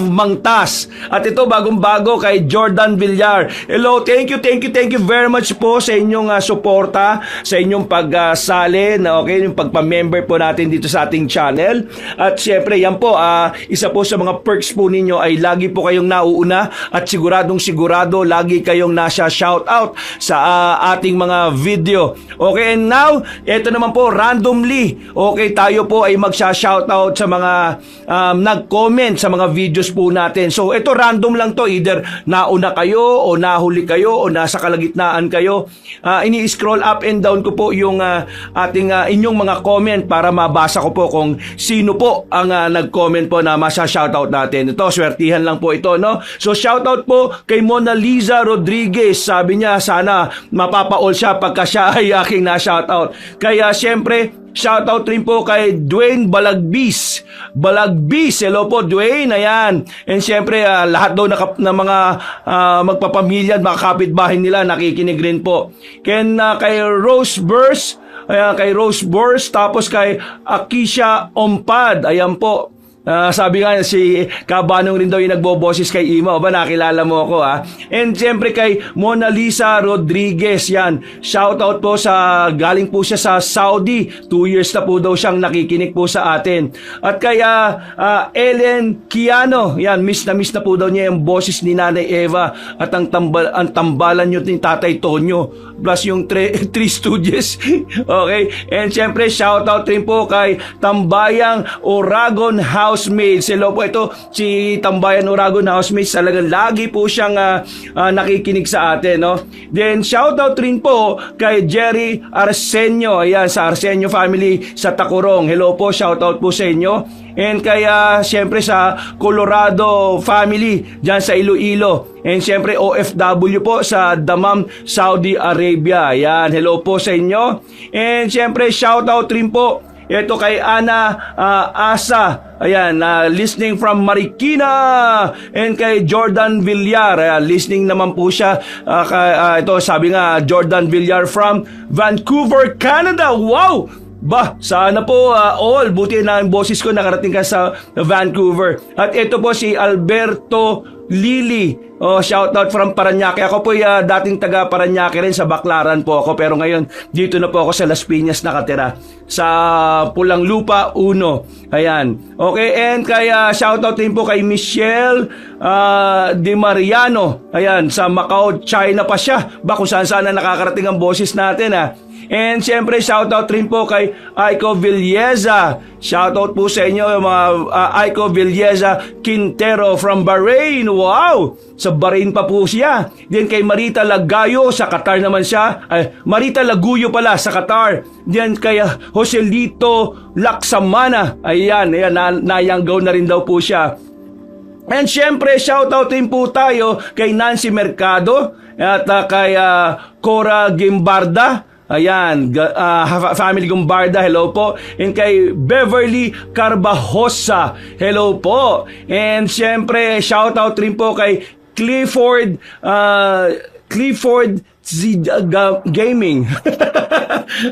B: Mangtas. At ito bagong-bago kay Jordan Villar. Hello, thank you very much po sa inyong suporta, sa inyong pagsali, okay, yung pagpa-member po natin dito sa ating channel. At syempre, yan po, isa po sa mga perks po ninyo ay lagi po kayong nauuna at siguradong lagi kayong nasa shoutout sa ating mga video. Okay, and now, ito naman po, randomly, okay, tayo po ay magsha-shoutout sa mga nag-comment sa mga videos po natin. So, ito random lang to, either nauna kayo, o nahuli kayo, o nasa kalagitnaan kayo. Ini-scroll up and down ko po yung inyong mga comment para mabasa ko po kung sino po ang nag-comment po na masya-shoutout natin. Ito, swertihan lang po ito, no? So, shoutout po kay Mona Lisa Rodriguez. Sabi niya, sana mapapa-all siya pagka siya ay aking na-shoutout. Kaya siyempre, shoutout rin po kay Dwayne Balagbis. Hello po Dwayne, ayan. And siyempre, lahat daw na mga magpapamilya at mga kapitbahay nila nakikinig rin po. Kay Rose Burst, ayan, kay Rose Burst, tapos kay Akisha Ompad, ayan po. Sabi nga si Kabanong rin daw yung nagboboses kay Ima. Ba, nakilala mo ako ha. And siyempre kay Mona Lisa Rodriguez, yan. Shoutout po galing po siya sa Saudi. 2 years na po daw siyang nakikinig po sa atin. At kay Ellen Kiano, yan, miss na po daw niya yung boses ni Nanay Eva at ang tambalan nyo ni Tatay Tonyo plus yung Three Stooges. Okay? And siyempre shoutout rin po kay Tambayang Oragon Housemates. Hello po, ito si Tambayan Oragon Housemates, talagang lagi po siyang nakikinig sa atin, no? Then shoutout rin po kay Jerry Arsenio, ayan, sa Arsenio family sa Tacorong. Hello po, shoutout po sa inyo. And kaya siyempre sa Colorado family diyan sa Iloilo. And siyempre OFW po sa Dammam, Saudi Arabia. Ayan, hello po sa inyo. And siyempre shoutout rin po ito kay Ana Asa, ayan, listening from Marikina. And kay Jordan Villar, listening naman po siya. Ito, sabi nga, Jordan Villar from Vancouver, Canada. Wow! Bah, sana po all, buti na ang boses ko nakarating ka sa Vancouver. At ito po si Alberto Lili. Shoutout from Paranaque. Ako po dating taga Paranaque rin, sa Baclaran po ako. Pero ngayon, dito na po ako sa Las Piñas nakatira. Sa Pulang Lupa 1. Ayan. Okay, and kaya shoutout din po kay Michelle Di Mariano. Ayan, sa Macau, China pa siya. Ba, kung saan na nakakarating ang boses natin ha. And siyempre, shoutout rin po kay Aiko Villeza. Shoutout po sa inyo, mga Aiko Villeza Quintero from Bahrain. Wow! Sa Bahrain pa po siya. Then kay Marita Lagayo, sa Qatar naman siya. Marita Laguyo pala, sa Qatar. Then kay Joselito Laksamana. Ayan, nayanggaw na rin daw po siya. And syempre, shoutout din po tayo kay Nancy Mercado at kay Cora Gimbarda. Ayan, family Gumbarda, hello po. And kay Beverly Carbajosa, hello po. And syempre, shoutout rin po kay Clifford Gaming.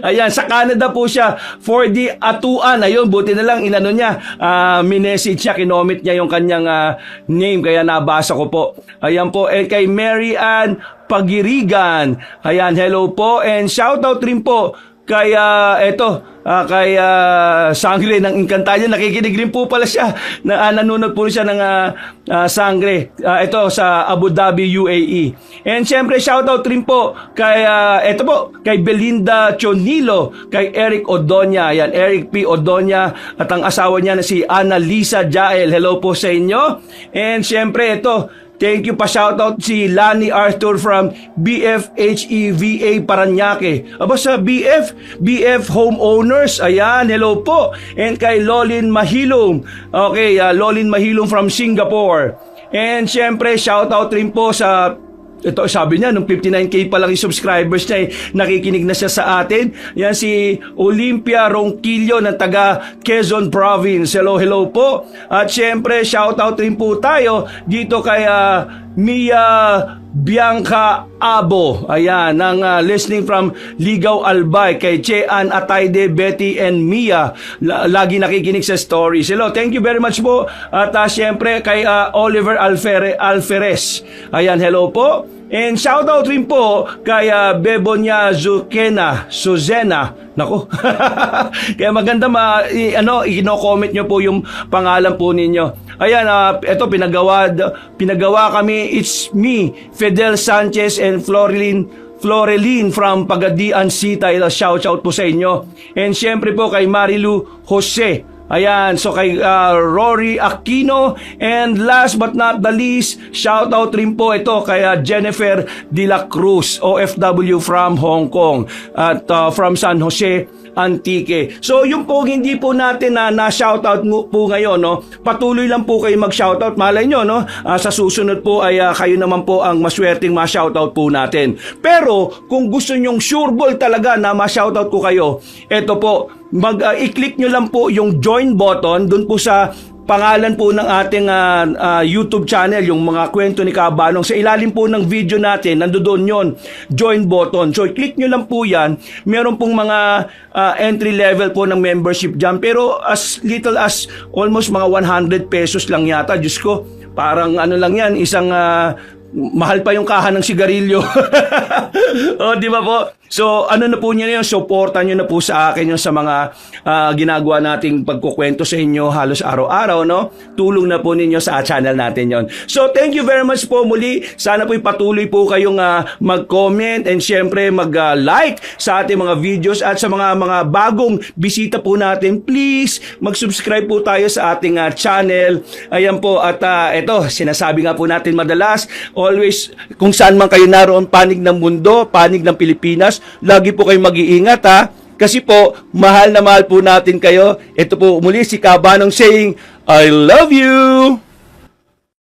B: Ayan, sa Canada po siya. For the Atuan, ayun, buti na lang inano niya, minessage siya, kinomit niya yung kanyang name, kaya nabasa ko po. Ayan po, and kay Mary Ann Pagirigan, ayan, hello po. And shoutout rin po kay kay Sangre ng Encantadia. Nakikinig rin po pala siya. Nanonood po siya ng Sangre. Ito sa Abu Dhabi, UAE. And syempre, shoutout rin po kay kay Belinda Chonilo, kay Eric Odonya. Yan, Eric P. Odonya at ang asawa niya na si Ana Lisa Jael. Hello po sa inyo. And syempre, thank you pa, shoutout si Lani Arthur from BFHEVA Paranaque. Aba sa BF Homeowners. Ayan, hello po. And kay Lolin Mahilong. Okay, Lolin Mahilong from Singapore. And syempre, shoutout rin po sa sabi niya, nung 59K pa lang yung subscribers niya, nakikinig na siya sa atin. Yan si Olympia Ronquillo ng taga Quezon Province. Hello po. At syempre, shoutout rin po tayo dito kay Mia Bianca Abo. Ayan, listening from Ligaw Albay, kay Chean Atayde, Betty and Mia. Lagi nakikinig sa stories. Hello, thank you very much po. At syempre kay Oliver Alferez. Ayan, hello po. And shoutout rin po kay Bebonya Suzena. Nako. Kaya maganda i-comment nyo po yung pangalan po ninyo. Ayan, ito pinagawa kami. It's me, Fidel Sanchez and Floreline from Pagadian City. Shout po sa inyo. And syempre po kay Marilu Jose. Ayan, so kay Rory Aquino, and last but not the least, shout out rin po ito kay Jennifer De La Cruz, OFW from Hong Kong at from San Jose Antique. So yung po hindi po natin na shoutout po ngayon, no? Patuloy lang po kayo mag-shoutout. Malay nyo, no? Sa susunod po ay kayo naman po ang maswerteng ma-shoutout po natin. Pero kung gusto nyong sureball talaga na ma-shoutout ko kayo, eto po, i-click nyo lang po yung join button dun po sa pangalan po ng ating YouTube channel, yung mga kwento ni Kabanong. Sa ilalim po ng video natin, nandoon yon, join button. So, i-click nyo lang po yan. Meron pong mga entry level po ng membership dyan. Pero as little as almost mga 100 pesos lang yata. Diyos ko, parang lang yan, isang mahal pa yung kaha ng sigarilyo. Di ba po? So, na po niya yun, supportan nyo na po sa akin yung sa mga ginagawa nating pagkukwento sa inyo halos araw-araw, no? Tulong na po ninyo sa channel natin yon. So, thank you very much po muli. Sana po patuloy po kayong mag-comment and syempre mag-like sa ating mga videos at sa mga bagong bisita po natin. Please, mag-subscribe po tayo sa ating channel. Ayan po, at ito, sinasabi nga po natin madalas, always, kung saan man kayo naroon, panig ng mundo, panig ng Pilipinas, lagi po kayong mag-iingat, ha? Kasi po, mahal na mahal po natin kayo. Ito po muli si Kabanong saying, I love you!